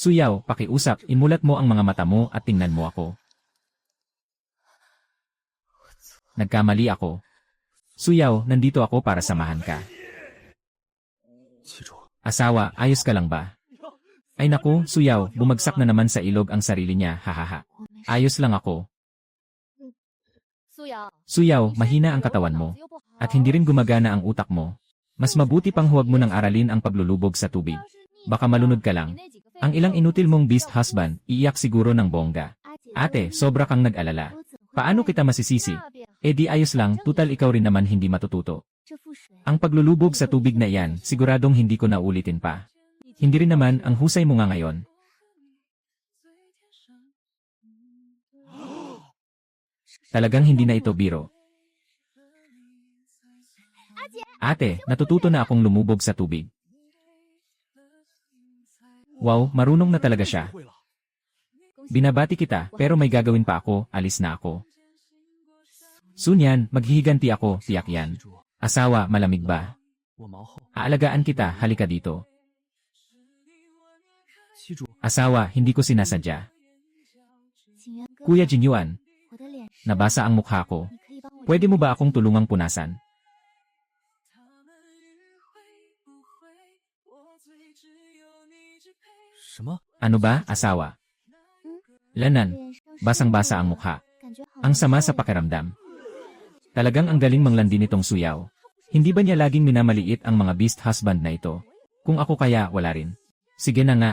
Suyaw, pakiusap, imulat mo ang mga mata mo at tingnan mo ako. Nagkamali ako. Suyaw, nandito ako para samahan ka. Asawa, ayos ka lang ba? Ay naku, Suyaw, bumagsak na naman sa ilog ang sarili niya, hahaha. Ayos lang ako. Suyaw, mahina ang katawan mo. At hindi rin gumagana ang utak mo. Mas mabuti pang huwag mo nang aralin ang paglulubog sa tubig. Baka malunod ka lang. Ang ilang inutil mong beast husband, iiyak siguro ng bongga. Ate, sobra kang nag-alala. Paano kita masisisi? Eh di ayos lang, tutal ikaw rin naman hindi matututo. Ang paglulubog sa tubig na iyan, siguradong hindi ko na ulitin pa. Hindi rin naman ang husay mo nga ngayon. Talagang hindi na ito biro. Ate, natututo na akong lumubog sa tubig. Wow, marunong na talaga siya. Binabati kita, pero may gagawin pa ako, alis na ako. Soon yan, maghihiganti ako, tiyak yan. Asawa, malamig ba? Aalagaan kita, halika dito. Asawa, hindi ko sinasadya. Kuya Jinyuan, nabasa ang mukha ko. Pwede mo ba akong tulungang punasan? Ano ba, asawa? Lanan, basang-basa ang mukha. Ang sama sa pakiramdam. Talagang ang galing manglandi nitong Suyaw. Hindi ba niya laging minamaliit ang mga beast husband na ito? Kung ako kaya, wala rin. Sige na nga.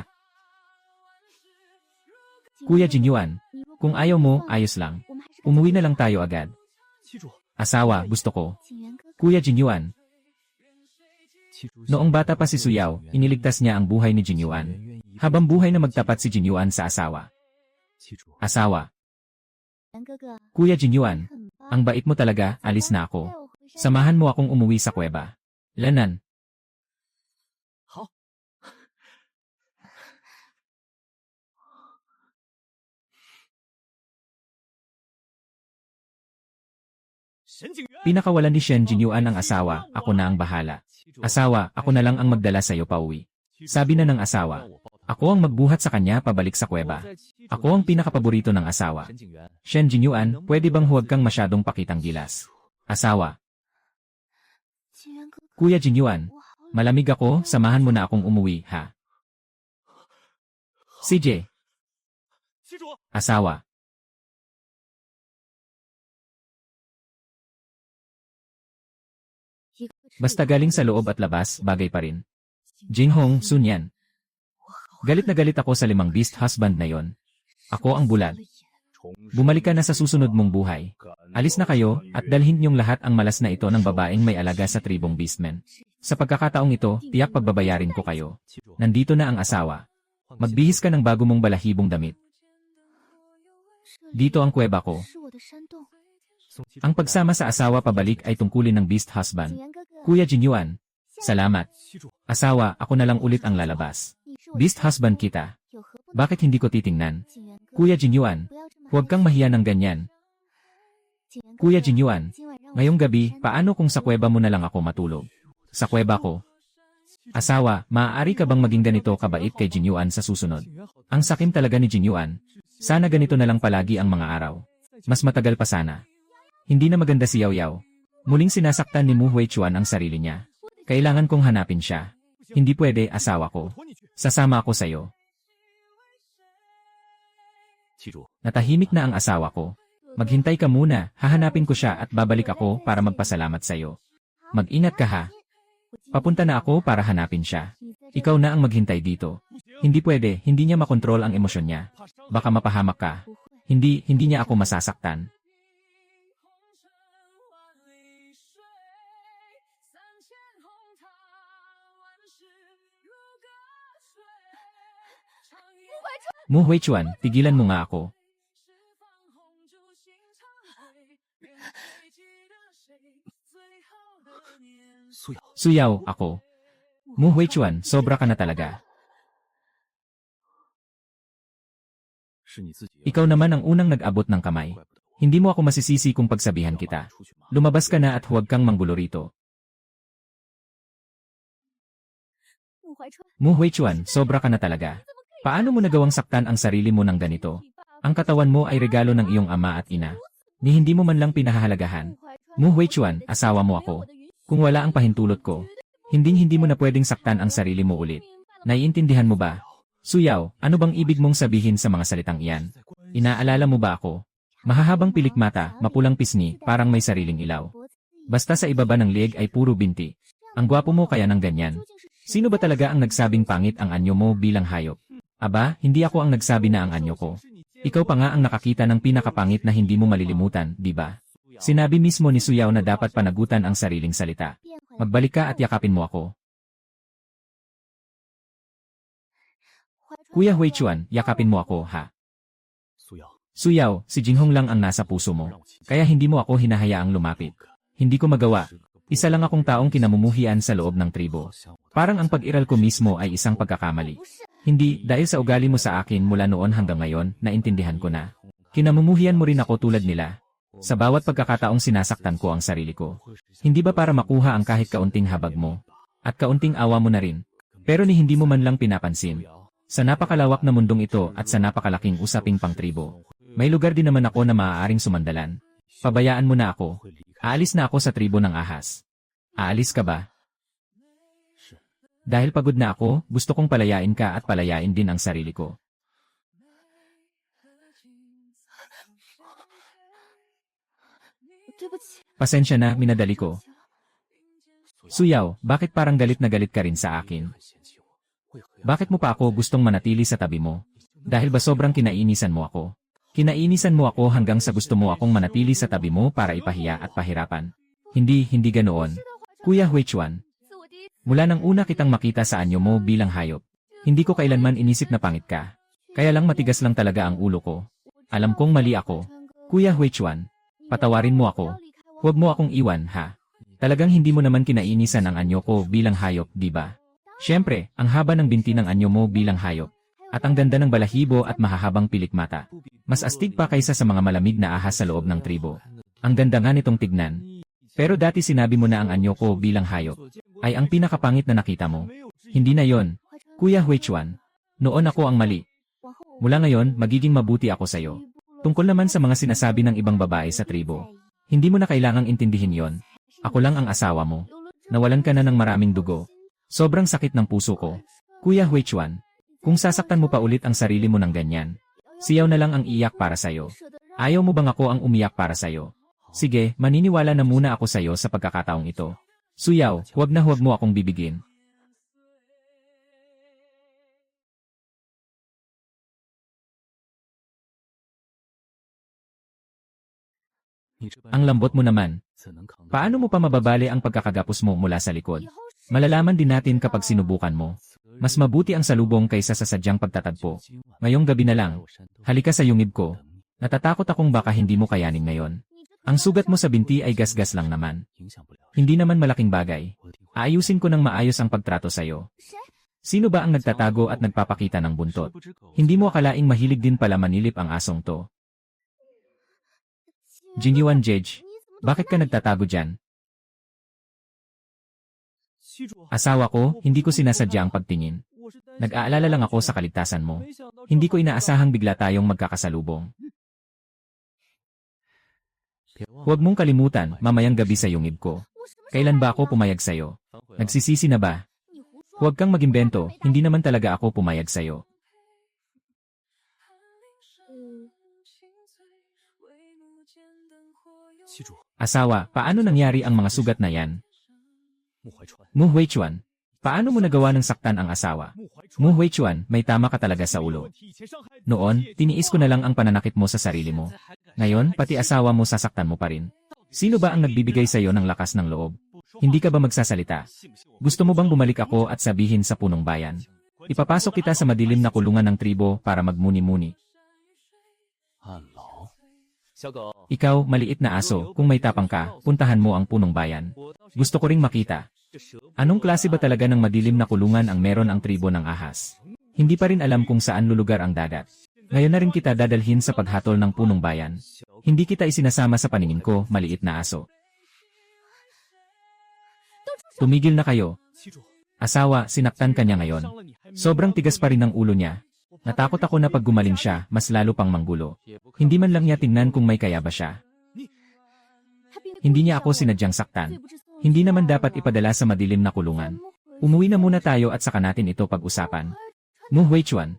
Kuya Jinyuan, kung ayaw mo, ayos lang. Umuwi na lang tayo agad. Asawa, gusto ko. Kuya Jinyuan. Noong bata pa si Suyaw, iniligtas niya ang buhay ni Jinyuan. Habang buhay na magtapat si Jinyuan sa asawa. Asawa. Kuya Jinyuan, ang bait mo talaga, alis na ako. Samahan mo akong umuwi sa kuweba. Lanan. Pinakawalan ni Shen Jinyuan ang asawa, ako na ang bahala. Asawa, ako na lang ang magdala sa'yo pauwi. Sabi na ng asawa. Ako ang magbuhat sa kanya pabalik sa kuweba. Ako ang pinakapaborito ng asawa. Shen Jinyuan, pwede bang huwag kang masyadong pakitang gilas? Asawa. Kuya Jinyuan, malamig ako, samahan mo na akong umuwi, ha? CJ. Asawa. Basta galing sa loob at labas, bagay pa rin. Jinghong, Sunyan. Galit na galit ako sa 5 beast husband na yon. Ako ang bulag. Bumalik ka na sa susunod mong buhay. Alis na kayo, at dalhin niyong lahat ang malas na ito ng babaeng may alaga sa tribong beastmen. Sa pagkakataong ito, tiyak pagbabayarin ko kayo. Nandito na ang asawa. Magbihis ka ng bago mong balahibong damit. Dito ang kuweba ko. Ang pagsama sa asawa pabalik ay tungkulin ng beast husband. Kuya Jinyuan, salamat. Asawa, ako na lang ulit ang lalabas. Beast husband kita. Bakit hindi ko titingnan? Kuya Jinyuan, huwag kang mahiya ng ganyan. Kuya Jinyuan, ngayong gabi, paano kung sa kuweba mo na lang ako matulog? Sa kuweba ko. Asawa, maaari ka bang maging ganito kabait kay Jinyuan sa susunod? Ang sakim talaga ni Jinyuan. Sana ganito na lang palagi ang mga araw. Mas matagal pa sana. Hindi na maganda si Yaw Yaw. Muling sinasaktan ni Mu Huichuan ang sarili niya. Kailangan kong hanapin siya. Hindi pwede, asawa ko. Sasama ako sa'yo. Natahimik na ang asawa ko. Maghintay ka muna, hahanapin ko siya at babalik ako para magpasalamat sa'yo. Mag-ingat ka ha. Papunta na ako para hanapin siya. Ikaw na ang maghintay dito. Hindi pwede, hindi niya makontrol ang emosyon niya. Baka mapahamak ka. Hindi niya ako masasaktan. Mu Huichuan, tigilan mo nga ako. Suyaw, ako. Mu Huichuan, sobra ka na talaga. Ikaw naman ang unang nag-abot ng kamay. Hindi mo ako masisisi kung pagsabihan kita. Lumabas ka na at huwag kang manggulo rito. Mu Huichuan, sobra ka na talaga. Paano mo nagawang saktan ang sarili mo ng ganito? Ang katawan mo ay regalo ng iyong ama at ina. Ni hindi mo man lang pinahahalagahan. Mu Huichuan, asawa mo ako. Kung wala ang pahintulot ko, hindi mo na pwedeng saktan ang sarili mo ulit. Naiintindihan mo ba? Suyaw, ano bang ibig mong sabihin sa mga salitang iyan? Inaalala mo ba ako? Mahahabang pilik mata, mapulang pisngi, parang may sariling ilaw. Basta sa ibaba ng leeg ay puro binti. Ang gwapo mo kaya ng ganyan. Sino ba talaga ang nagsabing pangit ang anyo mo bilang hayop? Aba, hindi ako ang nagsabi na ang anyo ko. Ikaw pa nga ang nakakita ng pinakapangit na hindi mo malilimutan, di ba? Sinabi mismo ni Suyaw na dapat panagutan ang sariling salita. Magbalik ka at yakapin mo ako. Kuya Huichuan, yakapin mo ako, ha? Suyaw, si Jinghong lang ang nasa puso mo. Kaya hindi mo ako hinahayaang lumapit. Hindi ko magawa. Isa lang akong taong kinamumuhian sa loob ng tribo. Parang ang pag-iral ko mismo ay isang pagkakamali. Hindi, dahil sa ugali mo sa akin mula noon hanggang ngayon, naintindihan ko na. Kinamumuhian mo rin ako tulad nila. Sa bawat pagkakataong sinasaktan ko ang sarili ko. Hindi ba para makuha ang kahit kaunting habag mo? At kaunting awa mo na rin. Pero ni hindi mo man lang pinapansin. Sa napakalawak na mundong ito at sa napakalaking usaping pangtribo, may lugar din naman ako na maaaring sumandalan. Pabayaan mo na ako. Aalis na ako sa tribo ng ahas. Aalis ka ba? Dahil pagod na ako, gusto kong palayain ka at palayain din ang sarili ko. Pasensya na, minadali ko. Suyaw, bakit parang galit na galit ka rin sa akin? Bakit mo pa ako gustong manatili sa tabi mo? Dahil ba sobrang kinainisan mo ako? Kinainisan mo ako hanggang sa gusto mo akong manatili sa tabi mo para ipahiya at pahirapan? Hindi ganoon. Kuya Huichuan, mula nang una kitang makita sa anyo mo bilang hayop, hindi ko kailanman inisip na pangit ka. Kaya lang matigas lang talaga ang ulo ko. Alam kong mali ako. Kuya Huichuan, patawarin mo ako. Huwag mo akong iwan, ha? Talagang hindi mo naman kinainisan ang anyo ko bilang hayop, di ba? Siyempre, ang haba ng binti ng anyo mo bilang hayop. At ang ganda ng balahibo at mahahabang pilik mata. Mas astig pa kaysa sa mga malamig na ahas sa loob ng tribo. Ang ganda nga nitong tignan. Pero dati sinabi mo na ang anyo ko bilang hayop ay ang pinakapangit na nakita mo. Hindi na yon, Kuya Huichuan. Noon ako ang mali. Mula ngayon, magiging mabuti ako sa'yo. Tungkol naman sa mga sinasabi ng ibang babae sa tribo. Hindi mo na kailangang intindihin yon. Ako lang ang asawa mo. Nawalan ka na ng maraming dugo. Sobrang sakit ng puso ko. Kuya Huichuan, kung sasaktan mo pa ulit ang sarili mo ng ganyan, siyaw na lang ang iyak para sa'yo. Ayaw mo bang ako ang umiyak para sa'yo? Sige, maniniwala na muna ako sa'yo sa pagkakataong ito. Suyaw, huwag mo akong bibigin. Ang lambot mo naman. Paano mo pa mababali ang pagkakagapos mo mula sa likod? Malalaman din natin kapag sinubukan mo. Mas mabuti ang salubong kaysa sa sadyang pagtatagpo. Ngayong gabi na lang. Halika sa yungib ko. Natatakot akong baka hindi mo kayanin ngayon. Ang sugat mo sa binti ay gasgas lang naman. Hindi naman malaking bagay. Aayusin ko ng maayos ang pagtrato sa'yo. Sino ba ang nagtatago at nagpapakita ng buntot? Hindi mo akalaing mahilig din pala manilip ang asong to. Jinyuan Jej, bakit ka nagtatago dyan? Asawa ko, hindi ko sinasadya ang pagtingin. Nag-aalala lang ako sa kaligtasan mo. Hindi ko inaasahang bigla tayong magkakasalubong. Huwag mong kalimutan, mamayang gabi sa yungib ko. Kailan ba ako pumayag sa'yo? Nagsisisi na ba? Huwag kang magimbento, hindi naman talaga ako pumayag sa'yo. Asawa, paano nangyari ang mga sugat na yan? Mu Huichuan, paano mo nagawa ng saktan ang asawa? Mu Huichuan, may tama ka talaga sa ulo. Noon, tiniis ko na lang ang pananakit mo sa sarili mo. Ngayon, pati asawa mo sasaktan mo pa rin. Sino ba ang nagbibigay sa iyo ng lakas ng loob? Hindi ka ba magsasalita? Gusto mo bang bumalik ako at sabihin sa punong bayan? Ipapasok kita sa madilim na kulungan ng tribo para magmuni-muni. Ikaw, maliit na aso, kung may tapang ka, puntahan mo ang punong bayan. Gusto ko ring makita. Anong klase ba talaga ng madilim na kulungan ang meron ang tribo ng ahas? Hindi pa rin alam kung saan lulugar ang dagat. Ngayon na rin kita dadalhin sa paghatol ng punong bayan. Hindi kita isinasama sa paningin ko, maliit na aso. Tumigil na kayo. Asawa, sinaktan ka niya ngayon. Sobrang tigas pa rin ang ulo niya. Natakot ako na pag gumaling siya, mas lalo pang manggulo. Hindi man lang niya tingnan kung may kaya ba siya. Hindi niya ako sinadyang saktan. Hindi naman dapat ipadala sa madilim na kulungan. Umuwi na muna tayo at saka natin ito pag-usapan. Mu Huichuan.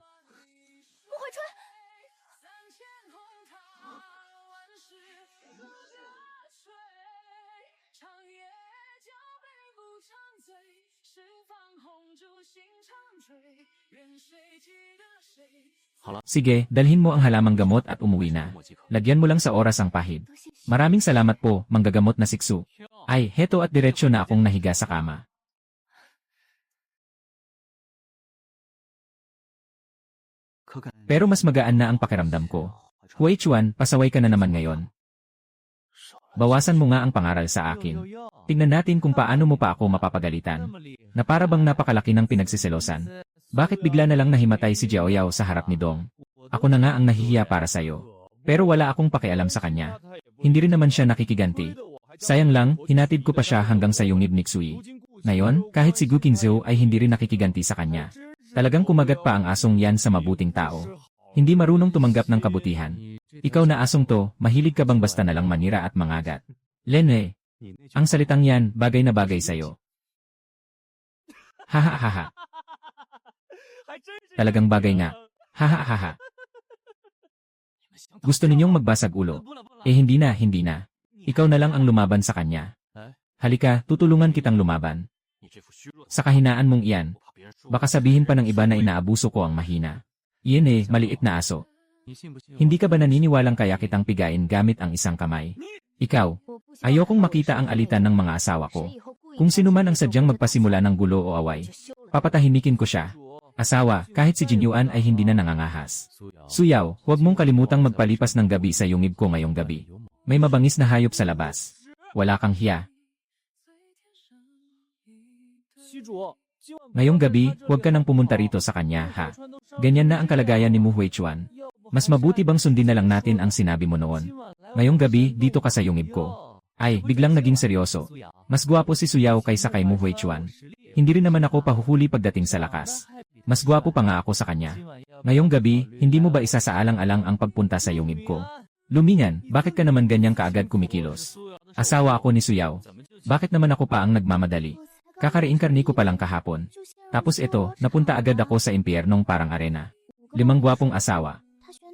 Sige, dalhin mo ang halamang gamot at umuwi na. Lagyan mo lang sa oras ang pahid. Maraming salamat po, manggagamot na siksu. Ay, heto at diretsyo na akong nahiga sa kama. Pero mas magaan na ang pakiramdam ko. Huichuan, pasaway ka na naman ngayon. Bawasan mo nga ang pangaral sa akin. Tingnan natin kung paano mo pa ako mapapagalitan. Na para bang napakalaki ng pinagsiselosan. Bakit bigla na lang nahimatay si Jiaoyao sa harap ni Dong? Ako na nga ang nahihiya para sa'yo. Pero wala akong pakialam sa kanya. Hindi rin naman siya nakikiganti. Sayang lang, hinatid ko pa siya hanggang sa yungib ni Xui. Ngayon, kahit si Gu Qingzhou ay hindi rin nakikiganti sa kanya. Talagang kumagat pa ang asong yan sa mabuting tao. Hindi marunong tumanggap ng kabutihan. Ikaw na asong to, mahilig ka bang basta na lang manira at mangagat? Lene, ang salitang yan, bagay na bagay sa'yo. Hahahaha. Talagang bagay nga. Hahahaha. Gusto ninyong magbasag ulo? Eh hindi na, hindi na. Ikaw na lang ang lumaban sa kanya. Halika, tutulungan kitang lumaban. Sa kahinaan mong iyan, baka sabihin pa ng iba na inaabuso ko ang mahina. Iyan eh, maliit na aso. Hindi ka ba naniniwalang kaya kitang pigain gamit ang isang kamay? Ikaw, ayokong makita ang alitan ng mga asawa ko. Kung sino man ang sadyang magpasimula ng gulo o away, papatahimikin ko siya. Asawa, kahit si Jinyuan ay hindi na nangangahas. Suyaw, huwag mong kalimutang magpalipas ng gabi sa yungib ko ngayong gabi. May mabangis na hayop sa labas. Wala kang hiya. Ngayong gabi, huwag ka nang pumunta rito sa kanya, ha? Ganyan na ang kalagayan ni Mu Huichuan. Mas mabuti bang sundin na lang natin ang sinabi mo noon? Ngayong gabi, dito ka sa yungib ko. Ay, biglang naging seryoso. Mas gwapo si Suyaw kaysa kay Mu Huichuan. Hindi rin naman ako pahuhuli pagdating sa lakas. Mas gwapo pa nga ako sa kanya. Ngayong gabi, hindi mo ba isasaalang-alang ang pagpunta sa yungib ko? Lumingan, bakit ka naman ganyang kaagad kumikilos? Asawa ako ni Suyaw. Bakit naman ako pa ang nagmamadali? Kakariinkarni ko palang kahapon. Tapos ito, napunta agad ako sa impyernong parang arena. 5 gwapong asawa.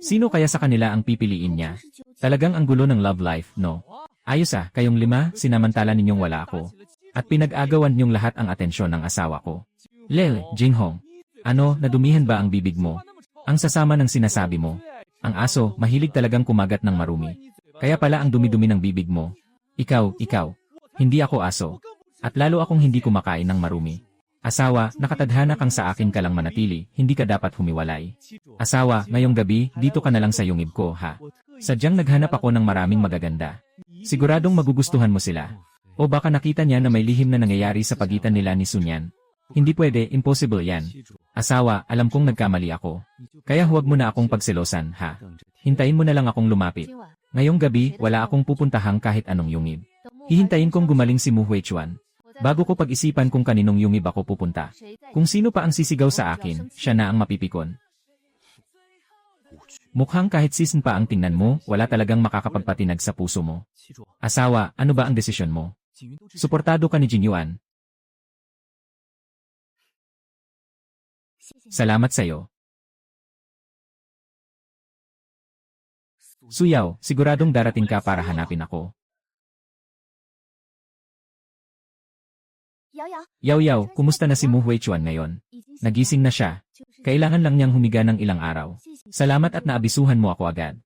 Sino kaya sa kanila ang pipiliin niya? Talagang ang gulo ng love life, no? Ayos kayong 5, sinamantala ninyong wala ako. At pinag-agawan niyong lahat ang atensyon ng asawa ko. Lel, Jinghong. Ano, nadumihan ba ang bibig mo? Ang sasama ng sinasabi mo. Ang aso, mahilig talagang kumagat ng marumi. Kaya pala ang dumi-dumi ng bibig mo. Ikaw. Hindi ako aso. At lalo akong hindi kumakain ng marumi. Asawa, nakatadhana kang sa akin ka lang manatili, hindi ka dapat humiwalay. Asawa, ngayong gabi, dito ka na lang sa yungib ko, ha? Sadyang naghanap ako ng maraming magaganda. Siguradong magugustuhan mo sila. O baka nakita niya na may lihim na nangyayari sa pagitan nila ni Sunyan. Hindi pwede, impossible yan. Asawa, alam kong nagkamali ako. Kaya huwag mo na akong pagselosan, ha? Hintayin mo na lang akong lumapit. Ngayong gabi, wala akong pupuntahang kahit anong yungib. Hihintayin kong gumaling si Mu Huichuan. Bago ko pag-isipan kung kaninong yungib ako pupunta. Kung sino pa ang sisigaw sa akin, siya na ang mapipikon. Mukhang kahit season pa ang tingnan mo, wala talagang makakapagpatinag sa puso mo. Asawa, ano ba ang desisyon mo? Suportado ka ni Jinyuan. Salamat sa'yo. Suyaw, siguradong darating ka para hanapin ako. Yaw, kumusta na si Mu Huichuan ngayon? Nagising na siya. Kailangan lang niyang humiga ng ilang araw. Salamat at naabisuhan mo ako agad.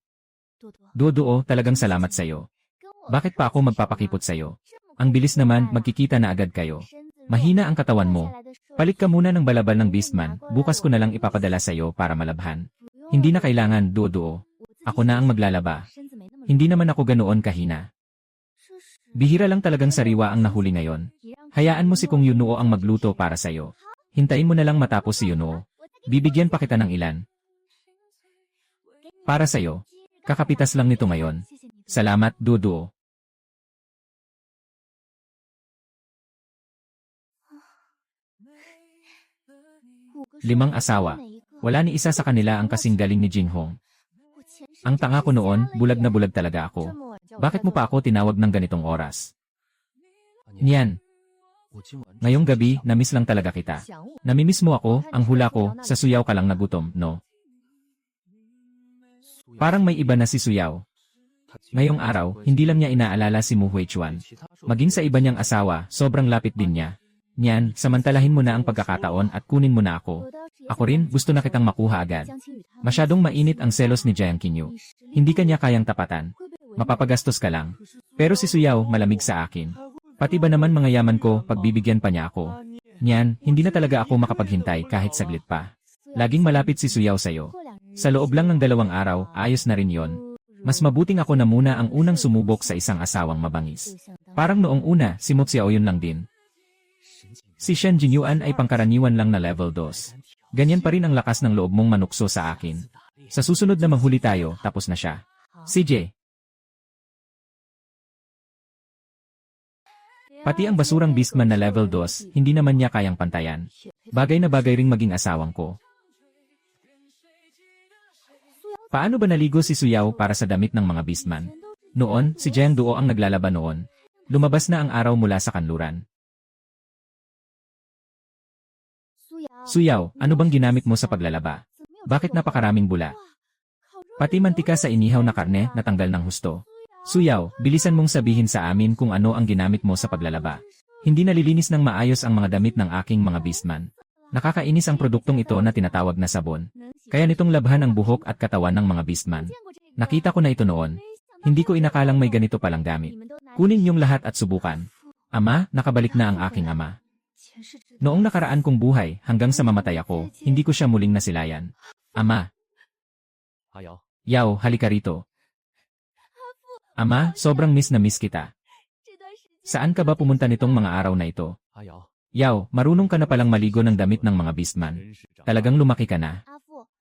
Duo, talagang salamat sa'yo. Bakit pa ako magpapakipot sa'yo? Ang bilis naman, magkikita na agad kayo. Mahina ang katawan mo. Palit ka muna ng balabal ng Beastman, bukas ko na lang ipapadala sa'yo para malabhan. Hindi na kailangan, duo. Ako na ang maglalaba. Hindi naman ako ganoon kahina. Bihira lang talagang sariwa ang nahuli ngayon. Hayaan mo si Kung Yunuo ang magluto para sa'yo. Hintayin mo na lang matapos si Yunuo. Bibigyan pa kita ng ilan. Para sa'yo. Kakapitas lang nito ngayon. Salamat, duo. 5 asawa. Wala ni isa sa kanila ang kasing galing ni Jinhong. Ang tanga ko noon, bulag na bulag talaga ako. Bakit mo pa ako tinawag ng ganitong oras? Niyan. Ngayong gabi, namiss lang talaga kita. Namimiss mo ako, ang hula ko, sa Suyaw ka lang nagutom, no? Parang may iba na si Suyaw. Ngayong araw, hindi lang niya inaalala si Mu Huichuan. Maging sa iba niyang asawa, sobrang lapit din niya. Niyan, samantalahin mo na ang pagkakataon at kunin mo na ako. Ako rin, gusto na kitang makuha agad. Masyadong mainit ang selos ni Jiang Qinyu. Hindi kanya kayang tapatan. Mapapagastos ka lang. Pero si Suyaw, malamig sa akin. Pati ba naman mga yaman ko, pagbibigyan pa niya ako. Niyan, hindi na talaga ako makapaghintay kahit saglit pa. Laging malapit si Suyaw sa'yo. Sa loob lang ng 2 araw, ayos na rin yon. Mas mabuting ako na muna ang unang sumubok sa isang asawang mabangis. Parang noong una, si Mo Xiao yun lang din. Si Shen Jinyuan ay pangkaraniwan lang na level 2. Ganyan pa rin ang lakas ng loob mong manukso sa akin. Sa susunod na manghuli tayo, tapos na siya. CJ. Pati ang basurang beastman na level 2, hindi naman niya kayang pantayan. Bagay na bagay ring maging asawang ko. Paano ba naligo si Suyaw para sa damit ng mga beastman? Noon, si Jiang Duo ang naglalaban noon. Lumabas na ang araw mula sa kanluran. Suyaw, ano bang ginamit mo sa paglalaba? Bakit napakaraming bula? Pati mantika sa inihaw na karne, natanggal ng husto. Suyaw, bilisan mong sabihin sa amin kung ano ang ginamit mo sa paglalaba. Hindi nalilinis ng maayos ang mga damit ng aking mga beastman. Nakakainis ang produktong ito na tinatawag na sabon. Kaya nitong labhan ang buhok at katawan ng mga beastman. Nakita ko na ito noon. Hindi ko inakalang may ganito palang gamit. Kunin niyong lahat at subukan. Ama, nakabalik na ang aking ama. Noong nakaraan kong buhay, hanggang sa mamatay ako, hindi ko siya muling nasilayan. Ama. Yaw, halika rito. Ama, sobrang miss na miss kita. Saan ka ba pumunta nitong mga araw na ito? Yaw, marunong ka na palang maligo ng damit ng mga beastman. Talagang lumaki ka na.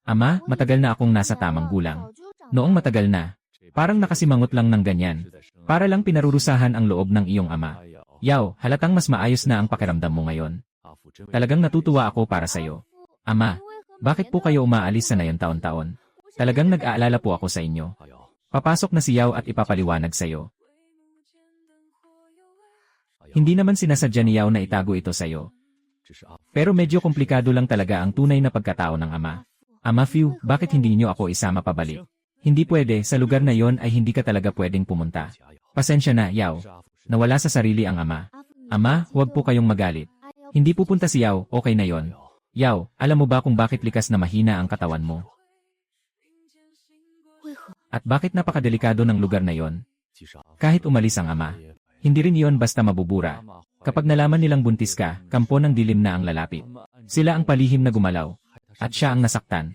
Ama, matagal na akong nasa tamang gulang. Noong matagal na. Parang nakasimangot lang ng ganyan. Para lang pinarurusahan ang loob ng iyong ama. Yaw, halatang mas maayos na ang pakiramdam mo ngayon. Talagang natutuwa ako para sa'yo. Ama, bakit po kayo umaalis sa nayon taon-taon? Talagang nag-aalala po ako sa inyo. Papasok na si Yaw at ipapaliwanag sa'yo. Hindi naman sinasadya ni Yaw na itago ito sa'yo. Pero medyo komplikado lang talaga ang tunay na pagkatao ng ama. Ama Fiu, bakit hindi niyo ako isama pabalik? Hindi pwede, sa lugar na yon ay hindi ka talaga pwedeng pumunta. Pasensya na, Yaw. Nawala sa sarili ang ama. Ama, huwag po kayong magalit. Hindi pupunta si Yaw, okay na yon. Yaw, alam mo ba kung bakit likas na mahina ang katawan mo? At bakit napakadelikado ng lugar na yon? Kahit umalis ang ama, hindi rin iyon basta mabubura. Kapag nalaman nilang buntis ka, kampo ng dilim na ang lalapit. Sila ang palihim na gumalaw. At siya ang nasaktan.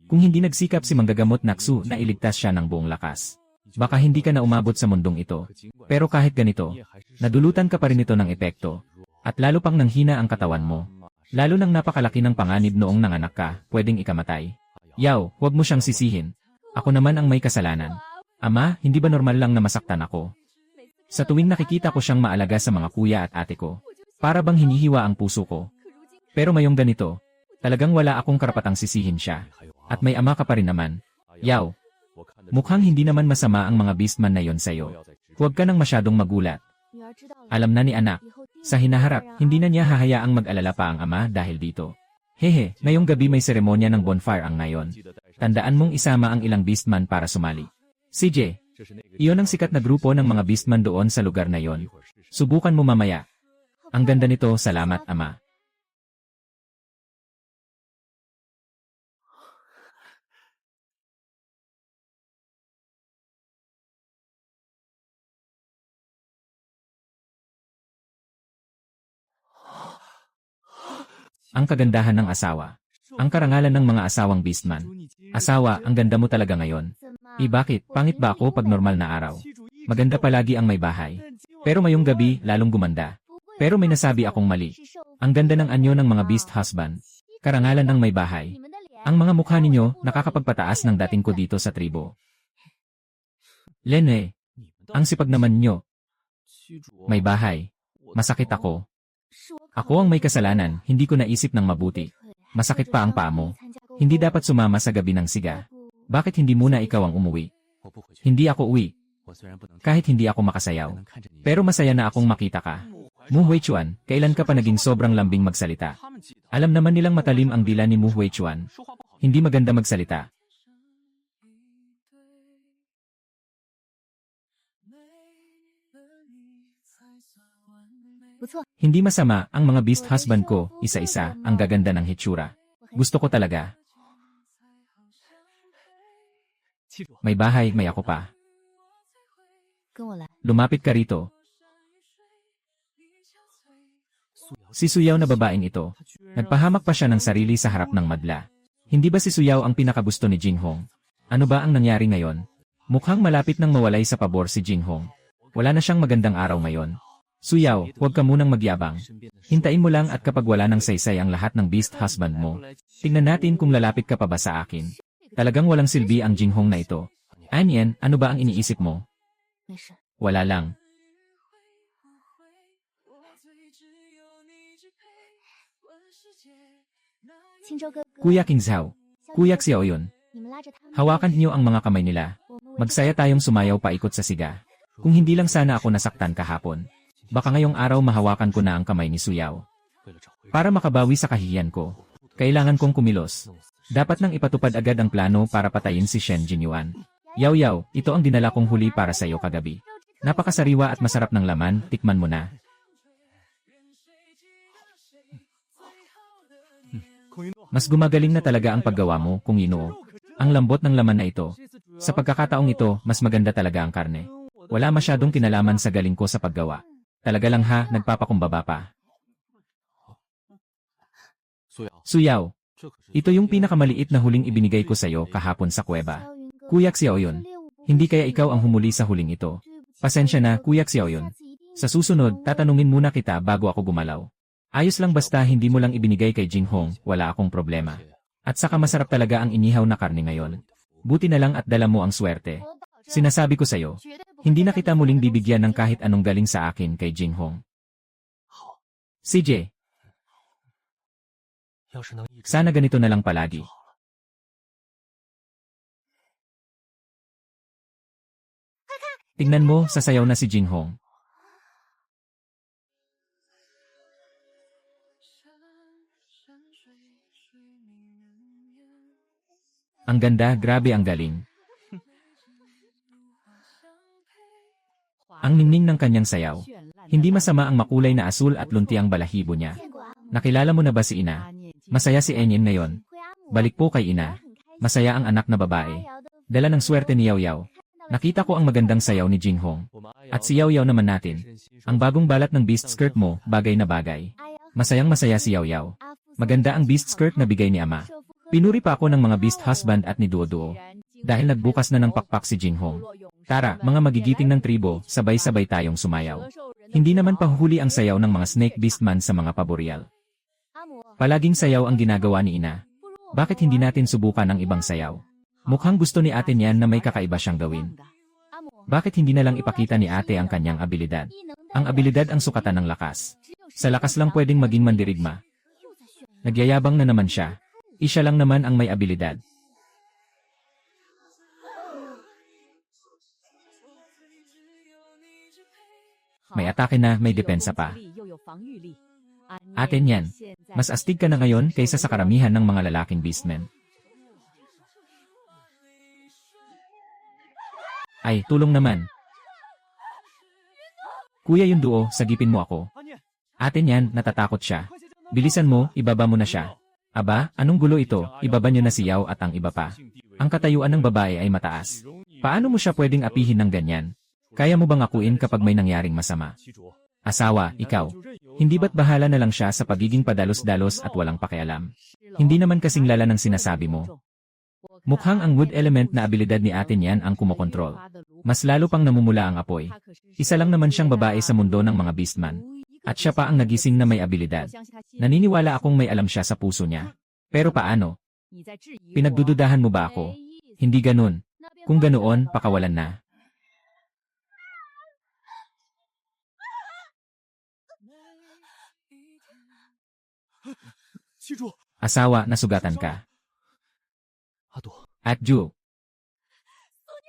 Kung hindi nagsikap si manggagamot Naksu na iligtas siya ng buong lakas, baka hindi ka na umabot sa mundong ito. Pero kahit ganito, nadulutan ka pa rin ito ng epekto. At lalo pang nanghina ang katawan mo. Lalo nang napakalaki ng panganib noong nanganak ka, pwedeng ikamatay. Yaw, huwag mo siyang sisihin. Ako naman ang may kasalanan. Ama, hindi ba normal lang na masaktan ako? Sa tuwing nakikita ko siyang maalaga sa mga kuya at ate ko, para bang hinihiwa ang puso ko. Pero mayong ganito, talagang wala akong karapatang sisihin siya. At may ama ka pa rin naman. Yaw, mukhang hindi naman masama ang mga beastman na yon sa'yo. Huwag ka nang masyadong magulat. Alam na ni anak. Sa hinaharap, hindi na niya hahayaang mag-alala pa ang ama dahil dito. Hehe, ngayong gabi may seremonya ng bonfire ang ngayon. Tandaan mong isama ang ilang beastman para sumali. CJ, iyon ang sikat na grupo ng mga beastman doon sa lugar na yon. Subukan mo mamaya. Ang ganda nito, salamat ama. Ang kagandahan ng asawa. Ang karangalan ng mga asawang beastman. Asawa, ang ganda mo talaga ngayon. Bakit? Pangit ba ako pag normal na araw? Maganda palagi ang may bahay. Pero mayong gabi, lalong gumanda. Pero may nasabi akong mali. Ang ganda ng anyo ng mga beast husband. Karangalan ng may bahay. Ang mga mukha ninyo, nakakapagpataas ng dating ko dito sa tribo. Lene, ang sipag naman nyo. May bahay. Masakit ako. Ako ang may kasalanan, hindi ko naisip ng mabuti. Masakit pa ang paa mo. Hindi dapat sumama sa gabi ng siga. Bakit hindi muna ikaw ang umuwi? Hindi ako uwi. Kahit hindi ako makasayaw. Pero masaya na akong makita ka. Mu Huichuan, kailan ka pa naging sobrang lambing magsalita? Alam naman nilang matalim ang dila ni Mu Huichuan. Hindi maganda magsalita. Hindi masama ang mga beast husband ko, isa-isa, ang gaganda ng hitsura. Gusto ko talaga. May bahay, may ako pa. Lumapit ka rito. Si Suyaw na babaeng ito, nagpahamak pa siya ng sarili sa harap ng madla. Hindi ba si Suyaw ang pinakagusto ni Jinghong? Ano ba ang nangyari ngayon? Mukhang malapit nang mawalay sa pabor si Jinghong. Wala na siyang magandang araw ngayon. Suyaw, huwag ka munang magyabang. Hintayin mo lang at kapag wala ng saysay ang lahat ng beast husband mo, tingnan natin kung lalapit ka pa ba sa akin. Talagang walang silbi ang Jinghong na ito. Anyen, ano ba ang iniisip mo? Wala lang. Kuya King Zhao. Kuya Xiao yun. Hawakan niyo ang mga kamay nila. Magsaya tayong sumayaw paikot sa siga. Kung hindi lang sana ako nasaktan kahapon. Baka ngayong araw mahawakan ko na ang kamay ni Suyaw. Para makabawi sa kahihiyan ko, kailangan kong kumilos. Dapat nang ipatupad agad ang plano para patayin si Shen Jinyuan. Yaw yaw, ito ang dinala kong huli para sa iyo kagabi. Napakasariwa at masarap ng laman, tikman mo na. Mas gumagaling na talaga ang paggawa mo, Kung Ginoo. Ang lambot ng laman na ito. Sa pagkakataong ito, mas maganda talaga ang karne. Wala masyadong kinalaman sa galing ko sa paggawa. Talaga lang ha, nagpapakumbaba pa. Suyaw. Ito yung pinakamaliit na huling ibinigay ko sa iyo kahapon sa kuweba. Kuya Xiao yun. Hindi kaya ikaw ang humuli sa huling ito. Pasensya na, Kuya Xiao yun. Sa susunod, tatanungin muna kita bago ako gumalaw. Ayos lang basta hindi mo lang ibinigay kay Jinghong, wala akong problema. At saka masarap talaga ang inihaw na karne ngayon. Buti na lang at dala mo ang swerte. Sinasabi ko sa'yo, hindi na kita muling bibigyan ng kahit anong galing sa akin kay Jinghong. CJ. Sana ganito na lang palagi. Tingnan mo, sasayaw na si Jinghong. Ang ganda, grabe ang galing. Ang ningning ng kanyang sayaw. Hindi masama ang makulay na asul at lunti ang balahibo niya. Nakilala mo na ba si Ina? Masaya si Enyin ngayon. Balik po kay Ina. Masaya ang anak na babae. Dala ng swerte ni Yaw Yaw. Nakita ko ang magandang sayaw ni Jinghong. At si Yaw Yaw naman natin. Ang bagong balat ng beast skirt mo, bagay na bagay. Masayang masaya si Yaw Yaw. Maganda ang beast skirt na bigay ni Ama. Pinuri pa ako ng mga beast husband at ni Duo-Duo. Dahil nagbukas na ng pakpak si Jinghong. Tara, mga magigiting ng tribo, sabay-sabay tayong sumayaw. Hindi naman pahuhuli ang sayaw ng mga snake beastman sa mga paboreal. Palaging sayaw ang ginagawa ni Ina. Bakit hindi natin subukan ang ibang sayaw? Mukhang gusto ni ate niyan na may kakaiba siyang gawin. Bakit hindi na lang ipakita ni ate ang kanyang abilidad? Ang abilidad ang sukatan ng lakas. Sa lakas lang pwedeng maging mandirigma. Nagyayabang na naman siya. Isa lang naman ang may abilidad. May atake na, may depensa pa. Atin yan. Mas astig ka na ngayon kaysa sa karamihan ng mga lalaking beastmen. Ay, tulong naman. Kuya yung Duo, sagipin mo ako. Atin yan, natatakot siya. Bilisan mo, ibaba mo na siya. Aba, anong gulo ito, ibaba niyo na si Yaw at ang iba pa. Ang katayuan ng babae ay mataas. Paano mo siya pwedeng apihin ng ganyan? Kaya mo bang akuin kapag may nangyaring masama? Asawa, ikaw. Hindi ba't bahala na lang siya sa pagiging padalos-dalos at walang pakialam? Hindi naman kasing lala ng sinasabi mo. Mukhang ang wood element na abilidad ni atin yan ang kumokontrol. Mas lalo pang namumula ang apoy. Isa lang naman siyang babae sa mundo ng mga beastman. At siya pa ang nagising na may abilidad. Naniniwala akong may alam siya sa puso niya. Pero paano? Pinagdududahan mo ba ako? Hindi ganun. Kung ganoon, pakawalan na. Asawa, nasugatan ka. At Ju.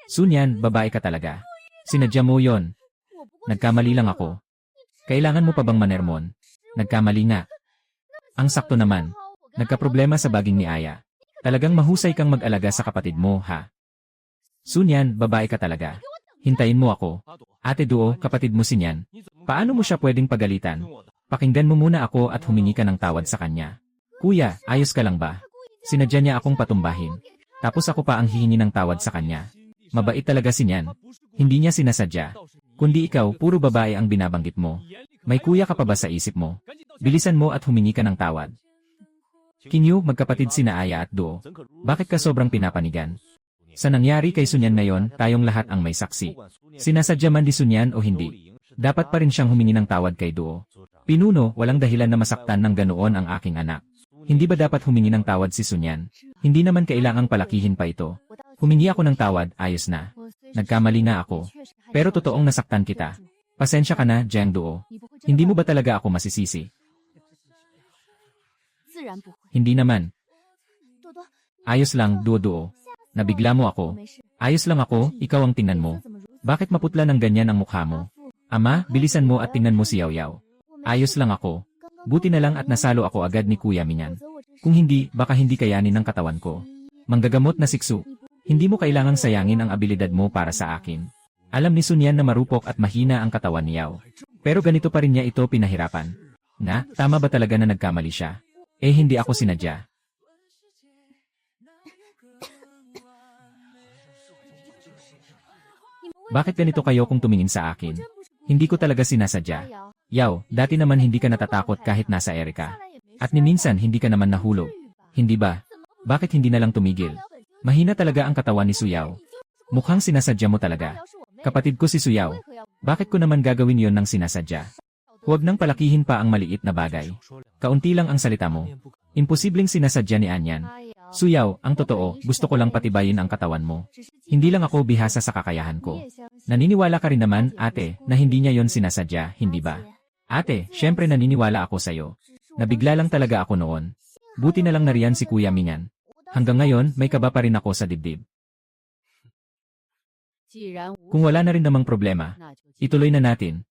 Sunyan, babae ka talaga. Sinadya mo yon. Nagkamali lang ako. Kailangan mo pa bang manermon? Nagkamali nga. Ang sakto naman. Nagkaproblema sa baging ni Aya. Talagang mahusay kang mag-alaga sa kapatid mo, ha? Sunyan, babae ka talaga. Hintayin mo ako. Ate Duo, kapatid mo si Nyan. Paano mo siya pwedeng pagalitan? Pakinggan mo muna ako at humingi ka ng tawad sa kanya. Kuya, ayos ka lang ba? Sinadya niya akong patumbahin. Tapos ako pa ang hihingi ng tawad sa kanya. Mabait talaga si Nyan. Hindi niya sinasadya. Kundi ikaw, puro babae ang binabanggit mo. May kuya ka pa ba sa isip mo? Bilisan mo at humingi ka ng tawad. Kinyu, magkapatid sina Aya at Duo. Bakit ka sobrang pinapanigan? Sa nangyari kay Sunyan ngayon, tayong lahat ang may saksi. Sinasadya man di Sunyan o hindi. Dapat pa rin siyang humingi ng tawad kay Duo. Pinuno, walang dahilan na masaktan ng ganoon ang aking anak. Hindi ba dapat humingi ng tawad si Sunyan? Hindi naman kailangang palakihin pa ito. Humingi ako ng tawad, ayos na. Nagkamali nga ako. Pero totoong nasaktan kita. Pasensya ka na, Jiang Duo. Hindi mo ba talaga ako masisisi? Hindi naman. Ayos lang, Duo. Nabigla mo ako. Ayos lang ako, ikaw ang tingnan mo. Bakit maputla ng ganyan ang mukha mo? Ama, bilisan mo at tingnan mo si Yaw Yaw. Ayos lang ako. Buti na lang at nasalo ako agad ni Kuya Minyan. Kung hindi, baka hindi kayanin ng katawan ko. Manggagamot na sikso. Hindi mo kailangang sayangin ang abilidad mo para sa akin. Alam ni Sunyan na marupok at mahina ang katawan ni Yaw. Pero ganito pa rin niya ito pinahirapan. Na, tama ba talaga na nagkamali siya? Eh hindi ako sinadya. Bakit ganito kayo kung tumingin sa akin? Hindi ko talaga sinasadya. Yaw, dati naman hindi ka natatakot kahit nasa ere ka. At ni minsan hindi ka naman nahulog. Hindi ba? Bakit hindi na lang tumigil? Mahina talaga ang katawan ni Suyaw. Mukhang sinasadya mo talaga. Kapatid ko si Suyaw. Bakit ko naman gagawin yon ng sinasadya? Huwag nang palakihin pa ang maliit na bagay. Kaunti lang ang salita mo. Imposibleng sinasadya ni Anyan. Suyaw, ang totoo, gusto ko lang patibayin ang katawan mo. Hindi lang ako bihasa sa kakayahan ko. Naniniwala ka rin naman, ate, na hindi niya yon sinasadya, hindi ba? Ate, syempre naniniwala ako sa'yo. Nabigla lang talaga ako noon. Buti na lang nariyan si Kuya Minyan. Hanggang ngayon, may kaba pa rin ako sa dibdib. Kung wala na rin namang problema, ituloy na natin.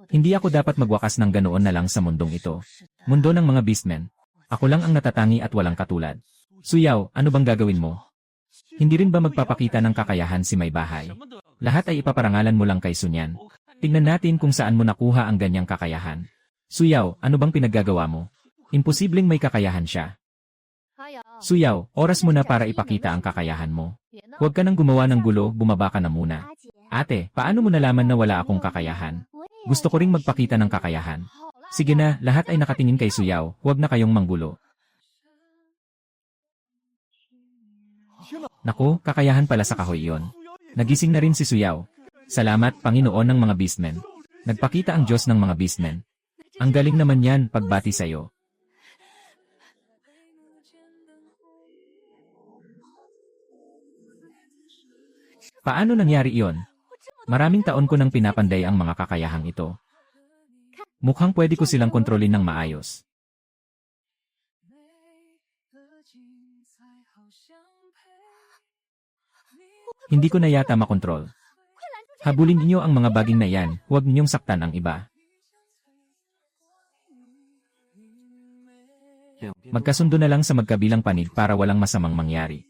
Hindi ako dapat magwakas ng ganoon na lang sa mundong ito. Mundo ng mga beastmen. Ako lang ang natatangi at walang katulad. Suyaw, ano bang gagawin mo? Hindi rin ba magpapakita ng kakayahan si may bahay? Lahat ay ipaparangalan mo lang kay Sunyan. Tingnan natin kung saan mo nakuha ang ganyang kakayahan. Suyaw, ano bang pinaggagawa mo? Imposibleng may kakayahan siya. Suyaw, oras mo na para ipakita ang kakayahan mo. Huwag ka nang gumawa ng gulo, bumaba ka na muna. Ate, paano mo nalaman na wala akong kakayahan? Gusto ko ring magpakita ng kakayahan. Sige na, lahat ay nakatingin kay Suyaw, huwag na kayong manggulo. Naku, kakayahan pala sa kahoy iyon. Nagising na rin si Suyaw. Salamat, Panginoon ng mga beastmen. Nagpakita ang Diyos ng mga beastmen. Ang galing naman yan, pagbati sa'yo. Paano nangyari iyon? Maraming taon ko nang pinapanday ang mga kakayahang ito. Mukhang pwede ko silang kontrolin ng maayos. Hindi ko na yata makontrol. Habulin niyo ang mga baging na yan, huwag ninyong saktan ang iba. Magkasundo na lang sa magkabilang panig para walang masamang mangyari.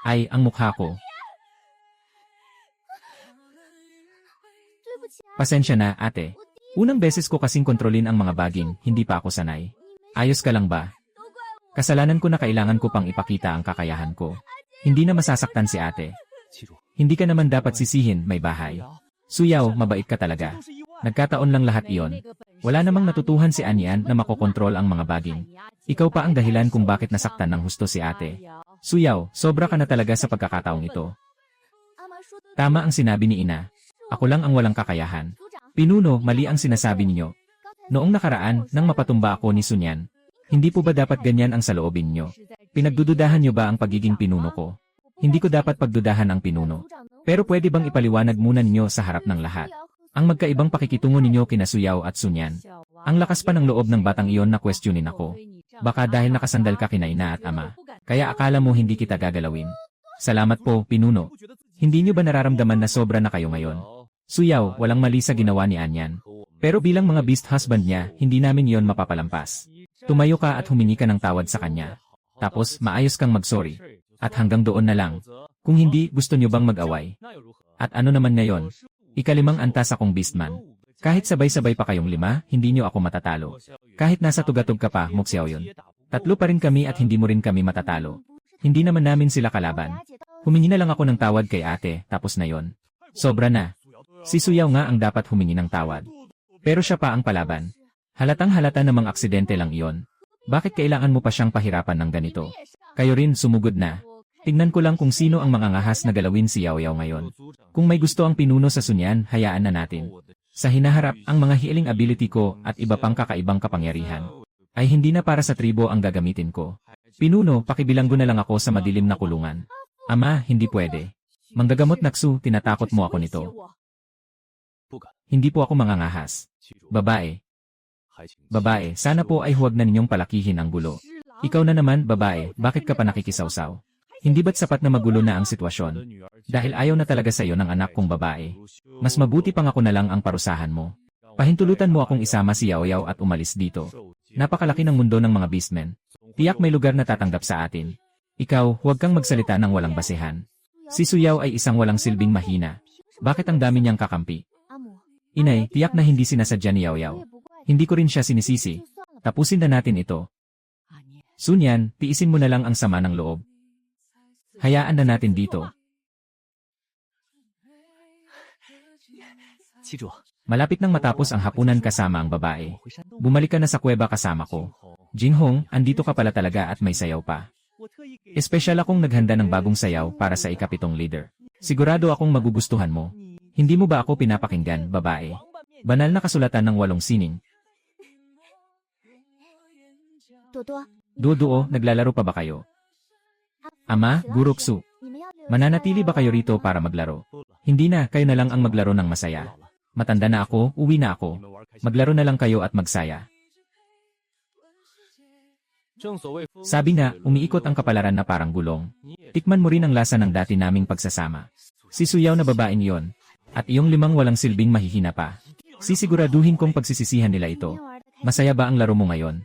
Ay, ang mukha ko. Pasensya na, ate. Unang beses ko kasing kontrolin ang mga baging, hindi pa ako sanay. Ayos ka lang ba? Kasalanan ko na kailangan ko pang ipakita ang kakayahan ko. Hindi na masasaktan si ate. Hindi ka naman dapat sisihin, may bahay. Suyaw, mabait ka talaga. Nagkataon lang lahat iyon. Wala namang natutuhan si Anyan na makokontrol ang mga baging. Ikaw pa ang dahilan kung bakit nasaktan ng husto si ate. Suyaw, sobra ka na talaga sa pagkakataong ito. Tama ang sinabi ni Ina. Ako lang ang walang kakayahan. Pinuno, mali ang sinasabi ninyo. Noong nakaraan, nang mapatumba ako ni Sunyan, hindi po ba dapat ganyan ang saloobin nyo? Pinagdududahan nyo ba ang pagiging pinuno ko? Hindi ko dapat pagdudahan ang pinuno. Pero pwede bang ipaliwanag muna ninyo sa harap ng lahat ang magkaibang pakikitungo ninyo kina Suyaw at Sunyan? Ang lakas pa ng loob ng batang iyon na questionin ako. Baka dahil nakasandal ka kina ina at ama, kaya akala mo hindi kita gagalawin. Salamat po, pinuno. Hindi niyo ba nararamdaman na sobra na kayo ngayon? Suyaw, walang mali sa ginawa ni Anyan. Pero bilang mga beast husband niya, hindi namin yon mapapalampas. Tumayo ka at humingi ka ng tawad sa kanya. Tapos, maayos kang mag-sorry. At hanggang doon na lang. Kung hindi, gusto niyo bang mag-away? At ano naman ngayon? Ikalimang antas akong beastman. Kahit sabay-sabay pa kayong 5, hindi niyo ako matatalo. Kahit nasa tugatog ka pa, Muxiao yun. 3 pa rin kami at hindi mo rin kami matatalo. Hindi naman namin sila kalaban. Humingi na lang ako ng tawad kay ate, tapos na yon. Sobra na. Si Suyaw nga ang dapat humingi ng tawad. Pero siya pa ang palaban. Halatang halata namang aksidente lang iyon. Bakit kailangan mo pa siyang pahirapan ng ganito? Kayo rin sumugod na. Tingnan ko lang kung sino ang mga ngahas na galawin si Yaw Yaw ngayon. Kung may gusto ang pinuno sa Sunyan, hayaan na natin. Sa hinaharap, ang mga healing ability ko at iba pang kakaibang kapangyarihan ay hindi na para sa tribo ang gagamitin ko. Pinuno, pakibilanggo na lang ako sa madilim na kulungan. Ama, hindi pwede. Manggagamot Naksu, tinatakot mo ako nito. Hindi po ako mangangahas. Babae. Babae, sana po ay huwag na ninyong palakihin ang gulo. Ikaw na naman, babae, bakit ka pa nakikisawsaw? Hindi ba't sapat na magulo na ang sitwasyon? Dahil ayaw na talaga sa'yo ng anak kong babae. Mas mabuti pang ako na lang ang parusahan mo. Pahintulutan mo akong isama si Yaw Yaw at umalis dito. Napakalaki ng mundo ng mga beastmen. Tiyak may lugar na tatanggap sa atin. Ikaw, huwag kang magsalita ng walang basehan. Si Suyaw ay isang walang silbing mahina. Bakit ang dami niyang kakampi? Inay, tiyak na hindi sinasadya ni Yaw Yaw. Hindi ko rin siya sinisisi. Tapusin na natin ito. Sunyan, tiisin mo na lang ang sama ng loob. Hayaan na natin dito. Malapit nang matapos ang hapunan kasama ang babae. Bumalik ka na sa kuweba kasama ko. Jinghong, andito ka pala talaga at may sayaw pa. Espesyal akong naghanda ng bagong sayaw para sa ikapitong leader. Sigurado akong magugustuhan mo. Hindi mo ba ako pinapakinggan, babae? Banal na kasulatan ng 8 sining. Duduo, naglalaro pa ba kayo? Ama, Guruksu. Mananatili ba kayo rito para maglaro? Hindi na, kayo na lang ang maglaro ng masaya. Matanda na ako, uwi na ako. Maglaro na lang kayo at magsaya. Sabi nga, umiikot ang kapalaran na parang gulong. Tikman mo rin ang lasa ng dati naming pagsasama. Si Suyaw na babaeng iyon. At iyong 5 walang silbing mahihina pa. Sisiguraduhin kong pagsisisihan nila ito. Masaya ba ang laro mo ngayon?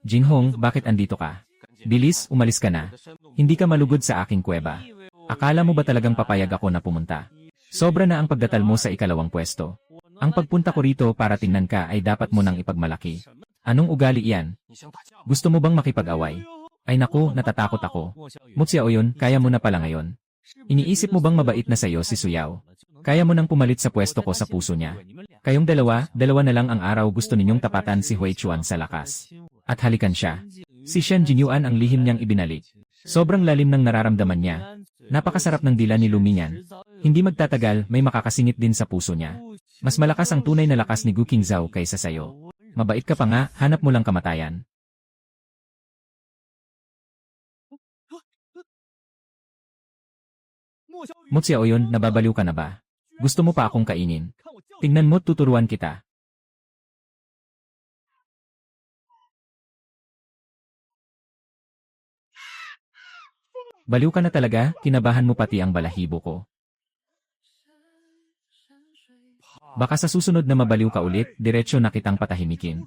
Jinghong, bakit andito ka? Bilis, umalis ka na. Hindi ka malugod sa aking kuweba. Akala mo ba talagang papayag ako na pumunta? Sobra na ang pagdatal mo sa ikalawang pwesto. Ang pagpunta ko rito para tingnan ka ay dapat mo nang ipagmalaki. Anong ugali iyan? Gusto mo bang makipag-away? Ay naku, natatakot ako. Muxiao yun, kaya mo na pala ngayon. Iniisip mo bang mabait na sayo si Suyaw? Kaya mo nang pumalit sa pwesto ko sa puso niya. Kayong dalawa na lang ang araw gusto ninyong tapatan si Hui Chuan sa lakas. At halikan siya. Si Shen Jinyuan ang lihim niyang ibinalik. Sobrang lalim ng nararamdaman niya. Napakasarap ng dila ni Luminyan. Hindi magtatagal, may makakasingit din sa puso niya. Mas malakas ang tunay na lakas ni Gu Qingzhao kaysa sayo. Mabait ka pa nga, hanap mo lang kamatayan. Muxiao yun, nababaliw ka na ba? Gusto mo pa akong kainin? Tingnan mo, tuturuan kita. Baliw ka na talaga, kinabahan mo pati ang balahibo ko. Baka sa susunod na mabaliw ka ulit, diretsyo na kitang patahimikin.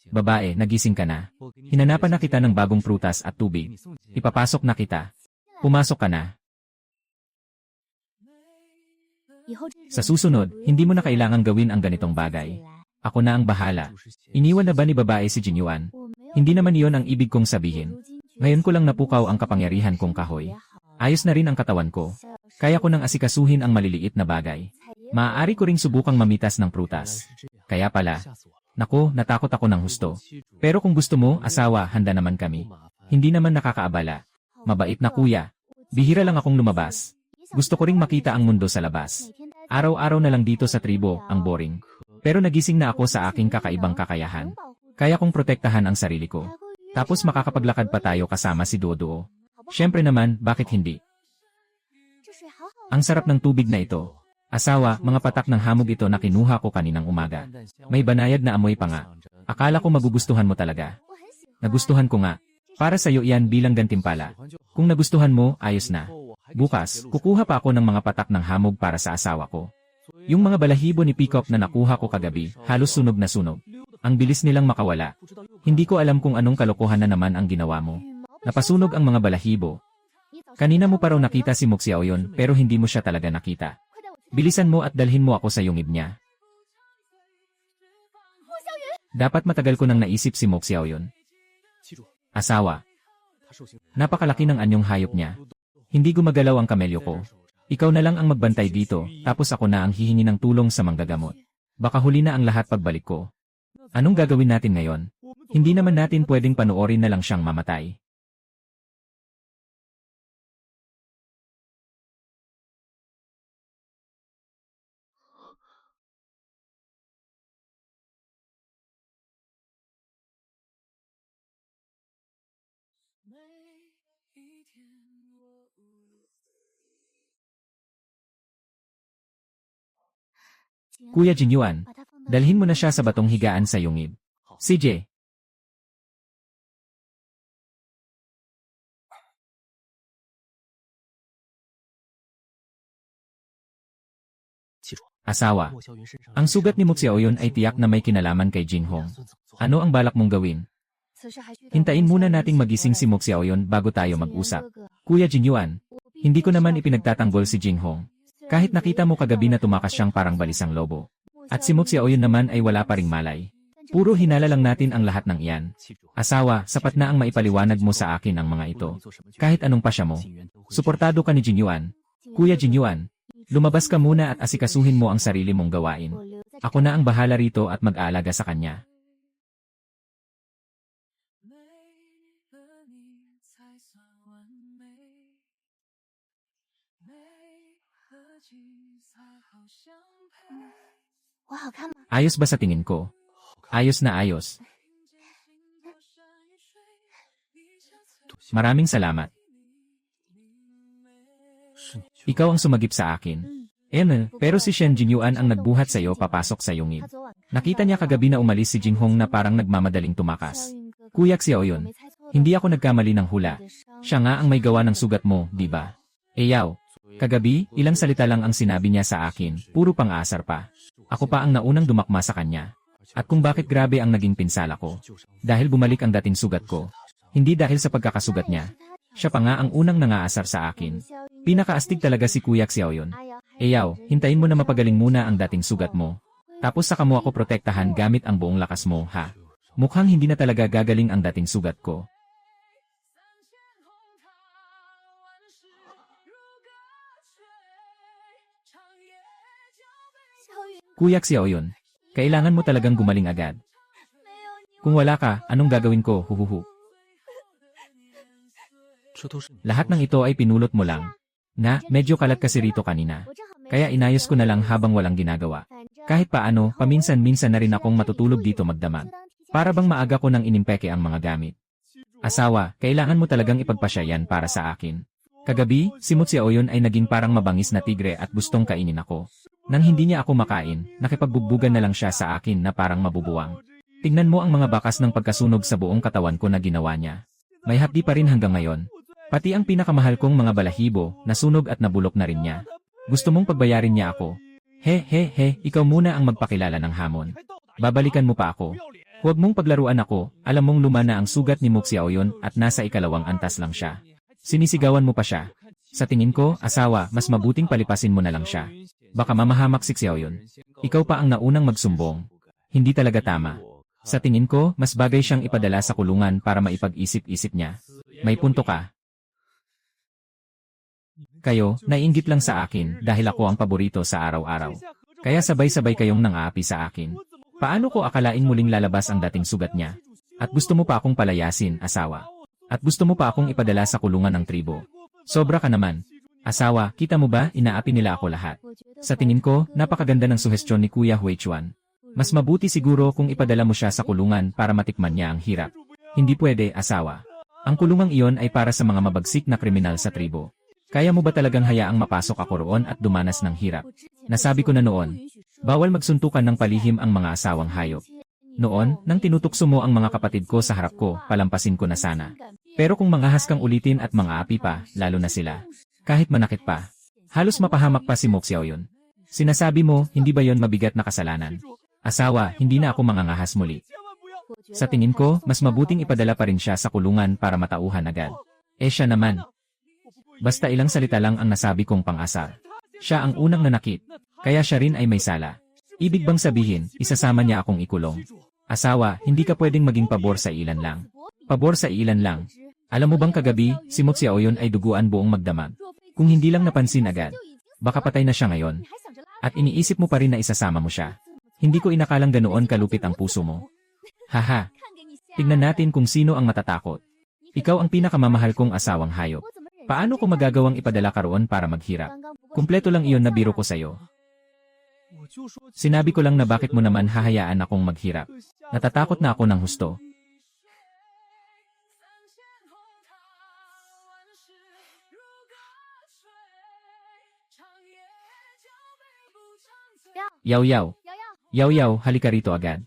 Babae, nagising ka na. Hinanapan na kita ng bagong prutas at tubig. Ipapasok na kita. Pumasok ka na. Sa susunod, hindi mo na kailangang gawin ang ganitong bagay. Ako na ang bahala. Iniwan na ba ni babae si Jinyuan? Hindi naman iyon ang ibig kong sabihin. Ngayon ko lang napukaw ang kapangyarihan kong kahoy. Ayos na rin ang katawan ko. Kaya ko nang asikasuhin ang maliliit na bagay. Maaari ko ring subukang mamitas ng prutas. Kaya pala, naku, natakot ako ng husto. Pero kung gusto mo, asawa, handa naman kami. Hindi naman nakakaabala. Mabait na kuya. Bihira lang akong lumabas. Gusto ko ring makita ang mundo sa labas. Araw-araw na lang dito sa tribo, ang boring. Pero nagising na ako sa aking kakaibang kakayahan. Kaya kong protektahan ang sarili ko. Tapos makakapaglakad pa tayo kasama si Dodo. Siyempre naman, bakit hindi? Ang sarap ng tubig na ito. Asawa, mga patak ng hamog ito na kinuha ko kaninang umaga. May banayad na amoy pa nga. Akala ko magugustuhan mo talaga. Nagustuhan ko nga. Para sa'yo iyan bilang gantimpala. Kung nagustuhan mo, ayos na. Bukas, kukuha pa ako ng mga patak ng hamog para sa asawa ko. Yung mga balahibo ni Peacock na nakuha ko kagabi, halos sunog na sunog. Ang bilis nilang makawala. Hindi ko alam kung anong kalokohan na naman ang ginawa mo. Napasunog ang mga balahibo. Kanina mo pa raw nakita si Moxiao yon, pero hindi mo siya talaga nakita. Bilisan mo at dalhin mo ako sa yungib niya. Dapat matagal ko nang naisip si Moxiao yon. Asawa. Napakalaki ng anyong hayop niya. Hindi gumagalaw ang kamelyo ko. Ikaw na lang ang magbantay dito, tapos ako na ang hihingi ng tulong sa manggagamot. Baka huli na ang lahat pagbalik ko. Anong gagawin natin ngayon? Hindi naman natin pwedeng panoorin na lang siyang mamatay. Kuya Jinyuan, dalhin mo na siya sa batong higaan sa yungib. CJ. Asawa. Ang sugat ni Moxiao yon ay tiyak na may kinalaman kay Jinhong. Ano ang balak mong gawin? Hintayin muna nating magising si Moxiao yon bago tayo mag-usap. Kuya Jinyuan, hindi ko naman ipinagtatanggol si Jinhong. Kahit nakita mo kagabi na tumakas siyang parang balisang lobo. At si Moxiao yon naman ay wala pa ring malay. Puro hinala lang natin ang lahat ng iyan. Asawa, sapat na ang maipaliwanag mo sa akin ang mga ito. Kahit anong pasya mo. Suportado ka ni Jinyuan. Kuya Jinyuan, lumabas ka muna at asikasuhin mo ang sarili mong gawain. Ako na ang bahala rito at mag-aalaga sa kanya. Ayos ba sa tingin ko? Ayos na ayos. Maraming salamat. Ikaw ang sumagip sa akin. Pero si Shen Jinyuan ang nagbuhat sa iyo papasok sa yungib. Nakita niya kagabi na umalis si Jinhong na parang nagmamadaling tumakas. Kuya Xiao yun. Hindi ako nagkamali ng hula. Siya nga ang may gawa ng sugat mo, di ba? Yaw. Kagabi, ilang salita lang ang sinabi niya sa akin, puro pang-aasar pa. Ako pa ang naunang dumakma sa kanya. At kung bakit grabe ang naging pinsala ko. Dahil bumalik ang dating sugat ko. Hindi dahil sa pagkakasugat niya. Siya pa nga ang unang nangaasar sa akin. Pinakaastig talaga si Kuya Xiao yun. Yaw, hintayin mo na mapagaling muna ang dating sugat mo. Tapos saka mo ako protektahan gamit ang buong lakas mo, ha? Mukhang hindi na talaga gagaling ang dating sugat ko. Kuya Xiao yun. Kailangan mo talagang gumaling agad. Kung wala ka, anong gagawin ko, huhuhu? Lahat ng ito ay pinulot mo lang. Medyo kalat kasi rito kanina. Kaya inayos ko na lang habang walang ginagawa. Kahit paano, paminsan-minsan na rin akong matutulog dito magdamag. Para bang maaga ko nang inimpeke ang mga gamit. Asawa, kailangan mo talagang ipagpasya yan para sa akin. Kagabi, si Moxiao yun ay naging parang mabangis na tigre at gustong kainin ako. Nang hindi niya ako makain, nakipagbugbugan na lang siya sa akin na parang mabubuwang. Tingnan mo ang mga bakas ng pagkasunog sa buong katawan ko na ginawa niya. May hapdi pa rin hanggang ngayon. Pati ang pinakamahal kong mga balahibo, nasunog at nabulok na rin niya. Gusto mong pagbayarin niya ako? Ikaw muna ang magpakilala ng hamon. Babalikan mo pa ako. Huwag mong paglaruan ako, alam mong luma na ang sugat ni Moxiao yun at nasa ikalawang antas lang siya. Sinisigawan mo pa siya. Sa tingin ko, asawa, mas mabuting palipasin mo na lang siya. Baka mamahamak si Xiao yun. Ikaw pa ang naunang magsumbong. Hindi talaga tama. Sa tingin ko, mas bagay siyang ipadala sa kulungan para maipag-isip-isip niya. May punto ka. Kayo, naiinggit lang sa akin dahil ako ang paborito sa araw-araw. Kaya sabay-sabay kayong nang-aapi sa akin. Paano ko akalaing muling lalabas ang dating sugat niya? At gusto mo pa akong palayasin, asawa? At gusto mo pa akong ipadala sa kulungan ng tribo. Sobra ka naman. Asawa, kita mo ba, inaapi nila ako lahat. Sa tingin ko, napakaganda ng suhestyon ni Kuya Huichuan. Mas mabuti siguro kung ipadala mo siya sa kulungan para matikman niya ang hirap. Hindi pwede, asawa. Ang kulungang iyon ay para sa mga mabagsik na kriminal sa tribo. Kaya mo ba talagang hayaang mapasok ako roon at dumanas ng hirap? Nasabi ko na noon, bawal magsuntukan ng palihim ang mga asawang hayop. Noon, nang tinutukso mo ang mga kapatid ko sa harap ko, palampasin ko na sana. Pero kung mangahas kang ulitin at mga api pa, lalo na sila. Kahit manakit pa. Halos mapahamak pa si Mo Xiaoyun. Sinasabi mo, hindi ba yon mabigat na kasalanan? Asawa, hindi na ako mangangahas muli. Sa tingin ko, mas mabuting ipadala pa rin siya sa kulungan para matauhan agad. Siya naman. Basta ilang salita lang ang nasabi kong pang-asar. Siya ang unang nanakit, kaya siya rin ay may sala. Ibig bang sabihin, isasama niya akong ikulong? Asawa, hindi ka pwedeng maging pabor sa ilan lang. Pabor sa ilan lang. Alam mo bang kagabi, si Mo Xiaoyun ay duguan buong magdamag. Kung hindi lang napansin agad, baka patay na siya ngayon. At iniisip mo pa rin na isasama mo siya. Hindi ko inakalang ganoon kalupit ang puso mo. Haha. Tignan natin kung sino ang matatakot. Ikaw ang pinakamamahal kong asawang hayop. Paano ko magagawang ipadala ka roon para maghirap? Kumpleto lang iyon na biro ko sa'yo. Sinabi ko lang na bakit mo naman hahayaan akong maghirap. Natatakot na ako ng husto. Yaw-yaw. Yaw-yaw, halika rito agad.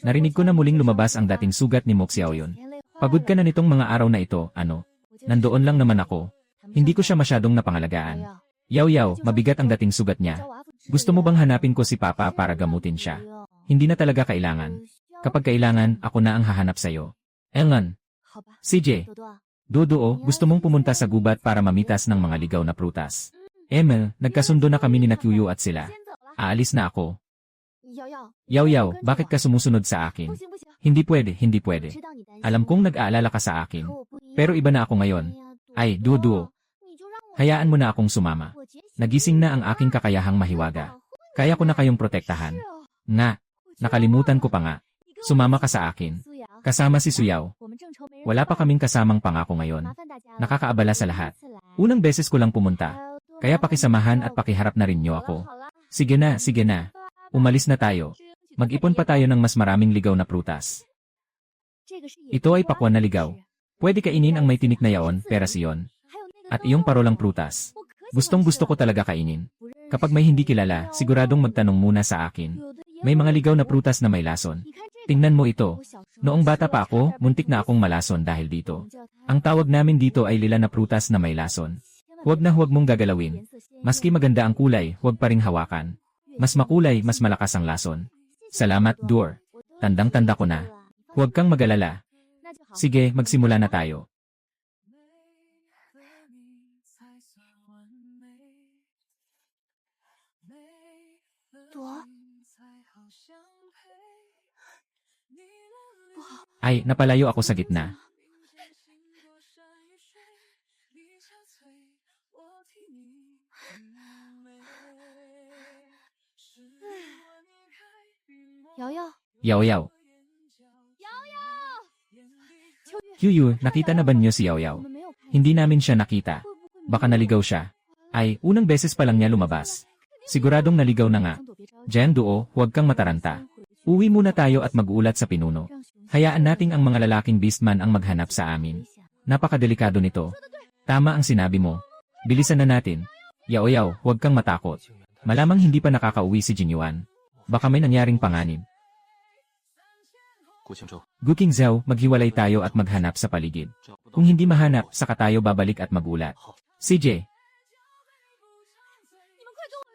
Narinig ko na muling lumabas ang dating sugat ni Mo Xiaoyun. Pagod ka na nitong mga araw na ito, ano? Nandoon lang naman ako. Hindi ko siya masyadong napangalagaan. Yaw-yaw, mabigat ang dating sugat niya. Gusto mo bang hanapin ko si Papa para gamutin siya? Hindi na talaga kailangan. Kapag kailangan, ako na ang hahanap sa'yo. Elngan. CJ. Dodo, gusto mong pumunta sa gubat para mamitas ng mga ligaw na prutas. Emil, nagkasundo na kami ni Kyuyu at sila. Aalis na ako. Yaw-yaw, bakit ka sumusunod sa akin? Hindi pwede, hindi pwede. Alam kong nag-aalala ka sa akin. Pero iba na ako ngayon. Ay, Dodo. Hayaan mo na akong sumama. Nagising na ang aking kakayahang mahiwaga. Kaya ko na kayong protektahan. Nga, nakalimutan ko pa nga. Sumama ka sa akin. Kasama si Suyaw. Wala pa kaming kasamang pangako ngayon. Nakakaabala sa lahat. Unang beses ko lang pumunta. Kaya pakisamahan at pakiharap na rin niyo ako. Sige na, sige na. Umalis na tayo. Mag-ipon pa tayo ng mas maraming ligaw na prutas. Ito ay pakwan na ligaw. Pwede kainin ang may tinik na yaon, peras iyon. At iyong parolang prutas. Gustong gusto ko talaga kainin. Kapag may hindi kilala, siguradong magtanong muna sa akin. May mga ligaw na prutas na may lason. Tingnan mo ito. Noong bata pa ako, muntik na akong malason dahil dito. Ang tawag namin dito ay lila na prutas na may lason. Huwag na huwag mong gagalawin. Maski maganda ang kulay, huwag pa ring hawakan. Mas makulay, mas malakas ang lason. Salamat, Dor. Tandang-tanda ko na. Huwag kang mag-alala. Sige, magsimula na tayo. Ay, napalayo ako sa gitna. Yaw-yaw. Kyuyu, nakita na ba niyo si Yaw-yaw? Hindi namin siya nakita. Baka naligaw siya. Ay, unang beses pa lang niya lumabas. Siguradong naligaw na nga. Jen Duo, huwag kang mataranta. Uwi muna tayo at mag-uulat sa pinuno. Hayaan nating ang mga lalaking beastman ang maghanap sa amin. Napakadelikado nito. Tama ang sinabi mo. Bilisan na natin. Yaw-yaw, huwag kang matakot. Malamang hindi pa nakakauwi si Jinyuan. Baka may nangyaring panganib. Guking Zhao, maghiwalay tayo at maghanap sa paligid. Kung hindi mahanap, saka tayo babalik at magulat. CJ.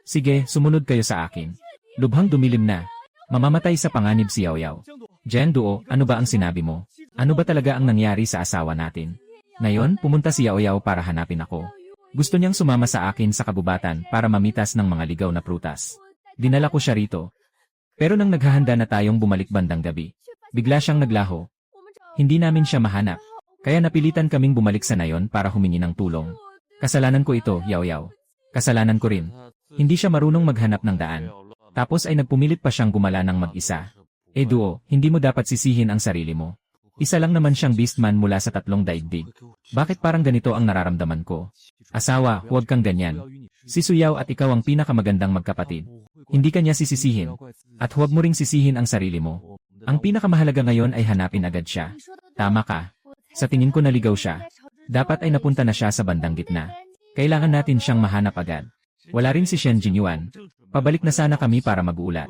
Sige, sumunod kayo sa akin. Lubhang dumilim na. Mamamatay sa panganib si Yaw-yaw. Jen Duo, ano ba ang sinabi mo? Ano ba talaga ang nangyari sa asawa natin? Ngayon, pumunta si Yaw-yaw para hanapin ako. Gusto niyang sumama sa akin sa kagubatan para mamitas ng mga ligaw na prutas. Dinala ko siya rito. Pero nang naghahanda na tayong bumalik bandang gabi, bigla siyang naglaho. Hindi namin siya mahanap. Kaya napilitan kaming bumalik sa nayon para humingi ng tulong. Kasalanan ko ito, Yaw-yaw. Kasalanan ko rin. Hindi siya marunong maghanap ng daan. Tapos ay nagpumilit pa siyang gumala ng mag-isa. Duo, hindi mo dapat sisihin ang sarili mo. Isa lang naman siyang beastman mula sa 3 daigdig. Bakit parang ganito ang nararamdaman ko? Asawa, huwag kang ganyan. Si Suyao at ikaw ang pinakamagandang magkapatid. Hindi ka niya sisisihin. At huwag mo ring sisihin ang sarili mo. Ang pinakamahalaga ngayon ay hanapin agad siya. Tama ka. Sa tingin ko naligaw siya. Dapat ay napunta na siya sa bandang gitna. Kailangan natin siyang mahanap agad. Wala rin si Shen Jinyuan. Pabalik na sana kami para mag-uulat.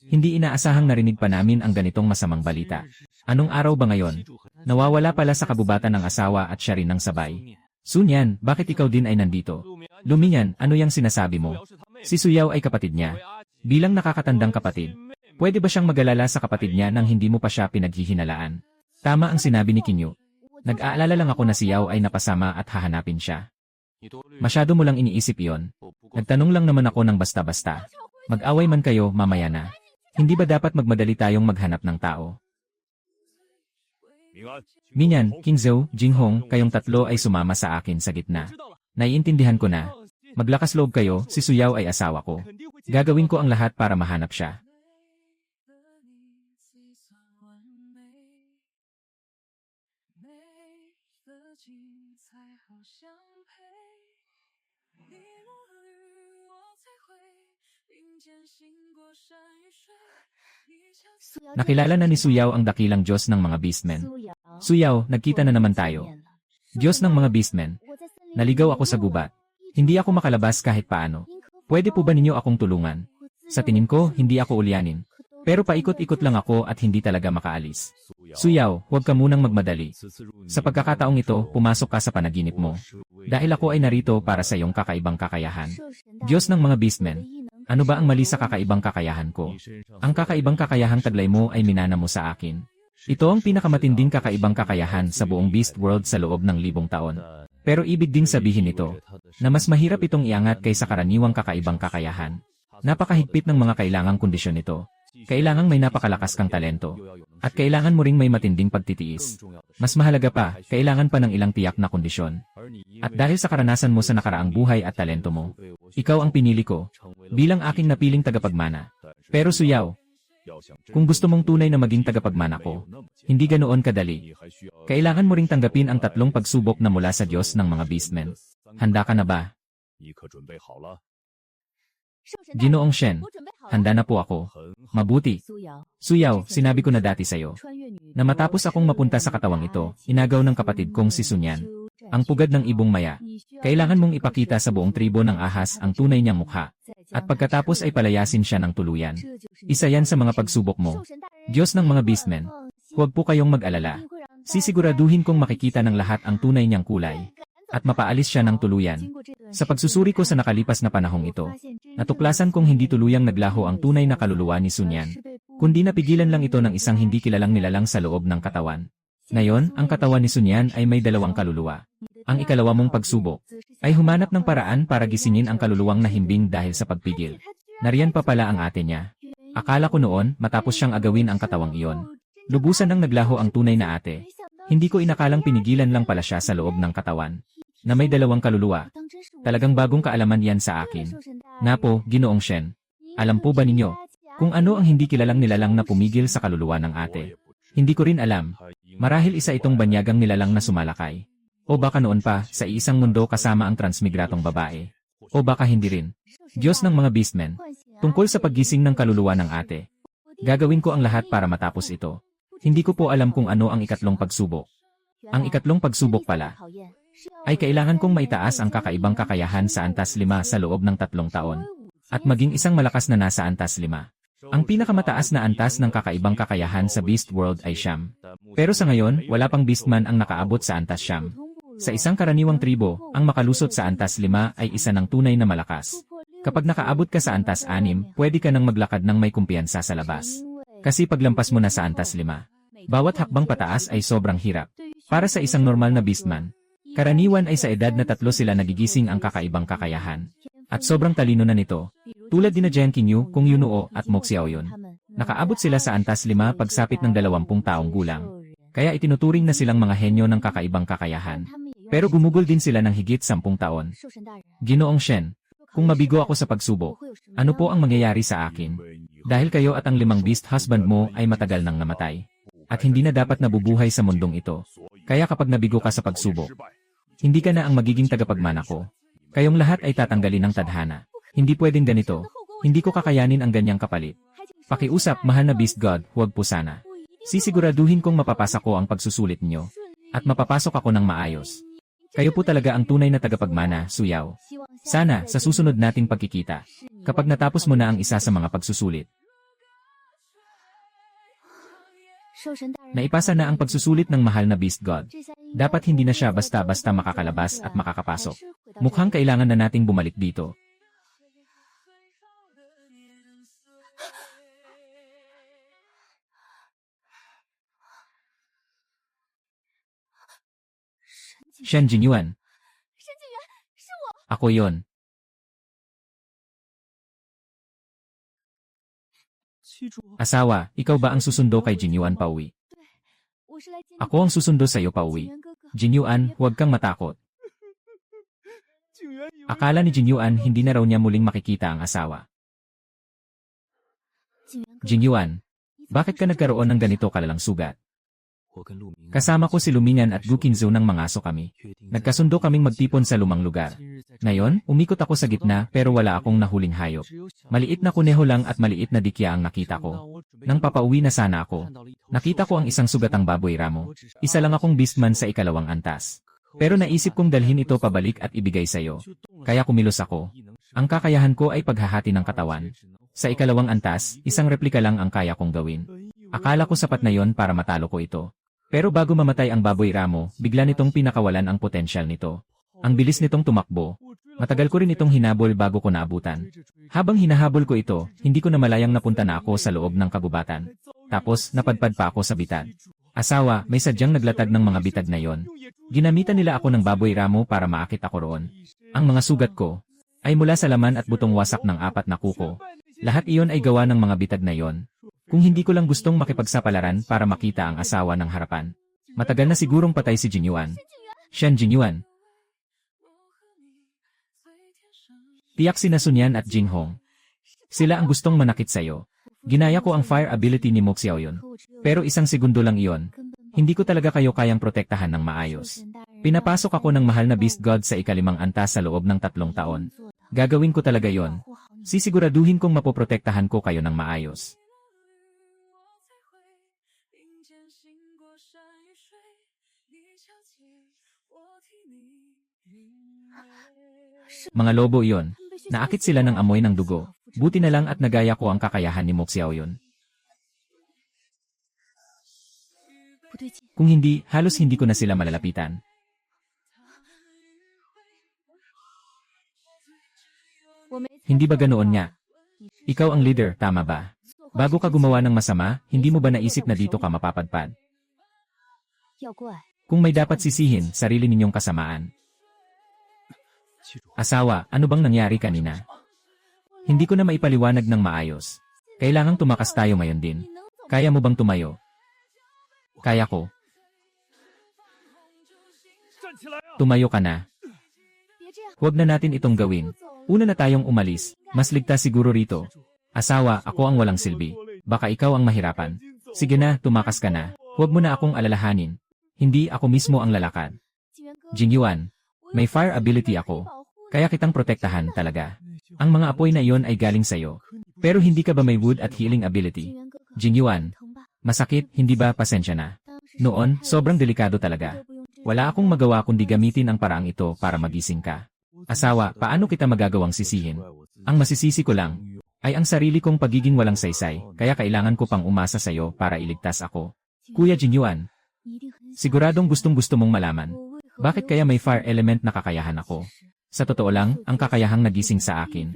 Hindi inaasahang narinig pa namin ang ganitong masamang balita. Anong araw ba ngayon? Nawawala pala sa kabubatan ng asawa at siya rin ng sabay. Sunyan, bakit ikaw din ay nandito? Lumingan, ano yang sinasabi mo? Si Suyao ay kapatid niya. Bilang nakakatandang kapatid, pwede ba siyang mag-alala sa kapatid niya nang hindi mo pa siya pinaghihinalaan? Tama ang sinabi ni Kinyu. Nag-aalala lang ako na si Yao ay napasama at hahanapin siya. Masyado mo lang iniisip iyon. Nagtanong lang naman ako ng basta-basta. Mag-away man kayo, mamaya na. Hindi ba dapat magmadali tayong maghanap ng tao? Minyan, King Zhou, Jinghong, kayong tatlo ay sumama sa akin sa gitna. Naiintindihan ko na. Maglakas loob kayo, si Suyao ay asawa ko. Gagawin ko ang lahat para mahanap siya. Nakilala na ni Suyao ang dakilang Diyos ng mga beastmen. Suyao, nagkita na naman tayo. Diyos ng mga beastmen. Naligaw ako sa gubat. Hindi ako makalabas kahit paano. Pwede po ba ninyo akong tulungan? Sa tingin ko, hindi ako ulyanin. Pero paikot-ikot lang ako at hindi talaga makaalis. Suyao, huwag ka munang magmadali. Sa pagkakataong ito, pumasok ka sa panaginip mo. Dahil ako ay narito para sa iyong kakaibang kakayahan. Diyos ng mga beastmen. Ano ba ang mali sa kakaibang kakayahan ko? Ang kakaibang kakayahang taglay mo ay minana mo sa akin. Ito ang pinakamatinding kakaibang kakayahan sa buong Beast World sa loob ng 1000 taon. Pero ibig ding sabihin nito, na mas mahirap itong iangat kaysa karaniwang kakaibang kakayahan. Napakahigpit ng mga kailangang kondisyon nito. Kailangang may napakalakas kang talento. At kailangan mo ring may matinding pagtitiis. Mas mahalaga pa, kailangan pa ng ilang tiyak na kondisyon. At dahil sa karanasan mo sa nakaraang buhay at talento mo, ikaw ang pinili ko, bilang aking napiling tagapagmana. Pero Suyao, kung gusto mong tunay na maging tagapagmana ko, hindi ganoon kadali. Kailangan mo ring tanggapin ang 3 pagsubok na mula sa Diyos ng mga beastmen. Handa ka na ba? Ginoong Shen, handa na po ako. Mabuti. Suyao, sinabi ko na dati sa'yo, na matapos akong mapunta sa katawang ito, inagaw ng kapatid kong si Sunyan, ang pugad ng ibong maya. Kailangan mong ipakita sa buong tribo ng ahas ang tunay niyang mukha. At pagkatapos ay palayasin siya ng tuluyan. Isa yan sa mga pagsubok mo. Diyos ng mga beastmen, huwag po kayong mag-alala. Sisiguraduhin kong makikita ng lahat ang tunay niyang kulay. At mapaalis siya ng tuluyan. Sa pagsusuri ko sa nakalipas na panahong ito, natuklasan kong hindi tuluyang naglaho ang tunay na kaluluwa ni Sunyan, kundi napigilan lang ito ng isang hindi kilalang nilalang sa loob ng katawan. Ngayon, ang katawan ni Sunyan ay may 2 kaluluwa. Ang ikalawa mong pagsubok ay humanap ng paraan para gisingin ang kaluluwang nahimbing dahil sa pagpigil. Nariyan pa pala ang ate niya. Akala ko noon, matapos siyang agawin ang katawang iyon, lubusan nang naglaho ang tunay na ate. Hindi ko inakalang pinigilan lang pala siya sa loob ng katawan, na may 2 kaluluwa. Talagang bagong kaalaman yan sa akin. Napo, Ginoong Shen, alam po ba ninyo kung ano ang hindi kilalang nilalang na pumigil sa kaluluwa ng ate? Hindi ko rin alam. Marahil isa itong banyagang nilalang na sumalakay. O baka noon pa, sa iisang mundo kasama ang transmigratong babae. O baka hindi rin. Diyos ng mga beastmen, tungkol sa paggising ng kaluluwa ng ate. Gagawin ko ang lahat para matapos ito. Hindi ko po alam kung ano ang ikatlong pagsubok. Ang ikatlong pagsubok pala ay kailangan kong maitaas ang kakaibang kakayahan sa antas 5 sa loob ng 3 taon. At maging isang malakas na nasa antas 5. Ang pinakamataas na antas ng kakaibang kakayahan sa Beast World ay Siyam. Pero sa ngayon, wala pang beastman ang nakaabot sa antas Siyam. Sa isang karaniwang tribo, ang makalusot sa antas 5 ay isa ng tunay na malakas. Kapag nakaabot ka sa antas 6, pwede ka nang maglakad ng may kumpiyansa sa labas. Kasi paglampas mo na sa antas 5, bawat hakbang pataas ay sobrang hirap. Para sa isang normal na beastman, karaniwan ay sa edad na 3 sila nagigising ang kakaibang kakayahan. At sobrang talino na nito. Tulad dina Jian Qingyu, Kung Yunuo at Mo Xiaoyun. Nakaabot sila sa antas 5 pagsapit ng 20 taong gulang. Kaya itinuturing na silang mga henyo ng kakaibang kakayahan. Pero gumugol din sila ng higit 10 taon. Ginoong Shen, kung mabigo ako sa pagsubok, ano po ang mangyayari sa akin? Dahil kayo at ang 5 beast husband mo ay matagal nang namatay. at hindi na dapat nabubuhay sa mundong ito. Kaya kapag nabigo ka sa pagsubok, hindi ka na ang magiging tagapagmana ko. Kayong lahat ay tatanggalin ng tadhana. Hindi pwedeng ganito. Hindi ko kakayanin ang ganyang kapalit. Pakiusap, mahal na Beast God, huwag po sana. Sisiguraduhin kong mapapasa ko ang pagsusulit niyo. At mapapasok ako ng maayos. Kayo po talaga ang tunay na tagapagmana, Suyaw. Sana, sa susunod nating pagkikita, kapag natapos mo na ang isa sa mga pagsusulit. Naipasa na ang pagsusulit ng mahal na Beast God. Dapat hindi na siya basta-basta makakalabas at makakapasok. Mukhang kailangan na nating bumalik dito. Shen Jingyuan. Ako yon. Asawa, ikaw ba ang susundo kay Jingyuan pauwi? Ako ang susundo sa iyo pauwi. Jingyuan, huwag kang matakot. Akala ni Jingyuan hindi na raw niya muling makikita ang asawa. Jingyuan, bakit ka nagkaroon ng ganito kalalang sugat? Kasama ko si Lumingan at Gukinzo ng mga aso kami. Nagkasundo kaming magtipon sa lumang lugar. Ngayon, umikot ako sa gitna pero wala akong nahuling hayop. Maliit na kuneho lang at maliit na dikya ang nakita ko. Nang papauwi na sana ako, nakita ko ang isang sugatang baboy ramo. Isa lang akong beastman sa ikalawang antas. Pero naisip kong dalhin ito pabalik at ibigay sa'yo. Kaya kumilos ako. Ang kakayahan ko ay paghahati ng katawan. Sa ikalawang antas, isang replika lang ang kaya kong gawin. Akala ko sapat na yon para matalo ko ito. Pero bago mamatay ang baboy ramo, bigla nitong pinakawalan ang potensyal nito. Ang bilis nitong tumakbo. Matagal ko rin itong hinabol bago ko naabutan. Habang hinahabol ko ito, hindi ko na malayang napunta na ako sa loob ng kagubatan. Tapos, napadpad pa ako sa bitad. Asawa, may sadyang naglatag ng mga bitad na yon. Ginamitan nila ako ng baboy ramo para maakit ako roon. Ang mga sugat ko ay mula sa laman at butong wasak ng 4 na kuko. Lahat iyon ay gawa ng mga bitad na yon. Kung hindi ko lang gustong makipagsapalaran para makita ang asawa ng harapan. Matagal na sigurong patay si Jingyuan. Shen Jingyuan. Tiyak sina Sunyan at Jinghong. Sila ang gustong manakit sa'yo. Ginaya ko ang fire ability ni Mo Xiaoyun. Pero isang segundo lang iyon. Hindi ko talaga kayo kayang protektahan ng maayos. Pinapasok ako ng mahal na Beast God sa ikalimang antas sa loob ng 3 taon. Gagawin ko talaga yon. Sisiguraduhin kong mapoprotektahan ko kayo ng maayos. Mga lobo iyon. Naakit sila ng amoy ng dugo. Buti na lang at nagaya ko ang kakayahan ni Mo Xiaoyun. Kung hindi, halos hindi ko na sila malalapitan. Hindi ba ganoon nga? Ikaw ang leader, tama ba? Bago ka gumawa ng masama, hindi mo ba naisip na dito ka mapapadpad? Kung may dapat sisihin, sarili ninyong kasamaan. Asawa, ano bang nangyari kanina? Hindi ko na maipaliwanag ng maayos. Kailangang tumakas tayo ngayon din. Kaya mo bang tumayo? Kaya ko. Tumayo ka na. Huwag na natin itong gawin. Una na tayong umalis. Mas ligtas siguro rito. Asawa, ako ang walang silbi. Baka ikaw ang mahirapan. Sige na, tumakas ka na. Huwag mo na akong alalahanin. Hindi ako mismo ang lalakad. Jingyuan, may fire ability ako. Kaya kitang protektahan talaga. Ang mga apoy na iyon ay galing sa'yo. Pero hindi ka ba may wood at healing ability? Jingyuan, masakit, hindi ba pasensya na? Noon, sobrang delikado talaga. Wala akong magawa kundi gamitin ang paraang ito para magising ka. Asawa, paano kita magagawang sisihin? Ang masisisi ko lang ay ang sarili kong pagiging walang saysay, kaya kailangan ko pang umasa sa'yo para iligtas ako. Kuya Jingyuan, siguradong gustong-gusto mong malaman. Bakit kaya may fire element na kakayahan ako? Sa totoo lang, ang kakayahang nagising sa akin.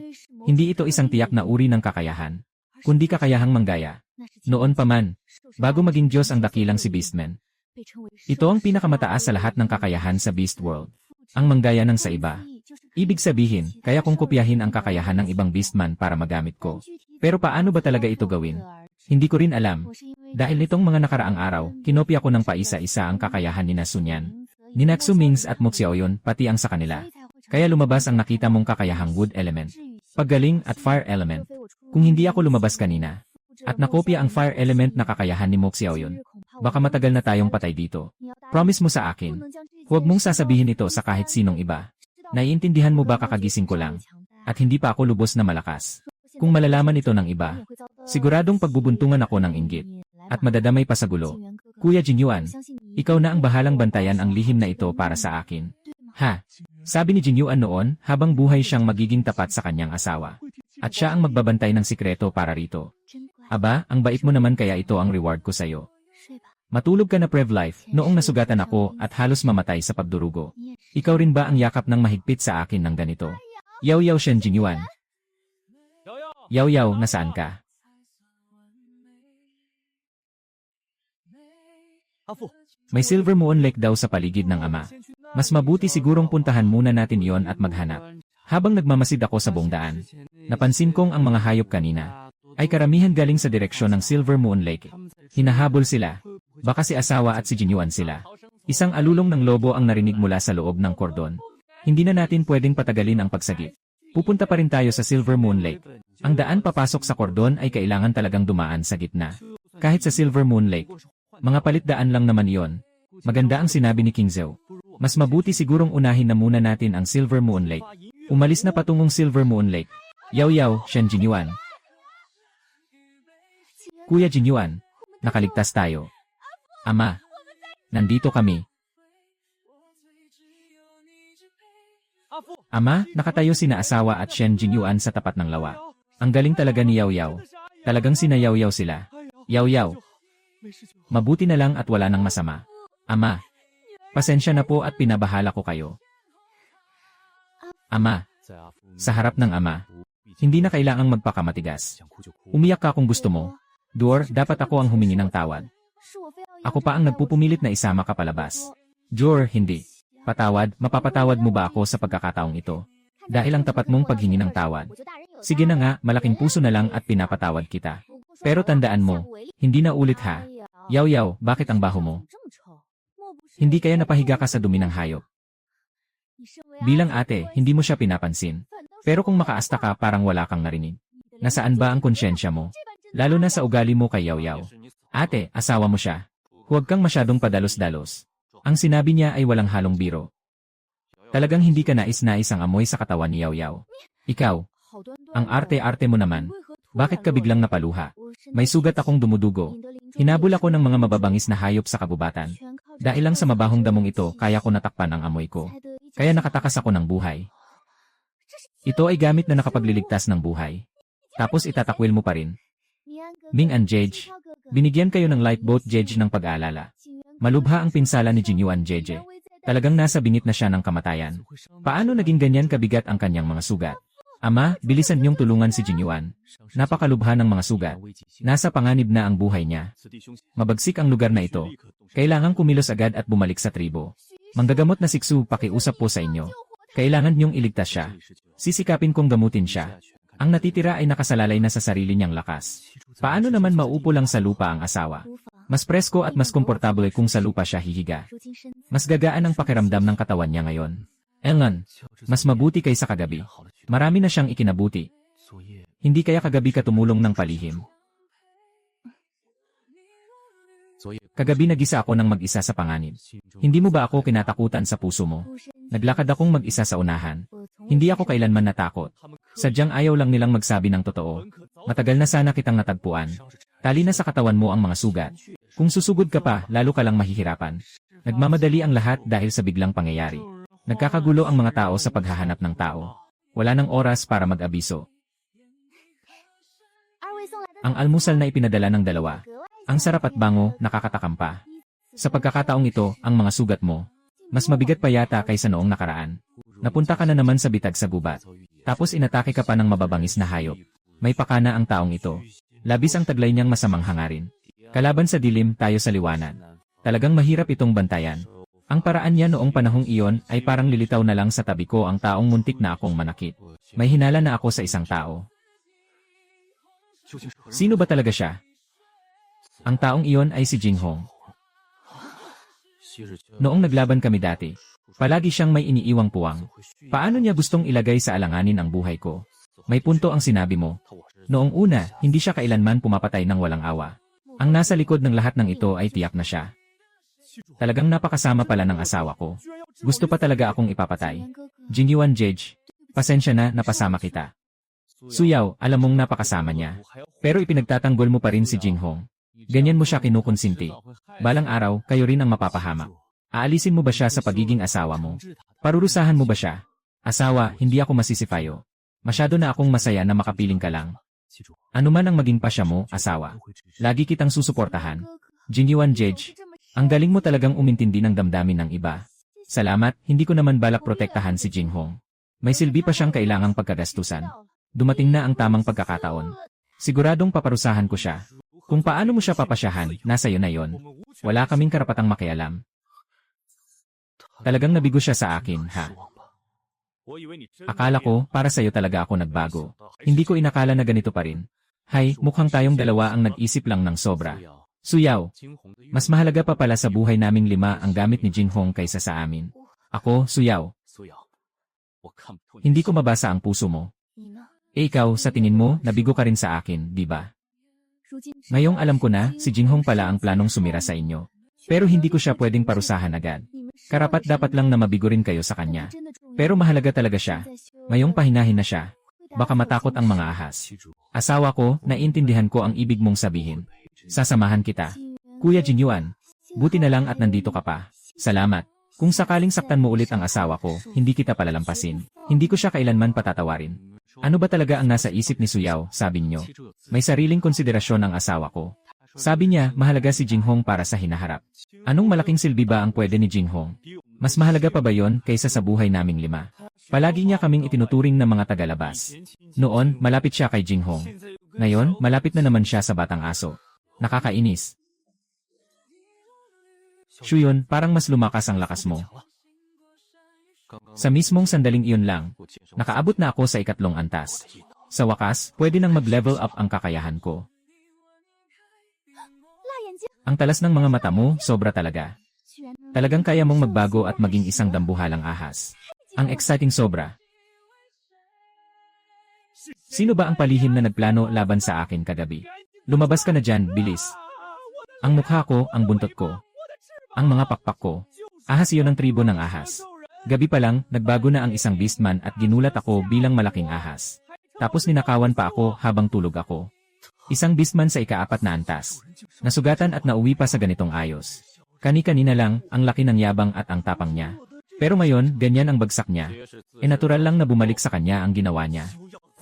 Hindi ito isang tiyak na uri ng kakayahan, kundi kakayahang manggaya. Noon pa man, bago maging Diyos ang dakilang si Beastman. Ito ang pinakamataas sa lahat ng kakayahan sa Beast World. Ang manggaya ng sa iba. Ibig sabihin, kaya kong kopyahin ang kakayahan ng ibang Beastman para magamit ko. Pero paano ba talaga ito gawin? Hindi ko rin alam. Dahil nitong mga nakaraang araw, kinopya ko ng paisa-isa ang kakayahan ni Sunyan, ni Natsumings at Mo Xiaoyun, pati ang sa kanila. Kaya lumabas ang nakita mong kakayahang wood element, paggaling at fire element. Kung hindi ako lumabas kanina, at nakopya ang fire element na kakayahan ni Mo Xiaoyun, Baka matagal na tayong patay dito. Promise mo sa akin. Huwag mong sasabihin ito sa kahit sinong iba. Naiintindihan mo ba kakagising ko lang? At hindi pa ako lubos na malakas. Kung malalaman ito ng iba, siguradong pagbubuntungan ako ng inggit. At madadamay pa sa gulo. Kuya Jinyuan, ikaw na ang bahalang bantayan ang lihim na ito para sa akin. Ha? Sabi ni Jinyuan noon habang buhay siyang magiging tapat sa kanyang asawa. At siya ang magbabantay ng sikreto para rito. Aba, ang bait mo naman kaya ito ang reward ko sa'yo. Matulog ka na Prev Life noong nasugatan ako at halos mamatay sa pagdurugo. Ikaw rin ba ang yakap ng mahigpit sa akin ng ganito? Yaw Yaw Shen Jinyuan. Yaw Yaw, nasaan ka? May Silver Moon Lake daw sa paligid ng ama. Mas mabuti sigurong puntahan muna natin iyon at maghanap. Habang nagmamasid ako sa buong daan, napansin kong ang mga hayop kanina ay karamihan galing sa direksyon ng Silver Moon Lake. Hinahabol sila. Baka si asawa at si Jinyuan sila. Isang alulong ng lobo ang narinig mula sa loob ng kordon. Hindi na natin pwedeng patagalin ang pagsagip. Pupunta pa rin tayo sa Silver Moon Lake. Ang daan papasok sa kordon ay kailangan talagang dumaan sa gitna. Kahit sa Silver Moon Lake, mga palitdaan lang naman iyon. Maganda ang sinabi ni King Zhou. Mas mabuti sigurong unahin na muna natin ang Silver Moon Lake. Umalis na patungong Silver Moon Lake. Yaw Yaw, Shen Jinyuan. Kuya Jinyuan, nakaligtas tayo. Ama, nandito kami. Ama, nakatayo sina asawa at Shen Jinyuan sa tapat ng lawa. Ang galing talaga ni Yaw Yaw. Talagang sinayaw Yaw sila. Yaw Yaw. Mabuti na lang at wala nang masama. Ama, pasensya na po at pinabahala ko kayo. Ama, sa harap ng ama, hindi na kailangang magpakamatigas. Umiyak ka kung gusto mo. Duor, dapat ako ang humingi ng tawad. Ako pa ang nagpupumilit na isama ka palabas. Jor, hindi. Patawad, mapapatawad mo ba ako sa pagkakataong ito? Dahil ang tapat mong paghingi ng tawad. Sige na nga, malaking puso na lang at pinapatawad kita. Pero tandaan mo, hindi na ulit ha. Yaw Yaw, bakit ang baho mo? Hindi kaya napahiga ka sa dumi ng hayop? Bilang ate, hindi mo siya pinapansin. Pero kung makaasta ka parang wala kang narinig. Nasaan ba ang konsyensya mo? Lalo na sa ugali mo kay Yaw Yaw. Ate, asawa mo siya. Huwag kang masyadong padalos-dalos. Ang sinabi niya ay walang halong biro. Talagang hindi ka nais-nais ang amoy sa katawan ni Yaw Yaw. Ikaw, ang arte-arte mo naman. Bakit ka biglang napaluha? May sugat akong dumudugo. Hinabol ako ng mga mababangis na hayop sa kagubatan. Dahil lang sa mabahong damong ito, kaya ko natakpan ang amoy ko. Kaya nakatakas ako ng buhay. Ito ay gamit na nakapagliligtas ng buhay. Tapos itatakwil mo pa rin. Ming and Jeje, binigyan kayo ng lifeboat Jeje ng pag-aalala. Malubha ang pinsala ni Jinyuan Jeje. Talagang nasa bingit na siya ng kamatayan. Paano naging ganyan kabigat ang kanyang mga sugat? Ama, bilisan niyong tulungan si Jinyuan. Napakalubha ng mga sugat. Nasa panganib na ang buhay niya. Mabagsik ang lugar na ito. Kailangang kumilos agad at bumalik sa tribo. Manggagamot na siksu, pakiusap po sa inyo. Kailangan niyong iligtas siya. Sisikapin kong gamutin siya. Ang natitira ay nakasalalay na sa sarili niyang lakas. Paano naman maupo lang sa lupa ang asawa? Mas presko at mas komportable kung sa lupa siya hihiga. Mas gagaan ang pakiramdam ng katawan niya ngayon. Engan, mas mabuti kaysa kagabi. Marami na siyang ikinabuti. Hindi kaya kagabi ka tumulong ng palihim. Kagabi nag-isa ako ng mag-isa sa panganib. Hindi mo ba ako kinatakutan sa puso mo? Naglakad akong mag-isa sa unahan. Hindi ako kailanman natakot. Sadyang ayaw lang nilang magsabi ng totoo. Matagal na sana kitang natagpuan. Tali na sa katawan mo ang mga sugat. Kung susugod ka pa, lalo ka lang mahihirapan. Nagmamadali ang lahat dahil sa biglang pangyayari. Nagkakagulo ang mga tao sa paghahanap ng tao. Wala nang oras para mag-abiso. Ang almusal na ipinadala ng dalawa. Ang sarap at bango, nakakatakam pa. Sa pagkakataong ito, ang mga sugat mo, mas mabigat pa yata kaysa noong nakaraan. Napunta ka na naman sa bitag sa gubat. Tapos inatake ka pa ng mababangis na hayop. May pakana ang taong ito. Labis ang taglay niyang masamang hangarin. Kalaban sa dilim, tayo sa liwanag. Talagang mahirap itong bantayan. Ang paraan niya noong panahong iyon ay parang lilitaw na lang sa tabi ko ang taong muntik na akong manakit. May hinala na ako sa isang tao. Sino ba talaga siya? Ang taong iyon ay si Jinghong. Noong naglaban kami dati, palagi siyang may iniiwang puwang. Paano niya gustong ilagay sa alanganin ang buhay ko? May punto ang sinabi mo. Noong una, hindi siya kailanman pumapatay ng walang awa. Ang nasa likod ng lahat ng ito ay tiyak na siya. Talagang napakasama pala ng asawa ko. Gusto pa talaga akong ipapatay. Jingyuan Jej, pasensya na napasama kita. Suyaw, alam mong napakasama niya. Pero ipinagtatanggol mo pa rin si Jinghong. Ganyan mo siya kinukonsinti. Balang araw, kayo rin ang mapapahamak. Aalisin mo ba siya sa pagiging asawa mo? Parurusahan mo ba siya? Asawa, hindi ako masisipayo. Masyado na akong masaya na makapiling ka lang. Ano man ang maging pasya mo, asawa. Lagi kitang susuportahan. Jingyuan Jej, ang galing mo talagang umintindi ng damdamin ng iba. Salamat, hindi ko naman balak protektahan si Jinghong. May silbi pa siyang kailangang pagkagastusan. Dumating na ang tamang pagkakataon. Siguradong paparusahan ko siya. Kung paano mo siya papasyahan, nasa iyo na yon. Wala kaming karapatang makialam. Talagang nabigo siya sa akin, ha? Akala ko, para sa'yo talaga ako nagbago. Hindi ko inakala na ganito pa rin. Hay, mukhang tayong dalawa ang nag-isip lang ng sobra. Suyaw, mas mahalaga pa pala sa buhay naming 5 ang gamit ni Jinghong kaysa sa amin. Ako, Suyaw. Hindi ko mabasa ang puso mo. Ikaw, sa tingin mo, nabigo ka rin sa akin, di ba? Ngayong alam ko na, si Jinghong pala ang planong sumira sa inyo. Pero hindi ko siya pwedeng parusahan agad. Karapat dapat lang na mabigo rin kayo sa kanya. Pero mahalaga talaga siya. Ngayong pahinahin na siya. Baka matakot ang mga ahas. Asawa ko, naiintindihan ko ang ibig mong sabihin. Sasamahan kita. Kuya Jinyuan, buti na lang at nandito ka pa. Salamat. Kung sakaling saktan mo ulit ang asawa ko, hindi kita palalampasin. Hindi ko siya kailanman patatawarin. Ano ba talaga ang nasa isip ni Suyaw, sabi niyo? May sariling konsiderasyon ang asawa ko. Sabi niya, mahalaga si Jinghong para sa hinaharap. Anong malaking silbi ba ang pwede ni Jinghong? Mas mahalaga pa ba yon kaysa sa buhay naming 5? Palagi niya kaming itinuturing na mga tagalabas. Noon, malapit siya kay Jinghong. Ngayon, malapit na naman siya sa batang aso. Nakakainis. Shuyon, parang mas lumakas ang lakas mo. Sa mismong sandaling iyon lang, nakaabot na ako sa 2nd antas. Sa wakas, pwede nang mag-level up ang kakayahan ko. Ang talas ng mga mata mo, sobra talaga. Talagang kaya mong magbago at maging isang dambuhalang ahas. Ang exciting sobra. Sino ba ang palihim na nagplano laban sa akin kagabi? Lumabas ka na dyan, bilis. Ang mukha ko, ang buntot ko. Ang mga pakpak ko. Ahas iyon ang tribo ng ahas. Gabi pa lang, nagbago na ang isang beastman at ginulat ako bilang malaking ahas. Tapos ninakawan pa ako habang tulog ako. Isang beastman sa ika-4 na antas. Nasugatan at nauwi pa sa ganitong ayos. Kani-kanina lang, ang laki ng yabang at ang tapang niya. Pero ngayon, ganyan ang bagsak niya. Natural lang na bumalik sa kanya ang ginawa niya.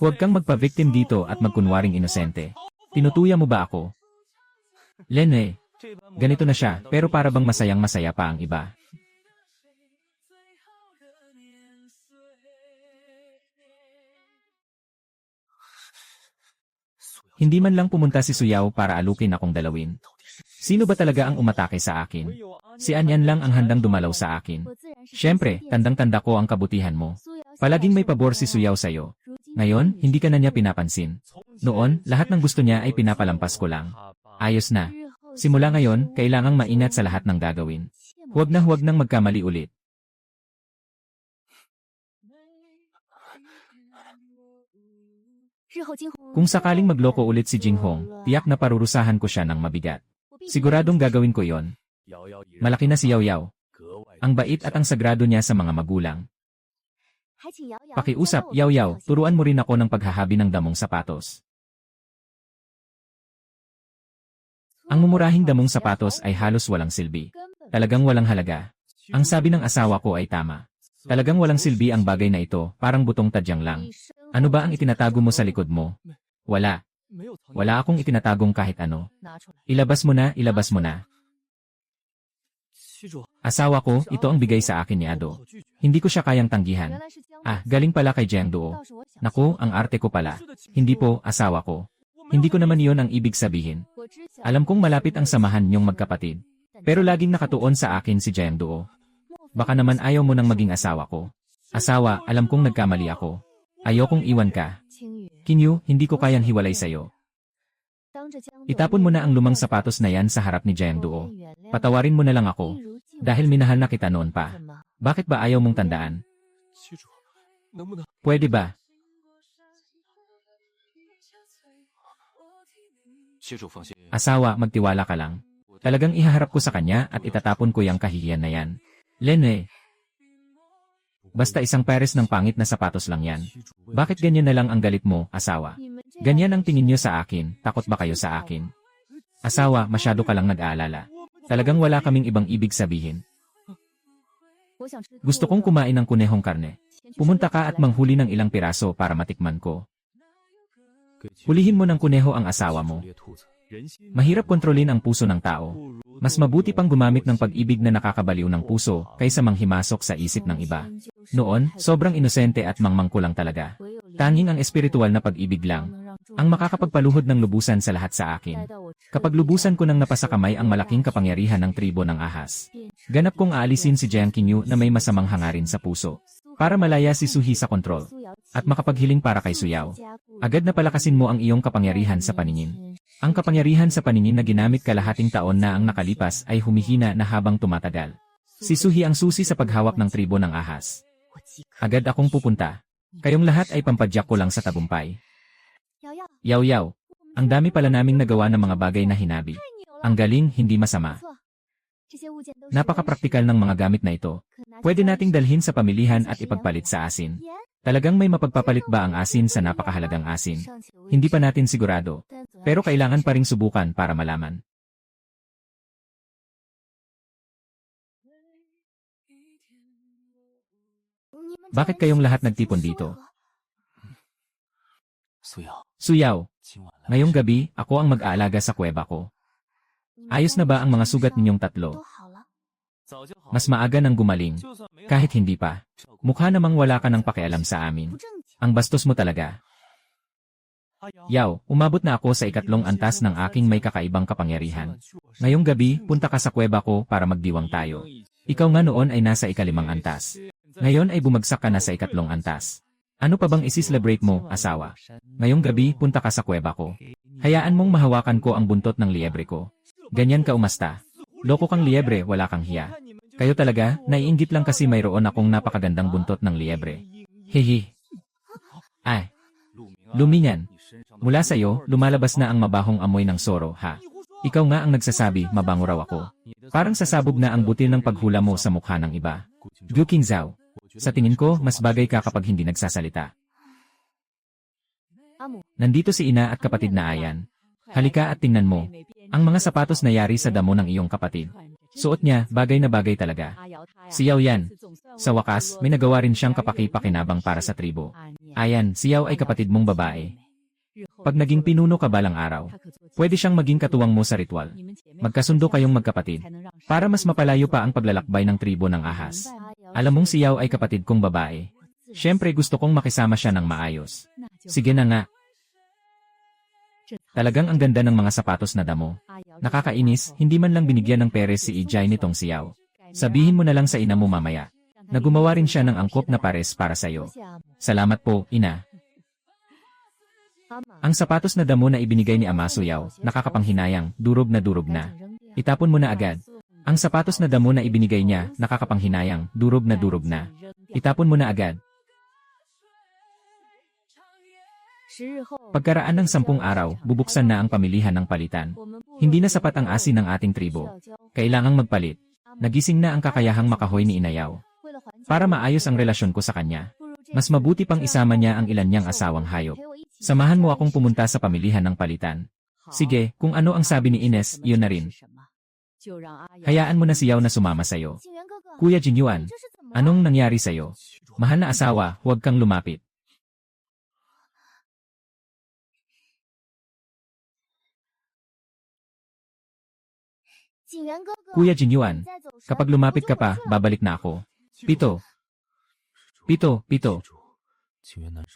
Huwag kang magpa-victim dito at magkunwaring inosente. Tinutuya mo ba ako? Lene, ganito na siya, pero para bang masayang-masaya pa ang iba. Hindi man lang pumunta si Suyaw para alukin akong dalawin. Sino ba talaga ang umatake sa akin? Si Anyan lang ang handang dumalaw sa akin. Siyempre, tandang-tanda ko ang kabutihan mo. Palaging may pabor si Suyaw sa'yo. Ngayon, hindi ka na niya pinapansin. Noon, lahat ng gusto niya ay pinapalampas ko lang. Ayos na. Simula ngayon, kailangang maingat sa lahat ng gagawin. Huwag nang magkamali ulit. Kung sakaling magloko ulit si Jinghong, tiyak na parurusahan ko siya ng mabigat. Siguradong gagawin ko yon. Malaki na si Yaw Yaw. Ang bait at ang sagrado niya sa mga magulang. Pakiusap, Yaw Yaw, turuan mo rin ako ng paghahabi ng damong sapatos. Ang mumurahing damong sapatos ay halos walang silbi. Talagang walang halaga. Ang sabi ng asawa ko ay tama. Talagang walang silbi ang bagay na ito, parang butong tadyang lang. Ano ba ang itinatago mo sa likod mo? Wala. Wala akong itinatagong kahit ano. Ilabas mo na, ilabas mo na. Asawa ko, ito ang bigay sa akin ni Ado. Hindi ko siya kayang tanggihan. Ah, galing pala kay Jiang Duo. Naku, ang arte ko pala. Hindi po, asawa ko. Hindi ko naman iyon ang ibig sabihin. Alam kong malapit ang samahan niyong magkapatid. Pero laging nakatuon sa akin si Jiang Duo. Baka naman ayaw mo nang maging asawa ko. Asawa, alam kong nagkamali ako. Ayokong iwan ka. Kinyu, hindi ko kayang hiwalay sa'yo. Itapon mo na ang lumang sapatos na yan sa harap ni Jiang Duo. Patawarin mo na lang ako. Dahil minahal na kita noon pa. Bakit ba ayaw mong tandaan? Pwede ba? Asawa, magtiwala ka lang. Talagang ihaharap ko sa kanya at itatapon ko yung kahihiyan na yan. Lene. Basta isang pares ng pangit na sapatos lang yan. Bakit ganyan na lang ang galit mo, asawa? Ganyan ang tingin niyo sa akin, takot ba kayo sa akin? Asawa, masyado ka lang nag-aalala. Talagang wala kaming ibang ibig sabihin. Gusto kong kumain ng kunehong karne. Pumunta ka at manghuli ng ilang piraso para matikman ko. Hulihin mo ng kuneho ang asawa mo. Mahirap kontrolin ang puso ng tao. Mas mabuti pang gumamit ng pag-ibig na nakakabaliw ng puso kaysa manghimasok sa isip ng iba. Noon, sobrang inosente at mangmangko lang talaga. Tanging ang espiritual na pag-ibig lang ang makakapagpaluhod ng lubusan sa lahat sa akin. Kapag lubusan ko nang napasakamay ang malaking kapangyarihan ng tribo ng ahas, ganap kong aalisin si Jiang Qingyu na may masamang hangarin sa puso para malaya si Suhi sa kontrol at makapaghiling para kay Suyao. Agad na palakasin mo ang iyong kapangyarihan sa paningin. Ang kapangyarihan sa paningin na ginamit kalahating taon na ang nakalipas ay humihina na habang tumatagal. Si Suhi ang susi sa paghawak ng tribo ng ahas. Agad akong pupunta. Kayong lahat ay pampadyak ko lang sa tagumpay. Yaw-yaw. Ang dami pala naming nagawa ng mga bagay na hinabi. Ang galing, hindi masama. Napaka-praktikal ng mga gamit na ito. Pwede nating dalhin sa pamilihan at ipagpalit sa asin. Talagang may mapagpapalit ba ang asin sa napakahalagang asin? Hindi pa natin sigurado. Pero kailangan pa ring subukan para malaman. Bakit kayong lahat nagtipon dito? Suyao, ngayong gabi, ako ang mag-aalaga sa kuweba ko. Ayos na ba ang mga sugat ninyong tatlo? Mas maaga nang gumaling. Kahit hindi pa. Mukha namang wala ka ng pakialam sa amin. Ang bastos mo talaga. Yaw, umabot na ako sa ikatlong antas ng aking may kakaibang kapangyarihan. Ngayong gabi, punta ka sa kuweba ko para magdiwang tayo. Ikaw nga noon ay nasa ikalimang antas. Ngayon ay bumagsak ka na sa ikatlong antas. Ano pa bang isi-celebrate mo, asawa? Ngayong gabi, punta ka sa kuweba ko. Hayaan mong mahawakan ko ang buntot ng liebre ko. Ganyan ka umasta. Loko kang liebre, wala kang hiya. Kayo talaga, naiinggit lang kasi mayroon akong napakagandang buntot ng liebre. Hehe. Ay. Luminyan. Mula sa'yo, lumalabas na ang mabahong amoy ng soro, ha? Ikaw nga ang nagsasabi, mabango raw ako. Parang sasabog na ang butil ng paghula mo sa mukha ng iba. Gu Qingzhao. Sa tingin ko, mas bagay ka kapag hindi nagsasalita. Nandito si ina at kapatid na Ayan. Halika at tingnan mo. Ang mga sapatos na yari sa damo ng iyong kapatid. Suot niya, bagay na bagay talaga. Si Yao yan. Sa wakas, may nagawa rin siyang kapaki-pakinabang para sa tribo. Ayan, si Yao ay kapatid mong babae. Pag naging pinuno ka balang araw, pwede siyang maging katuwang mo sa ritual. Magkasundo kayong magkapatid. Para mas mapalayo pa ang paglalakbay ng tribo ng ahas. Alam mong si Yao ay kapatid kong babae. Siyempre gusto kong makisama siya ng maayos. Sige na nga. Talagang ang ganda ng mga sapatos na damo. Nakakainis, hindi man lang binigyan ng peres si Ijay nitong si Yao. Sabihin mo na lang sa ina mo mamaya. Na gumawa rin siya ng angkop na pares para sa'yo. Salamat po, ina. Ang sapatos na damo na ibinigay ni Ama Suyao, nakakapanghinayang, durog na. Itapon mo na agad. Ang sapatos na damo na ibinigay niya, nakakapanghinayang, durog na. Itapon mo na agad. Pagkaraan ng 10 araw, bubuksan na ang pamilihan ng palitan. Hindi na sapat ang asin ng ating tribo. Kailangang magpalit. Nagising na ang kakayahang makahoy ni Inayaw. Para maayos ang relasyon ko sa kanya, mas mabuti pang isama niya ang ilan niyang asawang hayop. Samahan mo akong pumunta sa pamilihan ng palitan. Sige, kung ano ang sabi ni Ines, yun na rin. Hayaan mo na si Yao na sumama sa'yo. Kuya Jinyuan, anong nangyari sa'yo? Mahal na asawa, huwag kang lumapit. Kuya Jinyuan, kapag lumapit ka pa, babalik na ako. Pito.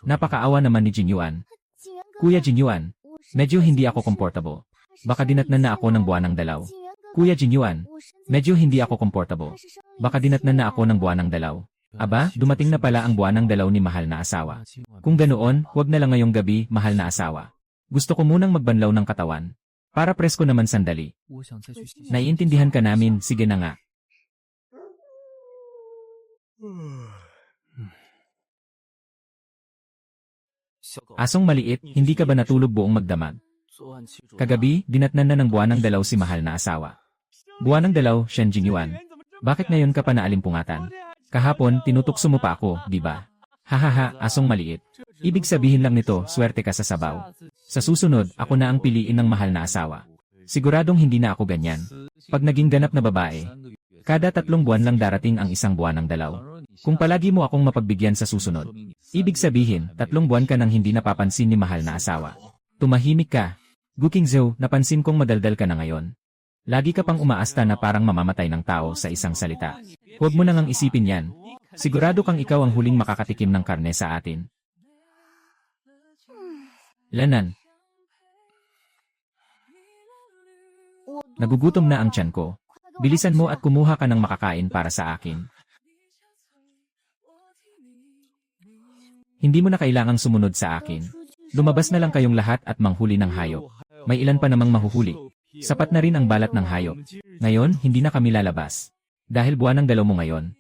Napakaawa naman ni Jinyuan. Kuya Jinyuan, medyo hindi ako comfortable. Baka dinatnan na ako ng buwanang dalaw. Kuya Jinyuan, medyo hindi ako comfortable. Baka dinatnan na ako ng buwanang dalaw. Aba, dumating na pala ang buwanang dalaw ni mahal na asawa. Kung ganoon, huwag na lang ngayong gabi, mahal na asawa. Gusto ko munang magbanlaw ng katawan. Para presko naman sandali. Naiintindihan ka namin, sige na nga. Asong maliit, hindi ka ba natulog buong magdamag? Kagabi, dinatnan na ng buwan ng dalaw si mahal na asawa. Buwan ng dalaw, Shen Jingyuan. Bakit ngayon ka pa naalimpungatan? Kahapon, tinutukso mo pa ako, di ba? Hahaha, asong maliit. Ibig sabihin lang nito, swerte ka sa sabaw. Sa susunod, ako na ang piliin ng mahal na asawa. Siguradong hindi na ako ganyan. Pag naging ganap na babae, kada 3 buwan lang darating ang isang buwan ng dalaw. Kung palagi mo akong mapagbigyan sa susunod, ibig sabihin, 3 buwan ka nang hindi napapansin ni mahal na asawa. Tumahimik ka. Gu Qingzhou, napansin kong madaldal ka na ngayon. Lagi ka pang umaasta na parang mamamatay ng tao sa isang salita. Huwag mo nang isipin yan. Sigurado kang ikaw ang huling makakatikim ng karne sa atin. Lanan. Nagugutom na ang tiyan ko. Bilisan mo at kumuha ka ng makakain para sa akin. Hindi mo na kailangang sumunod sa akin. Lumabas na lang kayong lahat at manghuli ng hayop. May ilan pa namang mahuhuli. Sapat na rin ang balat ng hayop. Ngayon, hindi na kami lalabas. Dahil buwan ng dalaw mo ngayon.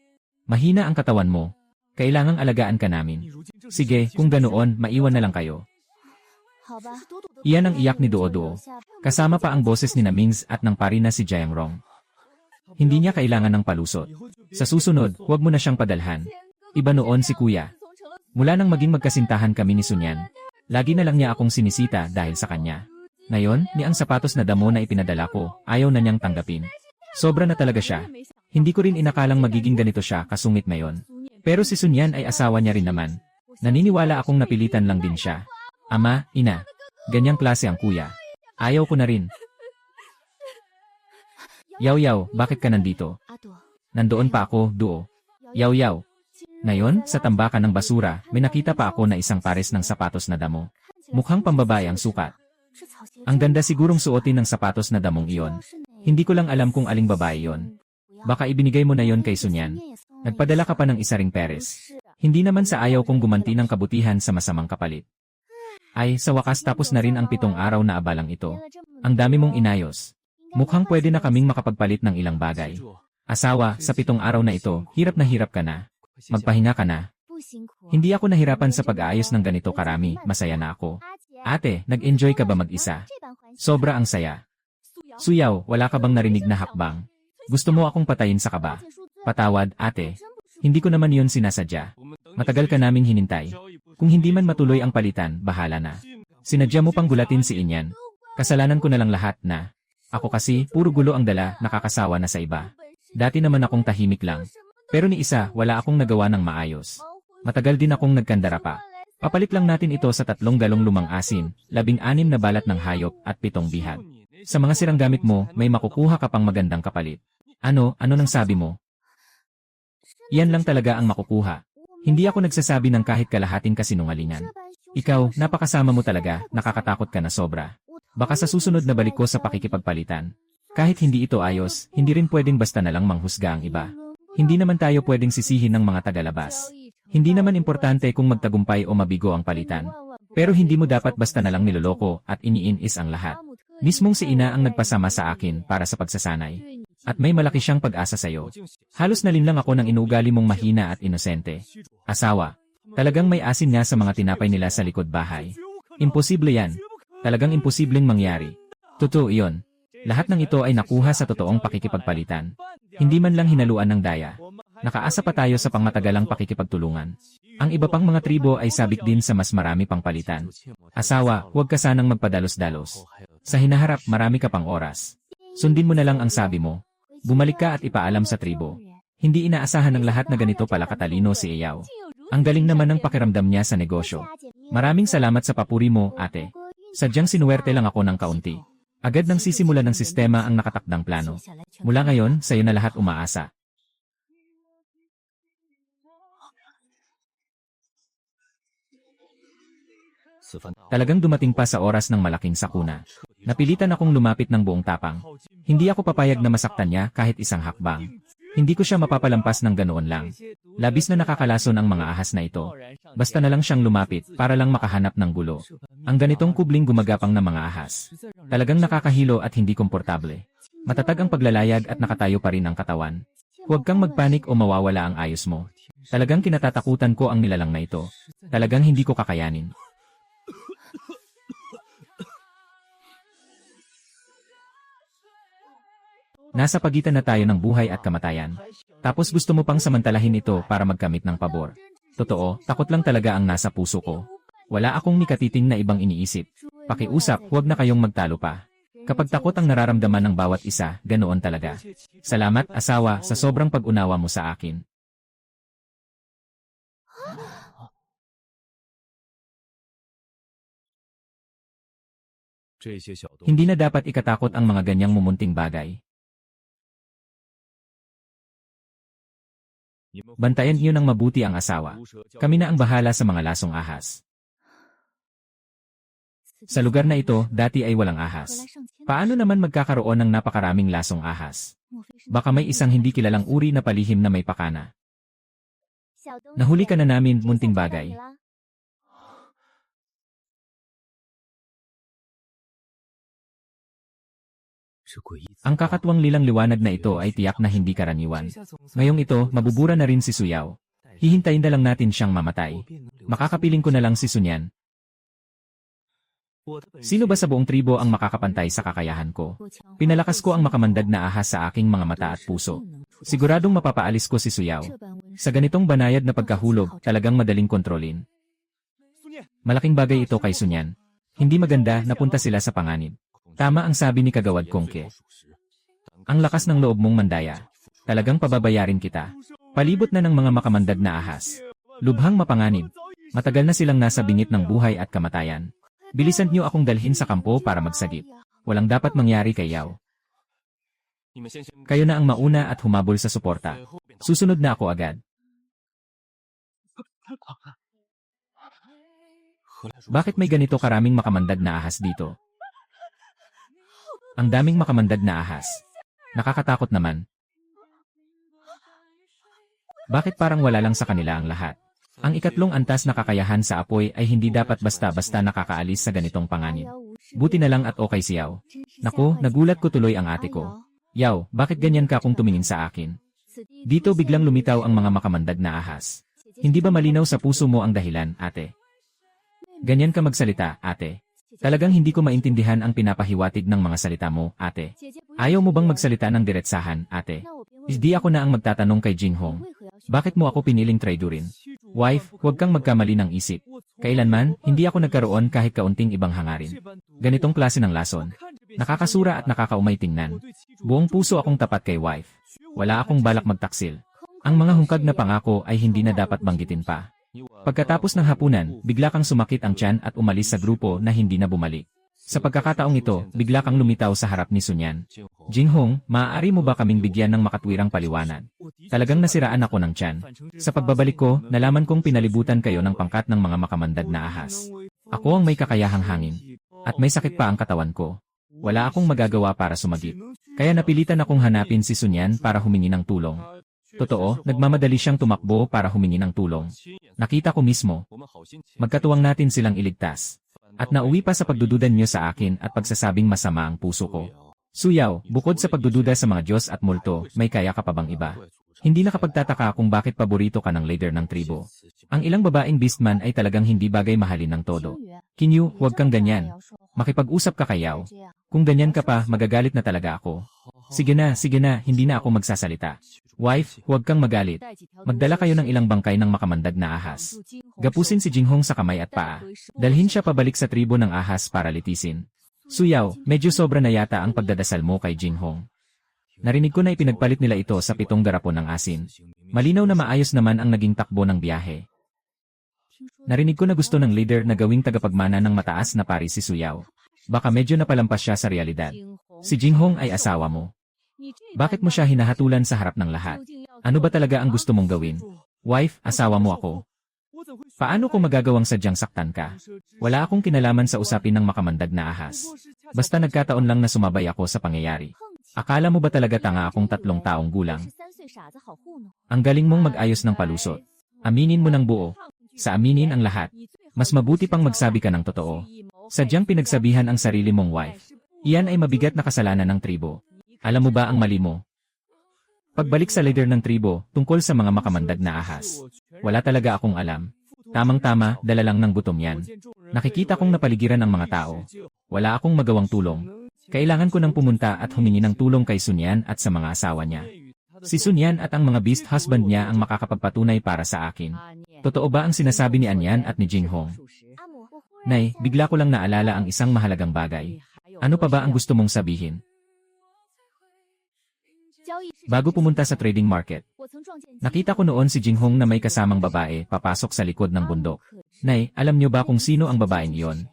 Mahina ang katawan mo. Kailangang alagaan ka namin. Sige, kung ganoon, maiwan na lang kayo. Iyan ang iyak ni Duo-Duo. Kasama pa ang boses ni Namings at ng pari na si Jiangrong. Hindi niya kailangan ng palusot. Sa susunod, huwag mo na siyang padalhan. Iba noon si Kuya. Mula nang maging magkasintahan kami ni Sunyan, lagi na lang niya akong sinisita dahil sa kanya. Ngayon, ni ang sapatos na damo na ipinadala ko, ayaw na niyang tanggapin. Sobra na talaga siya. Hindi ko rin inakalang magiging ganito siya kasungit ngayon. Pero si Sunyan ay asawa niya rin naman. Naniniwala akong napilitan lang din siya. Ama, ina, ganyang klase ang kuya. Ayaw ko na rin. Yaw-yaw, bakit ka nandito? Nandoon pa ako, Duo. Yaw-yaw. Ngayon, sa tambakan ng basura, may nakita pa ako na isang pares ng sapatos na damo. Mukhang pambabae ang sukat. Ang ganda sigurong suotin ng sapatos na damong iyon. Hindi ko lang alam kung aling babae yon. Baka ibinigay mo na yon kay Sunyan. Nagpadala ka pa ng isa ring peres. Hindi naman sa ayaw kong gumanti ng kabutihan sa masamang kapalit. Ay, sa wakas tapos na rin ang 7 araw na abalang ito. Ang dami mong inayos. Mukhang pwede na kaming makapagpalit ng ilang bagay. Asawa, sa 7 araw na ito, hirap ka na. Magpahinga ka na. Hindi ako nahirapan sa pag-aayos ng ganito karami, masaya na ako. Ate, nag-enjoy ka ba mag-isa? Sobra ang saya. Suyaw, wala ka bang narinig na hakbang? Gusto mo akong patayin sa kaba? Patawad, ate. Hindi ko naman yon sinasadya. Matagal ka naming hinintay. Kung hindi man matuloy ang palitan, bahala na. Sinadya mo pang gulatin si Inyan. Kasalanan ko na lang lahat na. Ako kasi, puro gulo ang dala, nakakasawa na sa iba. Dati naman akong tahimik lang. Pero ni isa, wala akong nagawa ng maayos. Matagal din akong nagkandara pa. Papalit lang natin ito sa 3 galong lumang asin, 16 na balat ng hayop at 7 bihag. Sa mga sirang gamit mo, may makukuha ka pang magandang kapalit. Ano nang sabi mo? Yan lang talaga ang makukuha. Hindi ako nagsasabi ng kahit kalahating kasinungalingan. Ikaw, napakasama mo talaga, nakakatakot ka na sobra. Baka sa susunod na balik ko sa pakikipagpalitan. Kahit hindi ito ayos, hindi rin pwedeng basta na lang manghusga ang iba. Hindi naman tayo pwedeng sisihin ng mga tagalabas. Hindi naman importante kung magtagumpay o mabigo ang palitan. Pero hindi mo dapat basta na lang niloloko at iniinis ang lahat. Mismong si ina ang nagpasama sa akin para sa pagsasanay. At may malaki siyang pag-asa sa'yo. Halos nalinlang ako ng inuugali mong mahina at inosente. Asawa, talagang may asin nga sa mga tinapay nila sa likod bahay. Imposible yan. Talagang imposibleng mangyari. Totoo iyon. Lahat ng ito ay nakuha sa totoong pakikipagpalitan. Hindi man lang hinaluan ng daya. Nakaasa pa tayo sa pangmatagalang pakikipagtulungan. Ang iba pang mga tribo ay sabik din sa mas marami pang palitan. Asawa, huwag ka sanang magpadalos-dalos. Sa hinaharap, marami ka pang oras. Sundin mo na lang ang sabi mo. Bumalik ka at ipaalam sa tribo. Hindi inaasahan ng lahat na ganito pala katalino si Eyaw. Ang galing naman ng pakiramdam niya sa negosyo. Maraming salamat sa papuri mo, ate. Sadyang sinuwerte lang ako ng kaunti. Agad nang sisimula ng sistema ang nakatakdang plano. Mula ngayon, sa'yo na lahat umaasa. Talagang dumating pa sa oras ng malaking sakuna. Napilitan akong lumapit ng buong tapang. Hindi ako papayag na masaktan niya kahit isang hakbang. Hindi ko siya mapapalampas ng ganoon lang. Labis na nakakalason ang mga ahas na ito. Basta na lang siyang lumapit para lang makahanap ng gulo. Ang ganitong kubling gumagapang ng mga ahas. Talagang nakakahilo at hindi komportable. Matatag ang paglalayag at nakatayo pa rin ang katawan. Huwag kang magpanik o mawawala ang ayos mo. Talagang kinatatakutan ko ang nilalang na ito. Talagang hindi ko kakayanin. Nasa pagitan na tayo ng buhay at kamatayan. Tapos gusto mo pang samantalahin ito para magkamit ng pabor. Totoo, takot lang talaga ang nasa puso ko. Wala akong nikatiting na ibang iniisip. Pakiusap, huwag na kayong magtalo pa. Kapag takot ang nararamdaman ng bawat isa, ganoon talaga. Salamat, asawa, sa sobrang pag-unawa mo sa akin. Hindi na dapat ikatakot ang mga ganyang mumunting bagay. Bantayan niyo ng mabuti ang asawa. Kami na ang bahala sa mga lasong ahas. Sa lugar na ito, dati ay walang ahas. Paano naman magkakaroon ng napakaraming lasong ahas? Baka may isang hindi kilalang uri na palihim na may pakana. Nahuli ka na namin, munting bagay. Ang kakatwang lilang liwanag na ito ay tiyak na hindi karaniwan. Ngayong ito, mabubura na rin si Suyao. Hihintayin na lang natin siyang mamatay. Makakapiling ko na lang si Sunyan. Sino ba sa buong tribo ang makakapantay sa kakayahan ko? Pinalakas ko ang makamandag na ahas sa aking mga mata at puso. Siguradong mapapaalis ko si Suyao. Sa ganitong banayad na pagkahulog, talagang madaling kontrolin. Malaking bagay ito kay Sunyan. Hindi maganda na punta sila sa panganib. Tama ang sabi ni Kagawad Kongke. Ang lakas ng loob mong mandaya. Talagang pababayarin kita. Palibot na ng mga makamandag na ahas. Lubhang mapanganib. Matagal na silang nasa bingit ng buhay at kamatayan. Bilisan niyo akong dalhin sa kampo para magsagip. Walang dapat mangyari kay Yao. Kayo na ang mauna at humabol sa suporta. Susunod na ako agad. Bakit may ganito karaming makamandag na ahas dito? Ang daming makamandag na ahas. Nakakatakot naman. Bakit parang wala lang sa kanila ang lahat? Ang ikatlong antas na kakayahan sa apoy ay hindi dapat basta-basta nakakaalis sa ganitong panganib. Buti na lang at okay si Yao. Naku, nagulat ko tuloy ang ate ko. Yao, bakit ganyan ka kung tumingin sa akin? Dito biglang lumitaw ang mga makamandag na ahas. Hindi ba malinaw sa puso mo ang dahilan, ate? Ganyan ka magsalita, ate. Talagang hindi ko maintindihan ang pinapahiwatig ng mga salita mo, ate. Ayaw mo bang magsalita ng diretsahan, ate? Hindi ako na ang magtatanong kay Jinghong. Bakit mo ako piniling traidorin? Wife, huwag kang magkamali ng isip. Kailanman, hindi ako nagkaroon kahit kaunting ibang hangarin. Ganitong klase ng lason. Nakakasura at nakakaumay tingnan. Buong puso akong tapat kay wife. Wala akong balak magtaksil. Ang mga hungkag na pangako ay hindi na dapat banggitin pa. Pagkatapos ng hapunan, bigla kang sumakit ang tiyan at umalis sa grupo na hindi na bumalik. Sa pagkakataong ito, bigla kang lumitaw sa harap ni Sunyan. Jinghong, maaari mo ba kaming bigyan ng makatwirang paliwanag? Talagang nasiraan ako ng tiyan. Sa pagbabalik ko, nalaman kong pinalibutan kayo ng pangkat ng mga makamandag na ahas. Ako ang may kakayahang hangin. At may sakit pa ang katawan ko. Wala akong magagawa para sumagip. Kaya napilitan akong hanapin si Sunyan para humingi ng tulong. Totoo, nagmamadali siyang tumakbo para humingi ng tulong. Nakita ko mismo. Magkatuwang natin silang iligtas. At nauwi pa sa pagdududa niyo sa akin at pagsasabing masama ang puso ko. Suyao, bukod sa pagdududa sa mga Diyos at multo, may kaya ka pa bang iba? Hindi nakapagtataka kung bakit paborito ka ng leader ng tribo. Ang ilang babaeng beastman ay talagang hindi bagay mahalin ng todo. Kinyu, huwag kang ganyan. Makipag-usap ka kay Yao. Kung ganyan ka pa, magagalit na talaga ako. Sige na, hindi na ako magsasalita. Wife, huwag kang magalit. Magdala kayo ng ilang bangkay ng makamandag na ahas. Gapusin si Jinghong sa kamay at paa. Dalhin siya pabalik sa tribo ng ahas para litisin. Suyao, medyo sobra na yata ang pagdadasal mo kay Jinghong. Narinig ko na ipinagpalit nila ito sa 7 garapon ng asin. Malinaw na maayos naman ang naging takbo ng biyahe. Narinig ko na gusto ng leader na gawing tagapagmana ng mataas na pari si Suyao. Baka medyo napalampas siya sa realidad. Si Jinghong ay asawa mo. Bakit mo siya hinahatulan sa harap ng lahat? Ano ba talaga ang gusto mong gawin? Wife, asawa mo ako. Paano ko magagawang sadyang saktan ka? Wala akong kinalaman sa usapin ng makamandag na ahas. Basta nagkataon lang na sumabay ako sa pangyayari. Akala mo ba talaga tanga akong 3 taong gulang? Ang galing mong mag-ayos ng palusot. Aminin mo ng buo. Sa aminin ang lahat. Mas mabuti pang magsabi ka ng totoo. Sadyang pinagsabihan ang sarili mong wife. Iyan ay mabigat na kasalanan ng tribo. Alam mo ba ang mali mo? Pagbalik sa leader ng tribo, tungkol sa mga makamandag na ahas. Wala talaga akong alam. Tamang-tama, dala lang ng gutom yan. Nakikita kong napaligiran ang mga tao. Wala akong magawang tulong. Kailangan ko nang pumunta at humingi ng tulong kay Sunyan at sa mga asawa niya. Si Sunyan at ang mga beast husband niya ang makakapagpatunay para sa akin. Totoo ba ang sinasabi ni Anyan at ni Jinghong? Nay, bigla ko lang naalala ang isang mahalagang bagay. Ano pa ba ang gusto mong sabihin? Bago pumunta sa trading market, nakita ko noon si Jinghong na may kasamang babae papasok sa likod ng bundok. Nay, alam niyo ba kung sino ang babaeng iyon?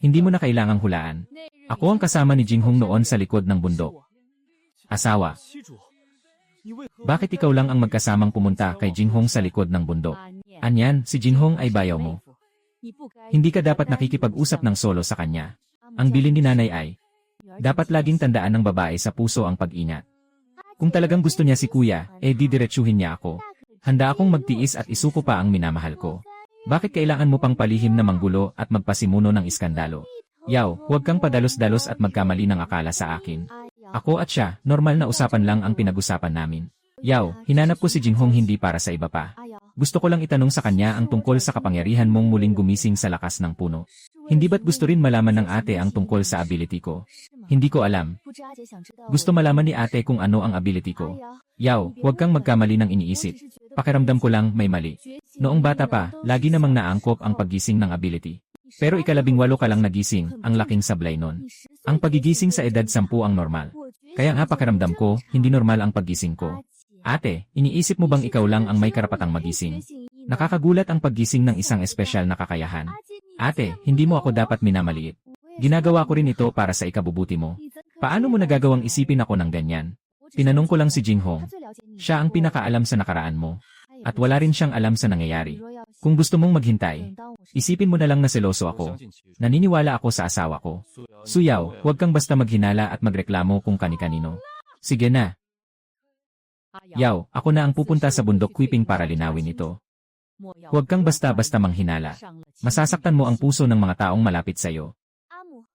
Hindi mo na kailangang hulaan. Ako ang kasama ni Jinghong noon sa likod ng bundok. Asawa. Bakit ikaw lang ang magkasamang pumunta kay Jinghong sa likod ng bundok? Anyan, si Jinghong ay bayaw mo. Hindi ka dapat nakikipag-usap ng solo sa kanya. Ang bilin ni nanay ay, dapat laging tandaan ng babae sa puso ang pag-ingat. Kung talagang gusto niya si kuya, didiretsuhin niya ako. Handa akong magtiis at isuko pa ang minamahal ko. Bakit kailangan mo pang palihim na manggulo at magpasimuno ng iskandalo? Yaw, huwag kang padalos-dalos at magkamali ng akala sa akin. Ako at siya, normal na usapan lang ang pinag-usapan namin. Yaw, hinanap ko si Jinghong hindi para sa iba pa. Gusto ko lang itanong sa kanya ang tungkol sa kapangyarihan mong muling gumising sa lakas ng puno. Hindi ba't gusto rin malaman ng ate ang tungkol sa ability ko? Hindi ko alam. Gusto malaman ni ate kung ano ang ability ko. Yaw, huwag kang magkamali ng iniisip. Pakiramdam ko lang may mali. Noong bata pa, lagi namang naangkop ang paggising ng ability. Pero ika-18 ka lang nagising, ang laking sablay nun. Ang pagigising sa edad 10 ang normal. Kaya nga pakiramdam ko, hindi normal ang paggising ko. Ate, iniisip mo bang ikaw lang ang may karapatang magising? Nakakagulat ang paggising ng isang espesyal na kakayahan. Ate, hindi mo ako dapat minamaliit. Ginagawa ko rin ito para sa ikabubuti mo. Paano mo nagagawang isipin ako ng ganyan? Tinanong ko lang si Jinghong. Siya ang pinakaalam sa nakaraan mo. At wala rin siyang alam sa nangyayari. Kung gusto mong maghintay, isipin mo na lang na seloso ako. Naniniwala ako sa asawa ko. Suyaw, huwag kang basta maghinala at magreklamo kung kani-kanino. Sige na. Yaw, ako na ang pupunta sa bundok Kuiping para linawin ito. Huwag kang basta-basta manghinala. Masasaktan mo ang puso ng mga taong malapit sa iyo.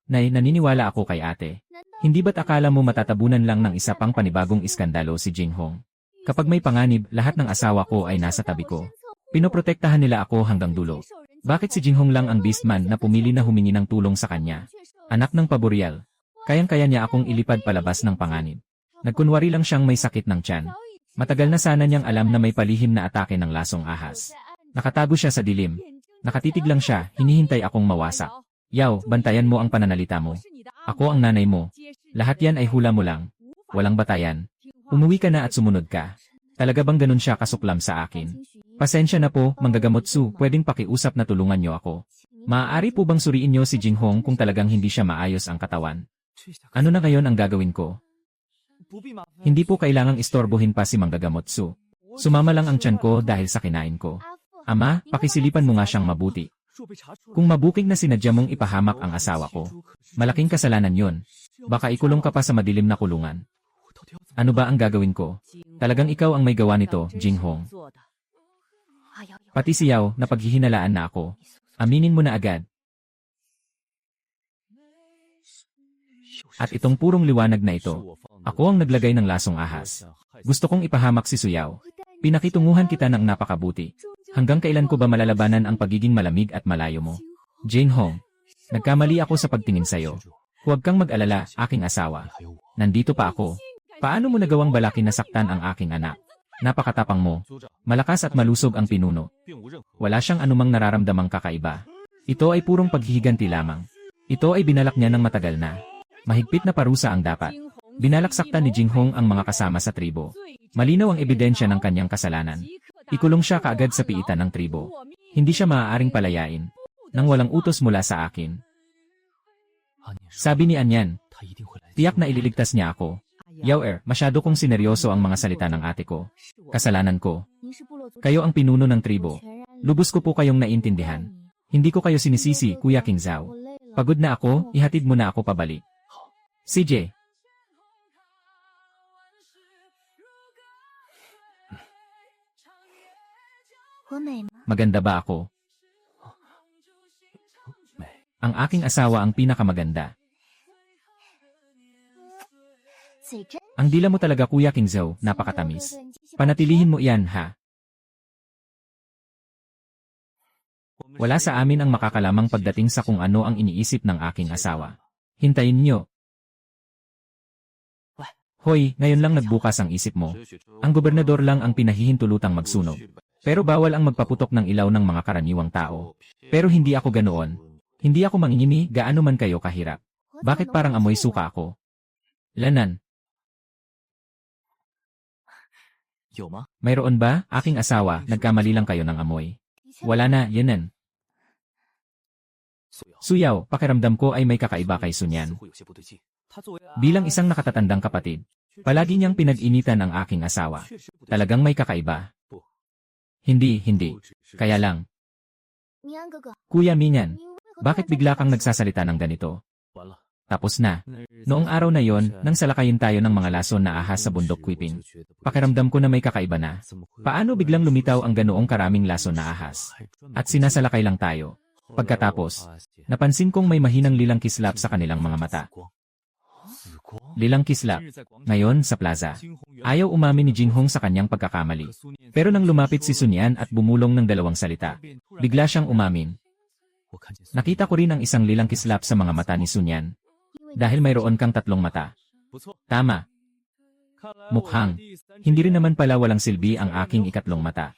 Nay, naniniwala ako kay ate. Hindi ba't akala mo matatabunan lang ng isa pang panibagong iskandalo si Jinghong? Kapag may panganib, lahat ng asawa ko ay nasa tabi ko. Pinoprotektahan nila ako hanggang dulo. Bakit si Jinghong lang ang beastman na pumili na humingi ng tulong sa kanya? Anak ng paboreal. Kayang-kaya niya akong ilipad palabas ng panganib. Nagkunwari lang siyang may sakit ng tiyan. Matagal na sana niyang alam na may palihim na atake ng lasong ahas. Nakatago siya sa dilim. Nakatitig lang siya, hinihintay akong mawasak. Yaw, bantayan mo ang pananalita mo. Ako ang nanay mo. Lahat yan ay hula mo lang. Walang batayan. Umuwi ka na at sumunod ka. Talaga bang ganun siya kasuklam sa akin? Pasensya na po, Manggagamot Su, pwedeng pakiusap na tulungan niyo ako. Maaari po bang suriin niyo si Jinghong kung talagang hindi siya maayos ang katawan? Ano na ngayon ang gagawin ko? Hindi po kailangang istorbohin pa si Manggagamot Su. Sumama lang ang tiyan ko dahil sa kinain ko. Ama, pakisilipan mo nga siyang mabuti. Kung mabuking na sinadya mong ipahamak ang asawa ko, malaking kasalanan yon. Baka ikulong ka pa sa madilim na kulungan. Ano ba ang gagawin ko? Talagang ikaw ang may gawa nito, Jinghong. Pati si Yaw, napaghihinalaan na ako. Aminin mo na agad. At itong purong liwanag na ito, ako ang naglagay ng lasong ahas. Gusto kong ipahamak si Suyaw. Pinakitunguhan kita ng napakabuti. Hanggang kailan ko ba malalabanan ang pagiging malamig at malayo mo? Jinghong, nagkamali ako sa pagtingin sa'yo. Huwag kang mag-alala, aking asawa. Nandito pa ako. Paano mo nagawang balakin na saktan ang aking anak? Napakatapang mo. Malakas at malusog ang pinuno. Wala siyang anumang nararamdamang kakaiba. Ito ay purong paghihiganti lamang. Ito ay binalak niya ng matagal na. Mahigpit na parusa ang dapat. Binalak saktan ni Jinghong ang mga kasama sa tribo. Malinaw ang ebidensya ng kanyang kasalanan. Ikulong siya kaagad sa piitan ng tribo. Hindi siya maaaring palayain nang walang utos mula sa akin. Sabi ni Anyan, tiyak na ililigtas niya ako. Yaw, masyado kong sineryoso ang mga salita ng ate ko. Kasalanan ko. Kayo ang pinuno ng tribo. Lubos ko po kayong naintindihan. Hindi ko kayo sinisisi, Kuya King Zhao. Pagod na ako, ihatid mo na ako pabalik. CJ. Maganda ba ako? Ang aking asawa ang pinakamaganda. Ang dila mo talaga, Kuya King Zhao, napakatamis. Panatilihin mo iyan, ha? Wala sa amin ang makakalamang pagdating sa kung ano ang iniisip ng aking asawa. Hintayin niyo. Hoy, ngayon lang nagbukas ang isip mo. Ang gobernador lang ang pinahihintulutang magsunog. Pero bawal ang magpaputok ng ilaw ng mga karaniwang tao. Pero hindi ako ganoon. Hindi ako mangingimi gaano man kayo kahirap. Bakit parang amoy suka ako? Lanan. Mayroon ba, aking asawa, nagkamali lang kayo ng amoy? Wala na, yanan. Suyaw, pakiramdam ko ay may kakaiba kay Sunyan. Bilang isang nakatatandang kapatid, palagi niyang pinag-initan ang aking asawa. Talagang may kakaiba. Hindi. Kaya lang. Kuya Minyan, bakit bigla kang nagsasalita ng ganito? Tapos na. Noong araw na yon, nang salakayin tayo ng mga lason na ahas sa bundok Kwipin. Pakiramdam ko na may kakaiba na. Paano biglang lumitaw ang ganoong karaming lason na ahas? At sinasalakay lang tayo. Pagkatapos, napansin kong may mahinang lilang kislap sa kanilang mga mata. Lilang kislap. Ngayon, sa plaza. Ayaw umamin ni Jinghong sa kanyang pagkakamali. Pero nang lumapit si Sunyan at bumulong ng dalawang salita, bigla siyang umamin. Nakita ko rin ang isang lilang kislap sa mga mata ni Sunyan. Dahil mayroon kang tatlong mata. Tama. Mukhang. Hindi rin naman pala walang silbi ang aking ikatlong mata.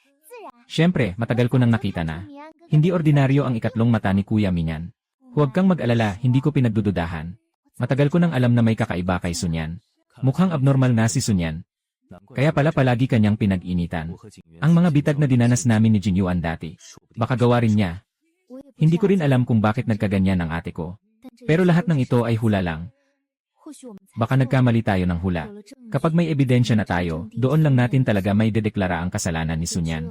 Siyempre, matagal ko nang nakita na. Hindi ordinaryo ang ikatlong mata ni Kuya Minyan. Huwag kang mag-alala, hindi ko pinagdududahan. Matagal ko nang alam na may kakaiba kay Sunyan. Mukhang abnormal na si Sunyan. Kaya pala palagi kanyang pinag-initan. Ang mga bitag na dinanas namin ni Jinyuan dati. Baka gawa rin niya. Hindi ko rin alam kung bakit nagkaganyan ang ate ko. Pero lahat ng ito ay hula lang. Baka nagkamali tayo ng hula. Kapag may ebidensya na tayo, doon lang natin talaga may dedeklara ang kasalanan ni Sunyan.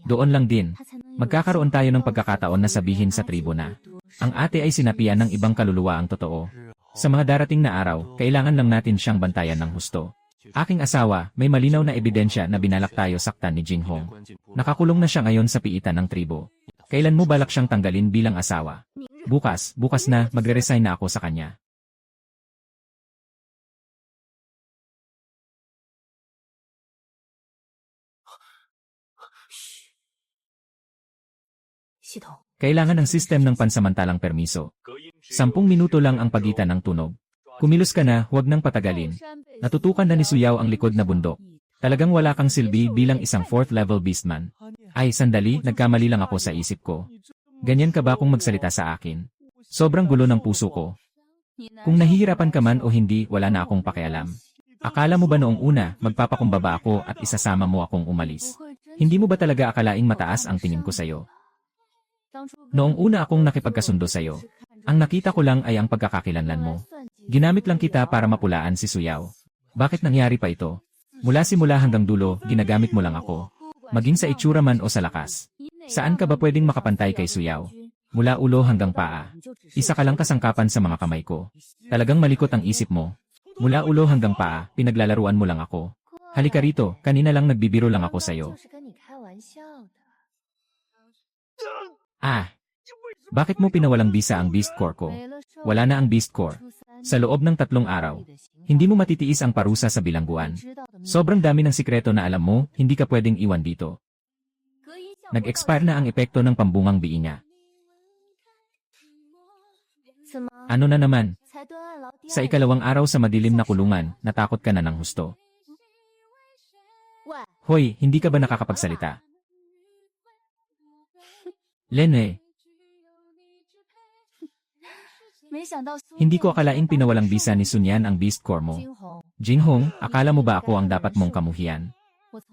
Doon lang din, magkakaroon tayo ng pagkakataon na sabihin sa tribo na ang ate ay sinapian ng ibang kaluluwa ang totoo. Sa mga darating na araw, kailangan lang natin siyang bantayan ng husto. Aking asawa, may malinaw na ebidensya na binalak tayo saktan ni Jinghong. Nakakulong na siya ngayon sa piitan ng tribo. Kailan mo balak siyang tanggalin bilang asawa? Bukas na, magre-resign na ako sa kanya. Kailangan ng sistem ng pansamantalang permiso. 10 minuto lang ang pagitan ng tunog. Kumilos ka na, huwag nang patagalin. Natutukan na ni Suyaw ang likod na bundok. Talagang wala kang silbi bilang isang 4th level beastman. Ay, sandali, nagkamali lang ako sa isip ko. Ganyan ka ba kung magsalita sa akin? Sobrang gulo ng puso ko. Kung nahihirapan ka man o hindi, wala na akong pakialam. Akala mo ba noong una, magpapakumbaba ako at isasama mo akong umalis? Hindi mo ba talaga akalaing mataas ang tingin ko sa'yo? Noong una akong nakipagkasundo sa'yo, ang nakita ko lang ay ang pagkakakilanlan mo. Ginamit lang kita para mapulaan si Suyaw. Bakit nangyari pa ito? Mula simula hanggang dulo, ginagamit mo lang ako. Maging sa itsura man o sa lakas. Saan ka ba pwedeng makapantay kay Suyaw? Mula ulo hanggang paa. Isa ka lang kasangkapan sa mga kamay ko. Talagang malikot ang isip mo. Mula ulo hanggang paa, pinaglalaruan mo lang ako. Halika rito, kanina lang nagbibiro lang ako sa'yo. Bakit mo pinawalang bisa ang Beast Core ko? Wala na ang Beast Core. Sa loob ng 3 araw, hindi mo matitiis ang parusa sa bilangguan. Sobrang dami ng sikreto na alam mo, hindi ka pwedeng iwan dito. Nag-expire na ang epekto ng pambungang bii niya. Ano na naman? Sa ikalawang araw sa madilim na kulungan, natakot ka na ng husto. Hoy, hindi ka ba nakakapagsalita? Lene. Hindi ko akalaing pinawalang bisa ni Sunyan ang Beast Core mo. Jinghong, akala mo ba ako ang dapat mong kamuhian?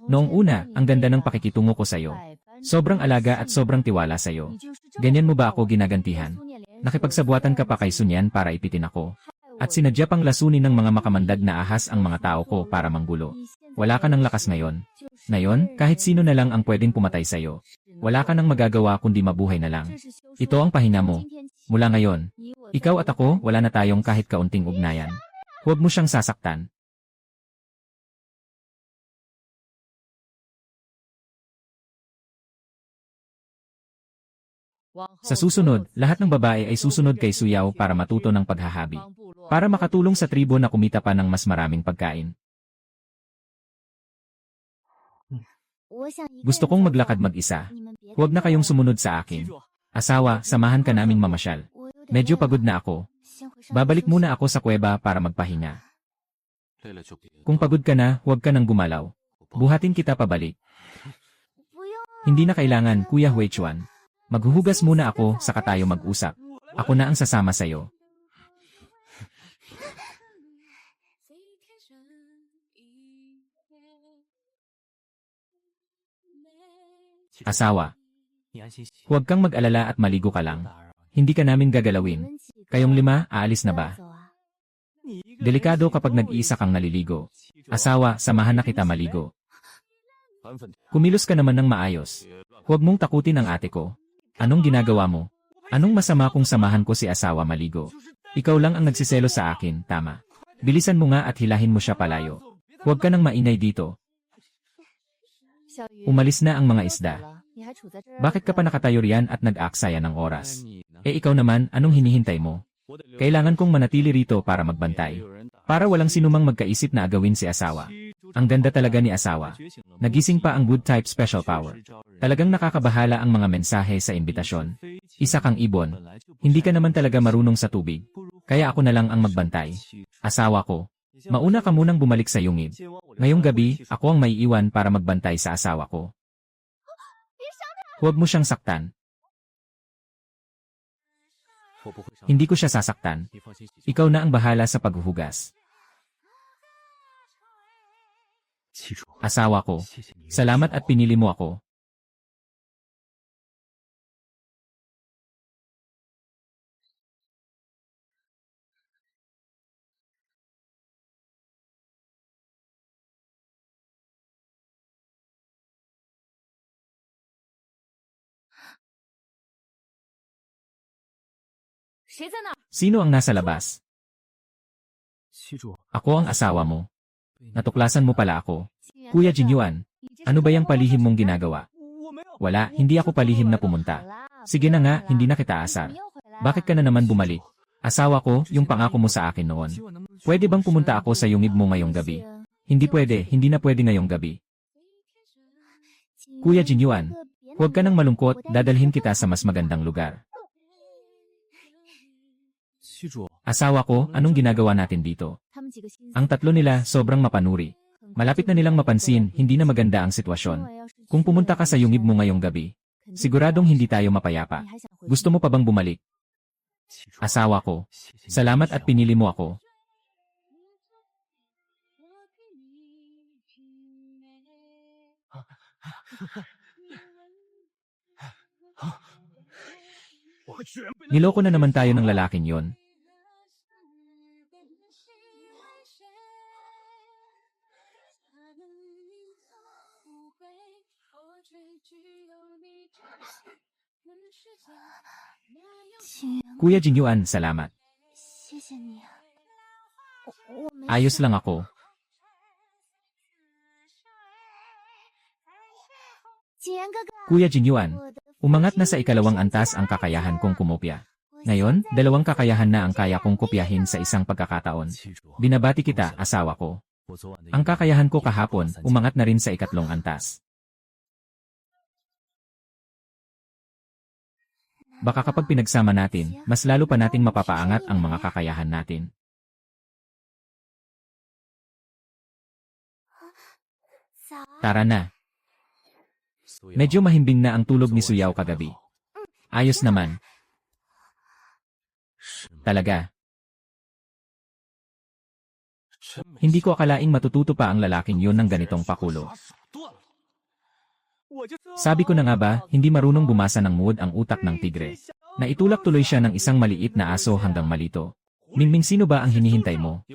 Noong una, ang ganda ng pakikitungo ko sa'yo. Sobrang alaga at sobrang tiwala sa'yo. Ganyan mo ba ako ginagantihan? Nakipagsabuatan ka pa kay Sunyan para ipitin ako. At sinadya pang lasunin ng mga makamandag na ahas ang mga tao ko para manggulo. Wala ka ng lakas ngayon. Ngayon, kahit sino na lang ang pwedeng pumatay sa'yo. Wala ka nang magagawa kundi mabuhay na lang. Ito ang pahina mo. Mula ngayon, ikaw at ako, wala na tayong kahit kaunting ugnayan. Huwag mo siyang sasaktan. Sa susunod, lahat ng babae ay susunod kay Suyaw para matuto ng paghahabi. Para makatulong sa tribo na kumita pa ng mas maraming pagkain. Gusto kong maglakad mag-isa. Huwag na kayong sumunod sa akin. Asawa, samahan ka naming mamasyal. Medyo pagod na ako. Babalik muna ako sa kuweba para magpahinga. Kung pagod ka na, huwag ka nang gumalaw. Buhatin kita pabalik. Hindi na kailangan, Kuya Huichuan. Maghuhugas muna ako, saka tayo mag-usap. Ako na ang sasama sa'yo. Asawa, huwag kang mag-alala at maligo ka lang. Hindi ka namin gagalawin. Kayong 5, aalis na ba? Delikado kapag nag-iisa kang naliligo. Asawa, samahan na kita maligo. Kumilos ka naman ng maayos. Huwag mong takutin ang ate ko. Anong ginagawa mo? Anong masama kung samahan ko si asawa maligo? Ikaw lang ang nagsiselo sa akin, tama. Bilisan mo nga at hilahin mo siya palayo. Huwag ka nang maingay dito. Umalis na ang mga isda. Bakit ka pa nakatayo riyan at nag-aaksaya ng oras? Ikaw naman, anong hinihintay mo? Kailangan kong manatili rito para magbantay. Para walang sinumang magkaisip na agawin si asawa. Ang ganda talaga ni asawa. Nagising pa ang good type special power. Talagang nakakabahala ang mga mensahe sa imbitasyon. Isa kang ibon. Hindi ka naman talaga marunong sa tubig. Kaya ako na lang ang magbantay. Asawa ko. Mauna ka munang bumalik sa yungib. Ngayong gabi, ako ang maiiwan para magbantay sa asawa ko. Huwag mo siyang saktan. Hindi ko siya sasaktan. Ikaw na ang bahala sa paghuhugas. Asawa ko. Salamat at pinili mo ako. Sino ang nasa labas? Ako ang asawa mo. Natuklasan mo pala ako. Kuya Jinyuan, ano ba yung palihim mong ginagawa? Wala, hindi ako palihim na pumunta. Sige na nga, hindi na kita asar. Bakit ka na naman bumalik? Asawa ko, yung pangako mo sa akin noon. Pwede bang pumunta ako sa yungib mo ngayong gabi? Hindi pwede, hindi na pwede ngayong gabi. Kuya Jinyuan, huwag ka nang malungkot, dadalhin kita sa mas magandang lugar. Asawa ko, anong ginagawa natin dito? Ang tatlo nila, sobrang mapanuri. Malapit na nilang mapansin, hindi na maganda ang sitwasyon. Kung pumunta ka sa yungib mo ngayong gabi, siguradong hindi tayo mapayapa. Gusto mo pa bang bumalik? Asawa ko, salamat at pinili mo ako. Niloko na naman tayo ng lalaking yon. Kuya Jinyuan, salamat. Ayos lang ako. Kuya Jinyuan, umangat na sa ikalawang antas ang kakayahan kong kumopya. Ngayon, 2 kakayahan na ang kaya kong kopyahin sa isang pagkakataon. Binabati kita, asawa ko. Ang kakayahan ko kahapon, umangat na rin sa 3 antas. Baka kapag pinagsama natin, mas lalo pa nating mapapaangat ang mga kakayahan natin. Tara na. Medyo mahimbing na ang tulog ni Suyaw kagabi. Ayos naman. Talaga. Hindi ko akalaing matututo pa ang lalaking yun ng ganitong pakulo. Sabi ko na nga ba, hindi marunong bumasa ng mood ang utak ng tigre. Naitulak tuloy siya ng isang maliit na aso hanggang malito. Mingming, sino ba ang hinihintay mo?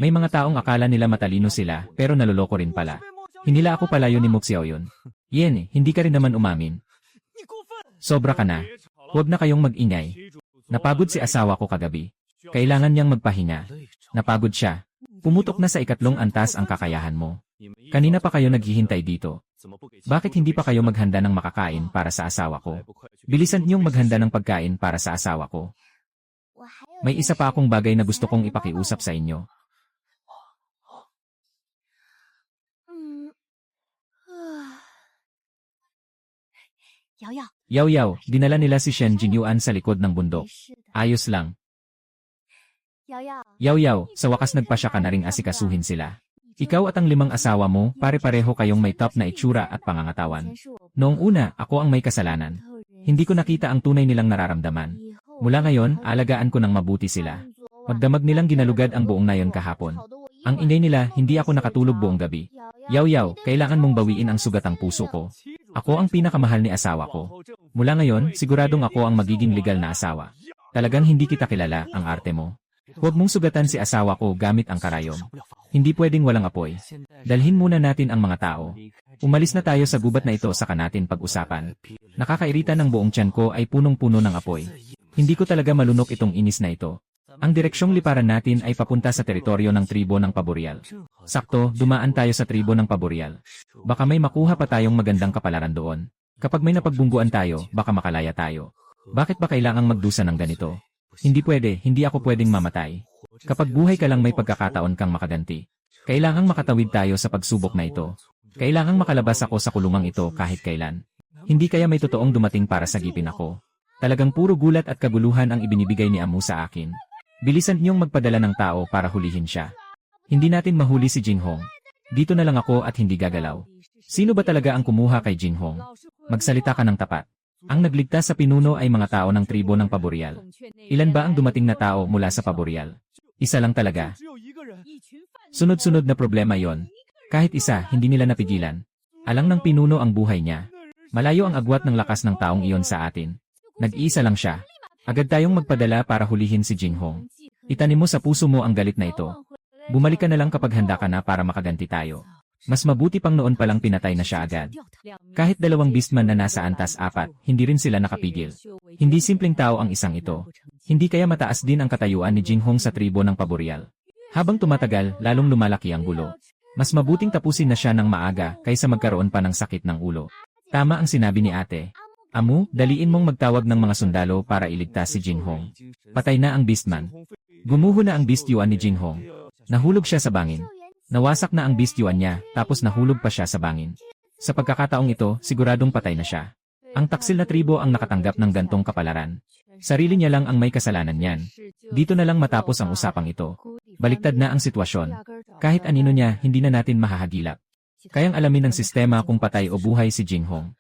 May mga taong akala nila matalino sila, pero naloloko rin pala. Hinila ako pala yun ni Muxiao yun. Yen, hindi ka rin naman umamin. Sobra ka na. Huwag na kayong mag-ingay. Napagod si asawa ko kagabi. Kailangan niyang magpahinga. Napagod siya. Pumutok na sa 3 antas ang kakayahan mo. Kanina pa kayo naghihintay dito. Bakit hindi pa kayo maghanda ng makakain para sa asawa ko? Bilisan niyong maghanda ng pagkain para sa asawa ko. May isa pa akong bagay na gusto kong ipakiusap sa inyo. Yaw Yaw, dinala nila si Shen Jingyuan sa likod ng bundok. Ayos lang. Yaw Yaw, sa wakas nagpasya ka na ring asikasuhin sila. Ikaw at ang 5 asawa mo, pare-pareho kayong may top na itsura at pangangatawan. Noong una, ako ang may kasalanan. Hindi ko nakita ang tunay nilang nararamdaman. Mula ngayon, alagaan ko ng mabuti sila. Magdamag nilang ginalugad ang buong nayon kahapon. Ang ingay nila, hindi ako nakatulog buong gabi. Yaw Yaw, kailangan mong bawiin ang sugatang puso ko. Ako ang pinakamahal ni asawa ko. Mula ngayon, siguradong ako ang magiging legal na asawa. Talagang hindi kita kilala, ang arte mo. Huwag mong sugatan si asawa ko gamit ang karayom. Hindi pwedeng walang apoy. Dalhin muna natin ang mga tao. Umalis na tayo sa gubat na ito saka natin pag-usapan. Nakakairita ng buong tiyan ko ay punong-puno ng apoy. Hindi ko talaga malunok itong inis na ito. Ang direksyong liparan natin ay papunta sa teritoryo ng tribo ng Paboreal. Sakto, dumaan tayo sa tribo ng Paboreal. Baka may makuha pa tayong magandang kapalaran doon. Kapag may napagbungguan tayo, baka makalaya tayo. Bakit ba kailangang magdusa ng ganito? Hindi pwede, hindi ako pwedeng mamatay. Kapag buhay ka lang may pagkakataon kang makaganti. Kailangang makatawid tayo sa pagsubok na ito. Kailangang makalabas ako sa kulungang ito kahit kailan. Hindi kaya may totoong dumating para sagipin ako. Talagang puro gulat at kaguluhan ang ibinibigay ni Amu sa akin. Bilisan niyong magpadala ng tao para hulihin siya. Hindi natin mahuli si Jinghong. Dito na lang ako at hindi gagalaw. Sino ba talaga ang kumuha kay Jinghong? Magsalita ka ng tapat. Ang nagligtas sa pinuno ay mga tao ng tribo ng Paboreal. Ilan ba ang dumating na tao mula sa Paboreal? Isa lang talaga. Sunod-sunod na problema yon. Kahit isa, hindi nila napigilan. Alang ng pinuno ang buhay niya. Malayo ang agwat ng lakas ng taong iyon sa atin. Nag-iisa lang siya. Agad tayong magpadala para hulihin si Jinghong. Itanim mo sa puso mo ang galit na ito. Bumalik ka na lang kapag handa ka na para makaganti tayo. Mas mabuti pang noon palang pinatay na siya agad. Kahit 2 beastman na nasa antas 4, hindi rin sila nakapigil. Hindi simpleng tao ang isang ito. Hindi kaya mataas din ang katayuan ni Jinghong sa tribo ng Paboreal. Habang tumatagal, lalong lumalaki ang gulo. Mas mabuting tapusin na siya ng maaga kaysa magkaroon pa ng sakit ng ulo. Tama ang sinabi ni ate. Amu, daliin mong magtawag ng mga sundalo para iligtas si Jinghong. Patay na ang beastman. Gumuho na ang beast yuan ni Jinghong. Nahulog siya sa bangin. Nawasak na ang beast yuan niya, tapos nahulog pa siya sa bangin. Sa pagkakataong ito, siguradong patay na siya. Ang taksil na tribo ang nakatanggap ng gantong kapalaran. Sarili niya lang ang may kasalanan niyan. Dito na lang matapos ang usapang ito. Baliktad na ang sitwasyon. Kahit anino niya, hindi na natin mahahagilap. Kayang alamin ng sistema kung patay o buhay si Jinghong.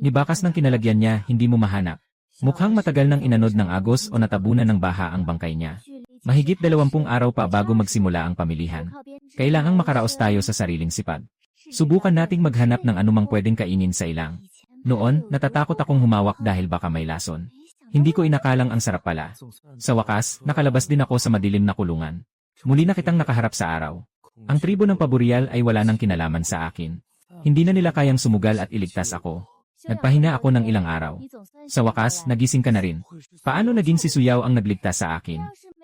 Nibakas ng kinalagyan niya, hindi mo mahanap. Mukhang matagal nang inanod ng agos o natabunan ng baha ang bangkay niya. Mahigit 20 araw pa bago magsimula ang pamilihan. Kailangang makaraos tayo sa sariling sipag. Subukan nating maghanap ng anumang pwedeng kainin sa ilang. Noon, natatakot akong humawak dahil baka may lason. Hindi ko inakalang ang sarap pala. Sa wakas, nakalabas din ako sa madilim na kulungan. Muli na kitang nakaharap sa araw. Ang tribo ng Paboreal ay wala nang kinalaman sa akin. Hindi na nila kayang sumugal at iligtas ako. Nagpahinga ako ng ilang araw. Sa wakas, nagising ka na rin. Paano naging si Suyaw ang nagligtas sa akin?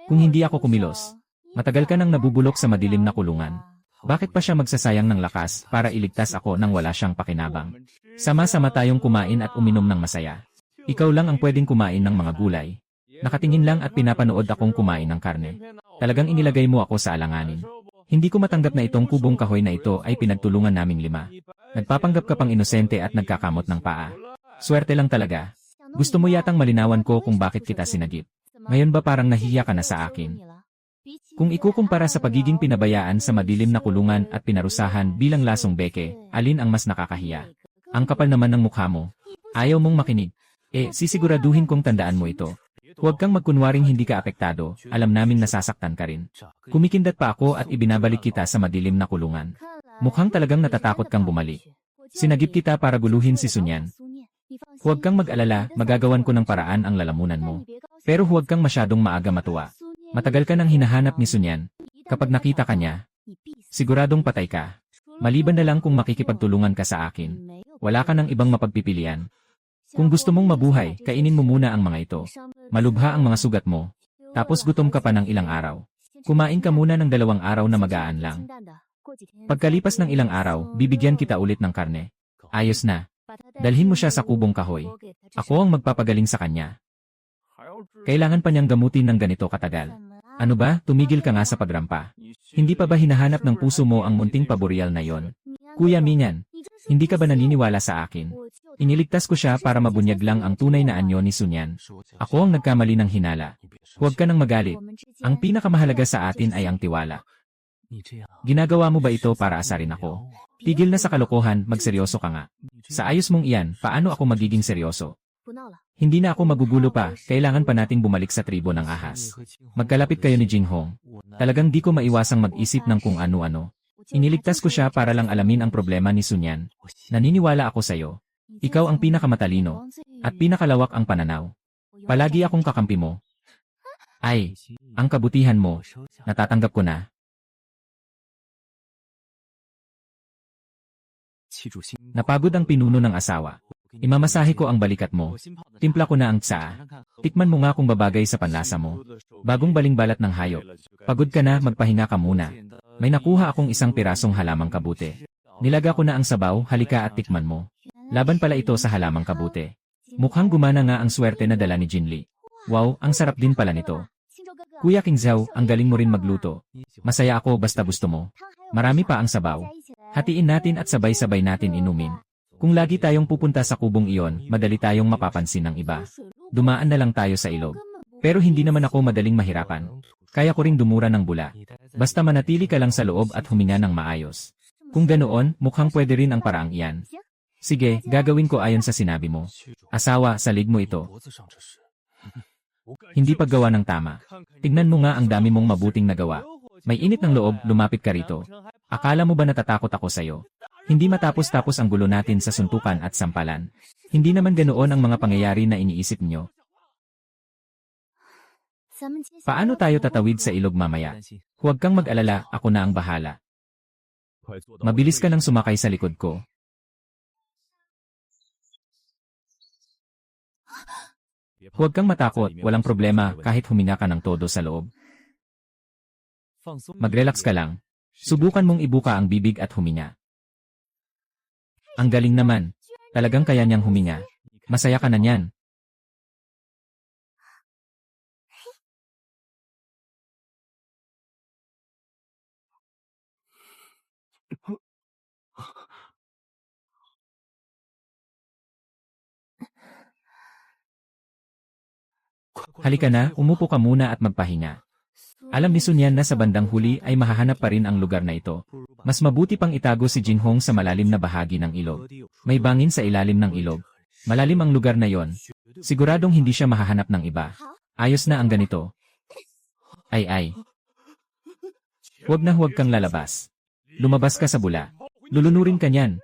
Kung hindi ako kumilos. Matagal ka nang nabubulok sa madilim na kulungan. Bakit pa siya magsasayang ng lakas para iligtas ako nang wala siyang pakinabang? Sama-sama tayong kumain at uminom ng masaya. Ikaw lang ang pwedeng kumain ng mga gulay. Nakatingin lang at pinapanood akong kumain ng karne. Talagang inilagay mo ako sa alanganin. Hindi ko matanggap na itong kubong kahoy na ito ay pinagtulungan naming 5. Nagpapanggap ka pang inosente at nagkakamot ng paa. Swerte lang talaga. Gusto mo yatang malinawan ko kung bakit kita sinagip. Ngayon ba parang nahiya ka na sa akin? Kung ikukumpara sa pagiging pinabayaan sa madilim na kulungan at pinarusahan bilang lasong beke, alin ang mas nakakahiya? Ang kapal naman ng mukha mo. Ayaw mong makinig. Sisiguraduhin kong tandaan mo ito. Huwag kang magkunwaring hindi ka apektado, alam naming nasasaktan ka rin. Kumikindat pa ako at ibinabalik kita sa madilim na kulungan. Mukhang talagang natatakot kang bumalik. Sinagip kita para guluhin si Sunyan. Huwag kang mag-alala, magagawan ko ng paraan ang lalamunan mo. Pero huwag kang masyadong maaga matuwa. Matagal ka nang hinahanap ni Sunyan. Kapag nakita ka niya, siguradong patay ka. Maliban na lang kung makikipagtulungan ka sa akin. Wala ka ng ibang mapagpipilian. Kung gusto mong mabuhay, kainin mo muna ang mga ito. Malubha ang mga sugat mo. Tapos gutom ka pa ng ilang araw. Kumain ka muna ng 2 araw na magaan lang. Pagkalipas ng ilang araw, bibigyan kita ulit ng karne. Ayos na. Dalhin mo siya sa kubong kahoy. Ako ang magpapagaling sa kanya. Kailangan pa niyang gamutin ng ganito katagal. Ano ba, tumigil ka nga sa pagrampa. Hindi pa ba hinahanap ng puso mo ang munting Paboreal na yon? Kuya Minyan, hindi ka ba naniniwala sa akin? Iniligtas ko siya para mabunyag lang ang tunay na anyo ni Sunyan. Ako ang nagkamali ng hinala. Huwag ka nang magalit. Ang pinakamahalaga sa atin ay ang tiwala. Ginagawa mo ba ito para asarin ako? Tigil na sa kalokohan, magseryoso ka nga. Sa ayos mong iyan, paano ako magiging seryoso? Hindi na ako magugulo pa, kailangan pa nating bumalik sa tribo ng ahas. Magkalapit kayo ni Jinghong. Talagang di ko maiwasang mag-isip ng kung ano-ano. Iniligtas ko siya para lang alamin ang problema ni Sunyan. Naniniwala ako sa'yo. Ikaw ang pinakamatalino, at pinakalawak ang pananaw. Palagi akong kakampi mo. Ay, ang kabutihan mo, natatanggap ko na. Napagod ang pinuno ng asawa. Imamasahe ko ang balikat mo. Timpla ko na ang tsaa. Tikman mo nga kung babagay sa panlasa mo. Bagong balingbalat ng hayop. Pagod ka na, magpahinga ka muna. May nakuha akong isang pirasong halamang kabute. Nilaga ko na ang sabaw, halika at tikman mo. Laban pala ito sa halamang kabute. Mukhang gumana nga ang swerte na dala ni Jinli. Wow, ang sarap din pala nito. Kuya King Zhao, ang galing mo rin magluto. Masaya ako basta gusto mo. Marami pa ang sabaw. Hatiin natin at sabay-sabay natin inumin. Kung lagi tayong pupunta sa kubong iyon, madali tayong mapapansin ng iba. Dumaan na lang tayo sa ilog. Pero hindi naman ako madaling mahirapan. Kaya ko ring dumura ng bula. Basta manatili ka lang sa loob at huminga ng maayos. Kung ganoon, mukhang pwede rin ang paraang iyan. Sige, gagawin ko ayon sa sinabi mo. Asawa, salig mo ito. Hindi paggawa ng tama. Tignan mo nga ang dami mong mabuting nagawa. May init ng loob, lumapit ka rito. Akala mo ba natatakot ako sa'yo? Hindi matapos-tapos ang gulo natin sa suntukan at sampalan. Hindi naman ganoon ang mga pangyayari na iniisip nyo. Paano tayo tatawid sa ilog mamaya? Huwag kang mag-alala, ako na ang bahala. Mabilis ka nang sumakay sa likod ko. Huwag kang matakot, walang problema kahit huminga ka ng todo sa loob. Mag-relax ka lang. Subukan mong ibuka ang bibig at huminga. Ang galing naman. Talagang kaya niyang huminga. Masaya ka na niyan. Halika na, umupo ka muna at magpahinga. Alam ni Sunyan na sa bandang huli ay mahahanap pa rin ang lugar na ito. Mas mabuti pang itago si Jinhong sa malalim na bahagi ng ilog. May bangin sa ilalim ng ilog. Malalim ang lugar na yon. Siguradong hindi siya mahahanap ng iba. Ayos na ang ganito. Ay. Huwag kang lalabas. Lumabas ka sa bula. Lulunurin ka niyan.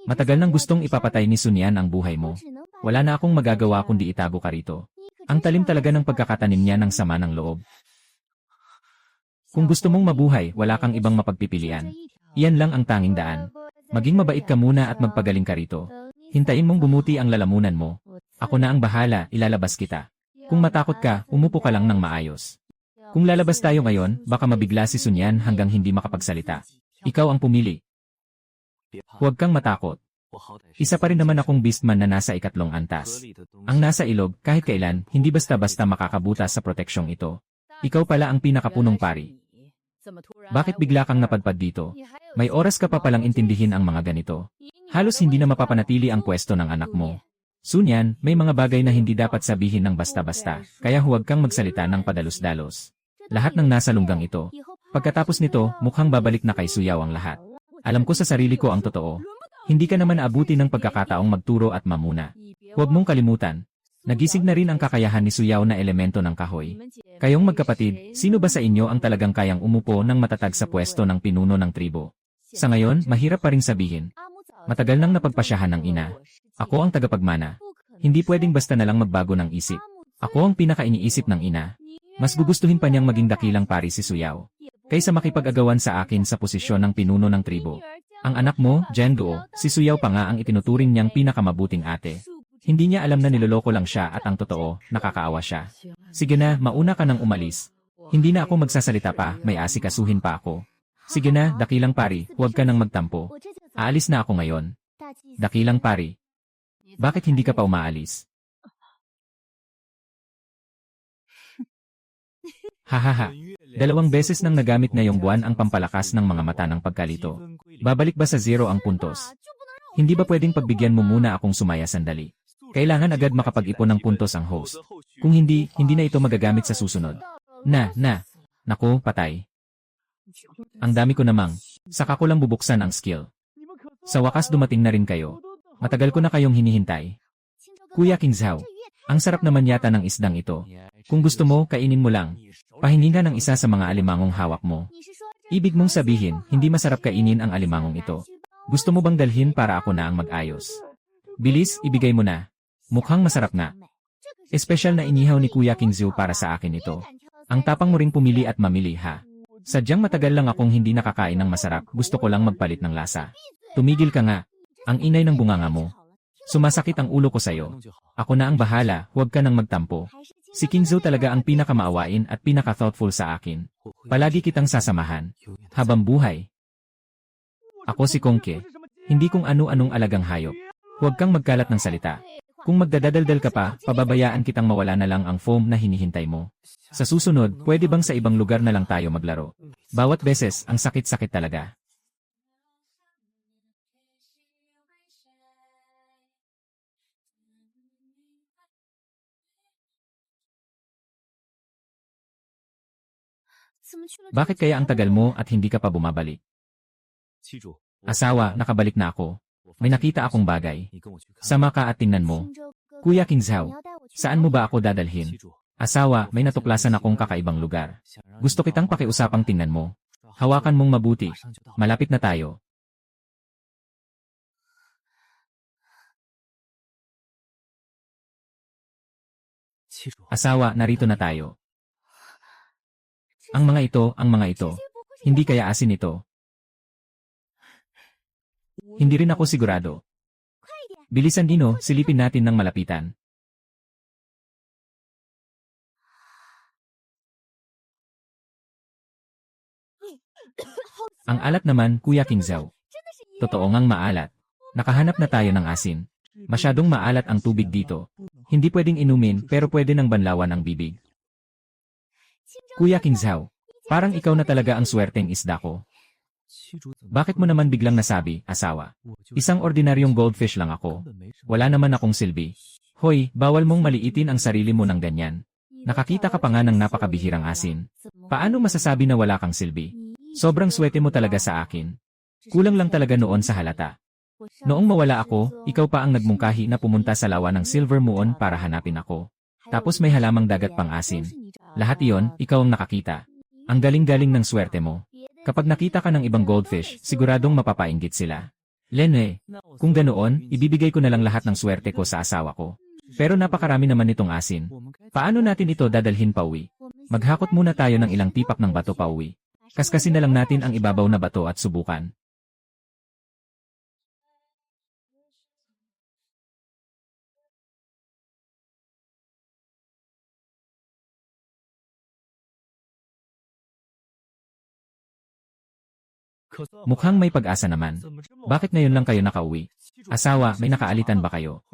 Matagal nang gustong ipapatay ni Sunyan ang buhay mo. Wala na akong magagawa kundi itago ka rito. Ang talim talaga ng pagkakatanim niya ng sama ng loob. Kung gusto mong mabuhay, wala kang ibang mapagpipilian. Iyan lang ang tanging daan. Maging mabait ka muna at magpagaling ka rito. Hintayin mong bumuti ang lalamunan mo. Ako na ang bahala, ilalabas kita. Kung matakot ka, umupo ka lang ng maayos. Kung lalabas tayo ngayon, baka mabigla si Sunyan hanggang hindi makapagsalita. Ikaw ang pumili. Huwag kang matakot. Isa pa rin naman akong beastman na nasa ikatlong antas. Ang nasa ilog, kahit kailan, hindi basta-basta makakabutas sa proteksyong ito. Ikaw pala ang pinakapunong pari. Bakit bigla kang napadpad dito? May oras ka pa palang intindihin ang mga ganito. Halos hindi na mapapanatili ang pwesto ng anak mo. Sunyan, may mga bagay na hindi dapat sabihin ng basta-basta, kaya huwag kang magsalita ng padalos-dalos. Lahat ng nasa lunggang ito. Pagkatapos nito, mukhang babalik na kay Suyaw ang lahat. Alam ko sa sarili ko ang totoo. Hindi ka naman aabuti ng pagkakataong magturo at mamuna. Huwag mong kalimutan. Nagising na rin ang kakayahan ni Suyaw na elemento ng kahoy. Kayong magkapatid, sino ba sa inyo ang talagang kayang umupo ng matatag sa pwesto ng pinuno ng tribo? Sa ngayon, mahirap pa rin sabihin. Matagal nang napagpasyahan ng ina. Ako ang tagapagmana. Hindi pwedeng basta na lang magbago ng isip. Ako ang pinaka-iniisip ng ina. Mas gugustuhin pa niyang maging dakilang pari si Suyaw kaysa makipag-agawan sa akin sa posisyon ng pinuno ng tribo. Ang anak mo, Jendo, si Suyaw pa nga ang itinuturing niyang pinakamabuting ate. Hindi niya alam na niloloko lang siya at ang totoo, nakakaawa siya. Sige na, mauna ka nang umalis. Hindi na ako magsasalita pa, may asikasuhin pa ako. Sige na, dakilang pari, huwag ka nang magtampo. Aalis na ako ngayon. Dakilang pari. Bakit hindi ka pa umaalis? Hahaha. 2 beses nang nagamit ngayong buwan ang pampalakas ng mga mata ng pagkalito. Babalik ba sa 0 ang puntos? Hindi ba pwedeng pagbigyan mo muna akong sumaya sandali? Kailangan agad makapag-ipon ng puntos ang host. Kung hindi, hindi na ito magagamit sa susunod. Naku, patay. Ang dami ko namang. Saka ko lang bubuksan ang skill. Sa wakas dumating na rin kayo. Matagal ko na kayong hinihintay. Kuya King Zhao, ang sarap naman yata ng isdang ito. Kung gusto mo, kainin mo lang. Pahingin ka ng isa sa mga alimangong hawak mo. Ibig mong sabihin, hindi masarap kainin ang alimangong ito. Gusto mo bang dalhin para ako na ang mag-ayos? Bilis, ibigay mo na. Mukhang masarap nga. Espesyal na inihaw ni Kuya King Zhao para sa akin ito. Ang tapang mo ring pumili at mamili ha. Sadyang matagal lang akong hindi nakakain ng masarap, gusto ko lang magpalit ng lasa. Tumigil ka nga. Ang inay ng bunganga mo. Sumasakit ang ulo ko sa'yo. Ako na ang bahala, huwag ka nang magtampo. Si King Zhao talaga ang pinakamaawain at pinaka-thoughtful sa akin. Palagi kitang sasamahan. Habang buhay. Ako si Kongke. Hindi kung ano-anong alagang hayop. Huwag kang magkalat ng salita. Kung magdadadaldal ka pa, pababayaan kitang mawala na lang ang foam na hinihintay mo. Sa susunod, pwede bang sa ibang lugar na lang tayo maglaro? Bawat beses, ang sakit-sakit talaga. Bakit kaya ang tagal mo at hindi ka pa bumabalik? Asawa, nakabalik na ako. May nakita akong bagay. Sama ka at tingnan mo. Kuya King Zhao, saan mo ba ako dadalhin? Asawa, may natuklasan akong kakaibang lugar. Gusto kitang pakiusapang tingnan mo. Hawakan mong mabuti. Malapit na tayo. Asawa, narito na tayo. Ang mga ito. Hindi kaya asin ito. Hindi rin ako sigurado. Bilisan Dino, silipin natin ng malapitan. Ang alat naman, Kuya King Zhao. Totoo ngang maalat. Nakahanap na tayo ng asin. Masyadong maalat ang tubig dito. Hindi pwedeng inumin pero pwede nang banlawan ang bibig. Kuya King Zhao, parang ikaw na talaga ang swerteng isda ko. Bakit mo naman biglang nasabi, asawa? Isang ordinaryong goldfish lang ako. Wala naman akong silbi. Hoy, bawal mong maliitin ang sarili mo ng ganyan. Nakakita ka pa nga ng napakabihirang asin. Paano masasabi na wala kang silbi? Sobrang swerte mo talaga sa akin. Kulang lang talaga noon sa halata. Noong mawala ako, ikaw pa ang nagmungkahi na pumunta sa lawa ng Silver Moon para hanapin ako. Tapos may halamang dagat pang asin. Lahat iyon, ikaw ang nakakita. Ang galing-galing ng swerte mo. Kapag nakita ka ng ibang goldfish, siguradong mapapainggit sila. Lene, kung ganoon, ibibigay ko na lang lahat ng swerte ko sa asawa ko. Pero napakarami naman nitong asin. Paano natin ito dadalhin pauwi? Maghakot muna tayo ng ilang tipak ng bato pauwi. Kaskasin na lang natin ang ibabaw na bato at subukan. Mukhang may pag-asa naman. Bakit ngayon lang kayo nakauwi? Asawa, may nakaalitan ba kayo?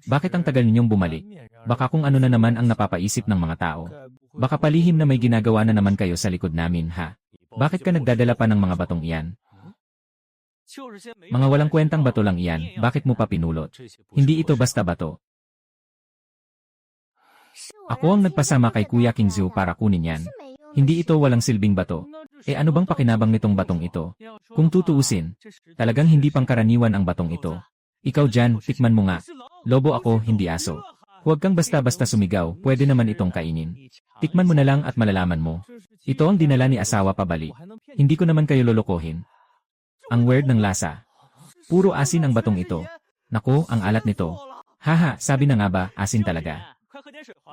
Bakit ang tagal ninyong bumalik? Baka kung ano na naman ang napapaisip ng mga tao. Baka palihim na may ginagawa na naman kayo sa likod namin, ha? Bakit ka nagdadala pa ng mga batong iyan? Mga walang kwentang bato lang iyan, bakit mo pa pinulot? Hindi ito basta bato. Ako ang nagpasama kay Kuya King Zhao para kunin yan. Hindi ito walang silbing bato. Ano bang pakinabang nitong batong ito? Kung tutuusin, talagang hindi pangkaraniwan ang batong ito. Ikaw dyan, tikman mo nga. Lobo ako, hindi aso. Huwag kang basta-basta sumigaw, pwede naman itong kainin. Tikman mo na lang at malalaman mo. Ito ang dinala ni asawa pabalik. Hindi ko naman kayo lolokohin. Ang weird ng lasa. Puro asin ang batong ito. Naku, ang alat nito. Haha, sabi na nga ba, asin talaga.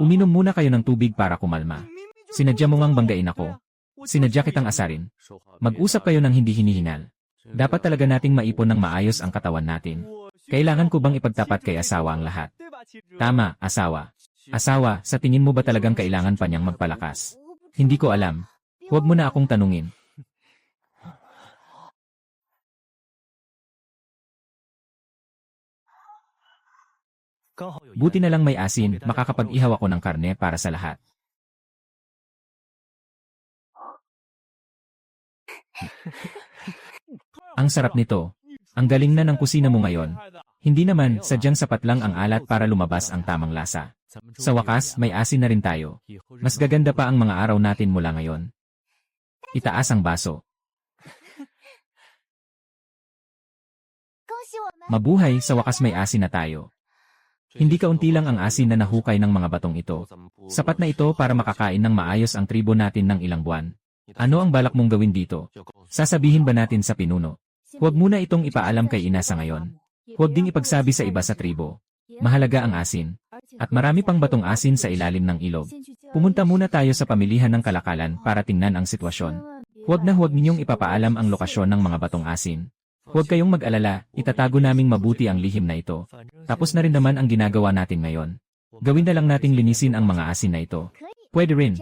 Uminom muna kayo ng tubig para kumalma. Sinadya mo ngang banggain ako. Sinadya kitang asarin. Mag-usap kayo ng hindi hinihingal. Dapat talaga nating maipon ng maayos ang katawan natin. Kailangan ko bang ipagtapat kay asawa ang lahat? Tama, asawa. Asawa, sa tingin mo ba talagang kailangan pa niyang magpalakas? Hindi ko alam. Huwag mo na akong tanungin. Buti na lang may asin, makakapag-ihaw ako ng karne para sa lahat. Ang sarap nito. Ang galing na ng kusina mo ngayon. Hindi naman, sadyang sapat lang ang alat para lumabas ang tamang lasa. Sa wakas, may asin na rin tayo. Mas gaganda pa ang mga araw natin mula ngayon. Itaas ang baso. Mabuhay, sa wakas may asin na tayo. Hindi kaunti lang ang asin na nahukay ng mga batong ito. Sapat na ito para makakain ng maayos ang tribo natin ng ilang buwan. Ano ang balak mong gawin dito? Sasabihin ba natin sa pinuno? Huwag muna itong ipaalam kay ina sa ngayon. Huwag ding ipagsabi sa iba sa tribo. Mahalaga ang asin. At marami pang batong asin sa ilalim ng ilog. Pumunta muna tayo sa pamilihan ng kalakalan para tingnan ang sitwasyon. Huwag ninyong ipapaalam ang lokasyon ng mga batong asin. Huwag kayong mag-alala, itatago naming mabuti ang lihim na ito. Tapos na rin naman ang ginagawa natin ngayon. Gawin na lang nating linisin ang mga asin na ito. Pwede rin.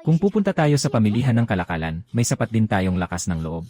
Kung pupunta tayo sa pamilihan ng kalakalan, may sapat din tayong lakas ng loob.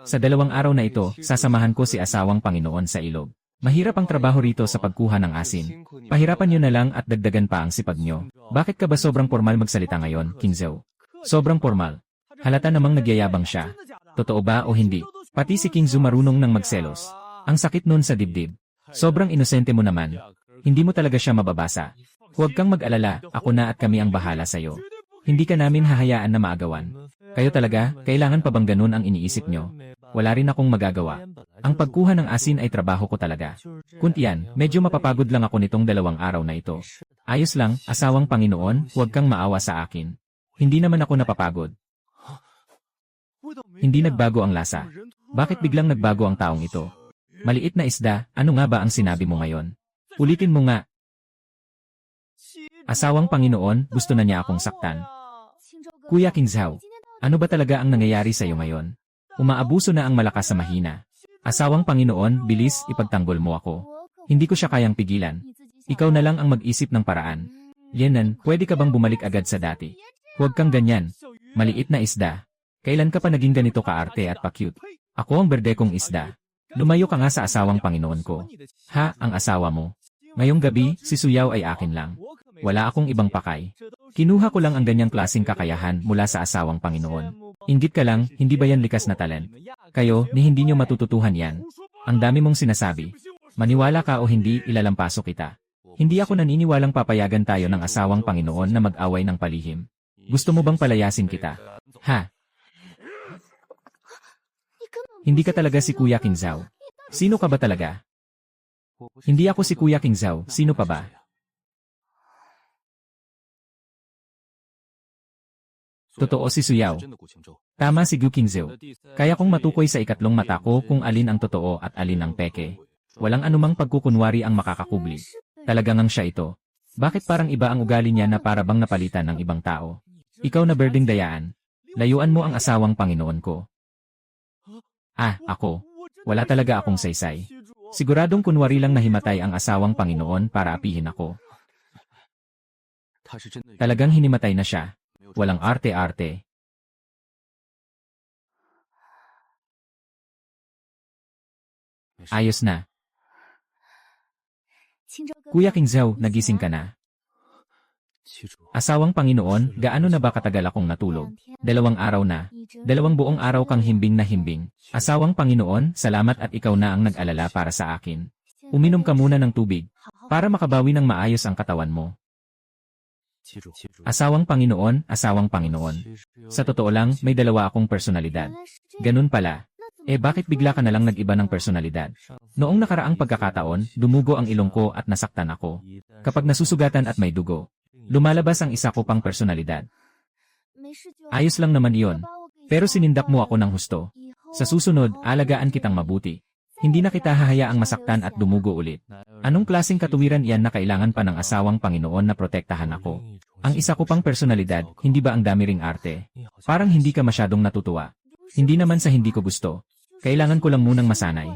Sa 2 araw na ito, sasamahan ko si asawang Panginoon sa ilog. Mahirap ang trabaho rito sa pagkuha ng asin. Pahirapan nyo na lang at dagdagan pa ang sipag nyo. Bakit ka ba sobrang formal magsalita ngayon, King Zhou? Sobrang formal. Halata namang nagyayabang siya. Totoo ba o hindi? Pati si King Zhou marunong ng magselos. Ang sakit nun sa dibdib. Sobrang inosente mo naman. Hindi mo talaga siya mababasa. Huwag kang mag-alala, ako na at kami ang bahala sa'yo. Hindi ka namin hahayaan na maagawan. Kayo talaga, kailangan pa bang ganun ang iniisip nyo? Wala rin akong magagawa. Ang pagkuha ng asin ay trabaho ko talaga. Kuntiyan, medyo mapapagod lang ako nitong 2 araw na ito. Ayos lang, asawang Panginoon, huwag kang maawa sa akin. Hindi naman ako napapagod. Hindi nagbago ang lasa. Bakit biglang nagbago ang taong ito? Maliit na isda, ano nga ba ang sinabi mo ngayon? Ulitin mo nga. Asawang Panginoon, gusto na niya akong saktan. Kuya King Zhou, ano ba talaga ang nangyayari sa iyo ngayon? Umaabuso na ang malakas sa mahina. Asawang Panginoon, bilis, ipagtanggol mo ako. Hindi ko siya kayang pigilan. Ikaw na lang ang mag-isip ng paraan. Lianan, pwede ka bang bumalik agad sa dati? Huwag kang ganyan. Maliit na isda. Kailan ka pa naging ganito kaarte at pa-cute? Ako ang berde kong isda. Lumayo ka nga sa asawang Panginoon ko. Ha, ang asawa mo. Ngayong gabi, si Suyaw ay akin lang. Wala akong ibang pakay. Kinuha ko lang ang ganyang klaseng kakayahan mula sa asawang Panginoon. Inggit ka lang, hindi ba yan likas na talent? Kayo, ni hindi nyo matututuhan yan. Ang dami mong sinasabi. Maniwala ka o hindi, ilalampaso kita. Hindi ako naniniwalang papayagan tayo ng asawang Panginoon na mag-away ng palihim. Gusto mo bang palayasin kita? Ha? Hindi ka talaga si Kuya King Zhou. Sino ka ba talaga? Hindi ako si Kuya King Zhou, sino pa ba? Totoo si Suyaw. Tama si Gu King Zhou. Kaya kong matukoy sa ikatlong mata ko kung alin ang totoo at alin ang peke. Walang anumang pagkukunwari ang makakakubli. Talagang ang siya ito. Bakit parang iba ang ugali niya na para bang napalitan ng ibang tao? Ikaw na berdeng dayaan. Layuan mo ang asawang Panginoon ko. Ah, ako. Wala talaga akong saysay. Siguradong kunwari lang nahimatay ang asawang Panginoon para apihin ako. Talagang hinimatay na siya. Walang arte-arte. Ayos na. Kuya King Zhou, nagising ka na. Asawang Panginoon, gaano na ba katagal akong natulog? 2 araw na. 2 buong araw kang himbing na himbing. Asawang Panginoon, salamat at ikaw na ang nag-alala para sa akin. Uminom ka muna ng tubig, para makabawi ng maayos ang katawan mo. Asawang Panginoon, asawang Panginoon. Sa totoo lang, may 2 akong personalidad. Ganun pala. Bakit bigla ka na lang nag-iba ng personalidad? Noong nakaraang pagkakataon, dumugo ang ilong ko at nasaktan ako. Kapag nasusugatan at may dugo, lumalabas ang isa ko pang personalidad. Ayos lang naman iyon. Pero sinindak mo ako ng husto. Sa susunod, alagaan kitang mabuti. Hindi na kita hahayaang masaktan at dumugo ulit. Anong klaseng katuwiran iyan na kailangan pa ng asawang Panginoon na protektahan ako? Ang isa ko pang personalidad, hindi ba ang dami ring arte? Parang hindi ka masyadong natutuwa. Hindi naman sa hindi ko gusto. Kailangan ko lang munang masanay.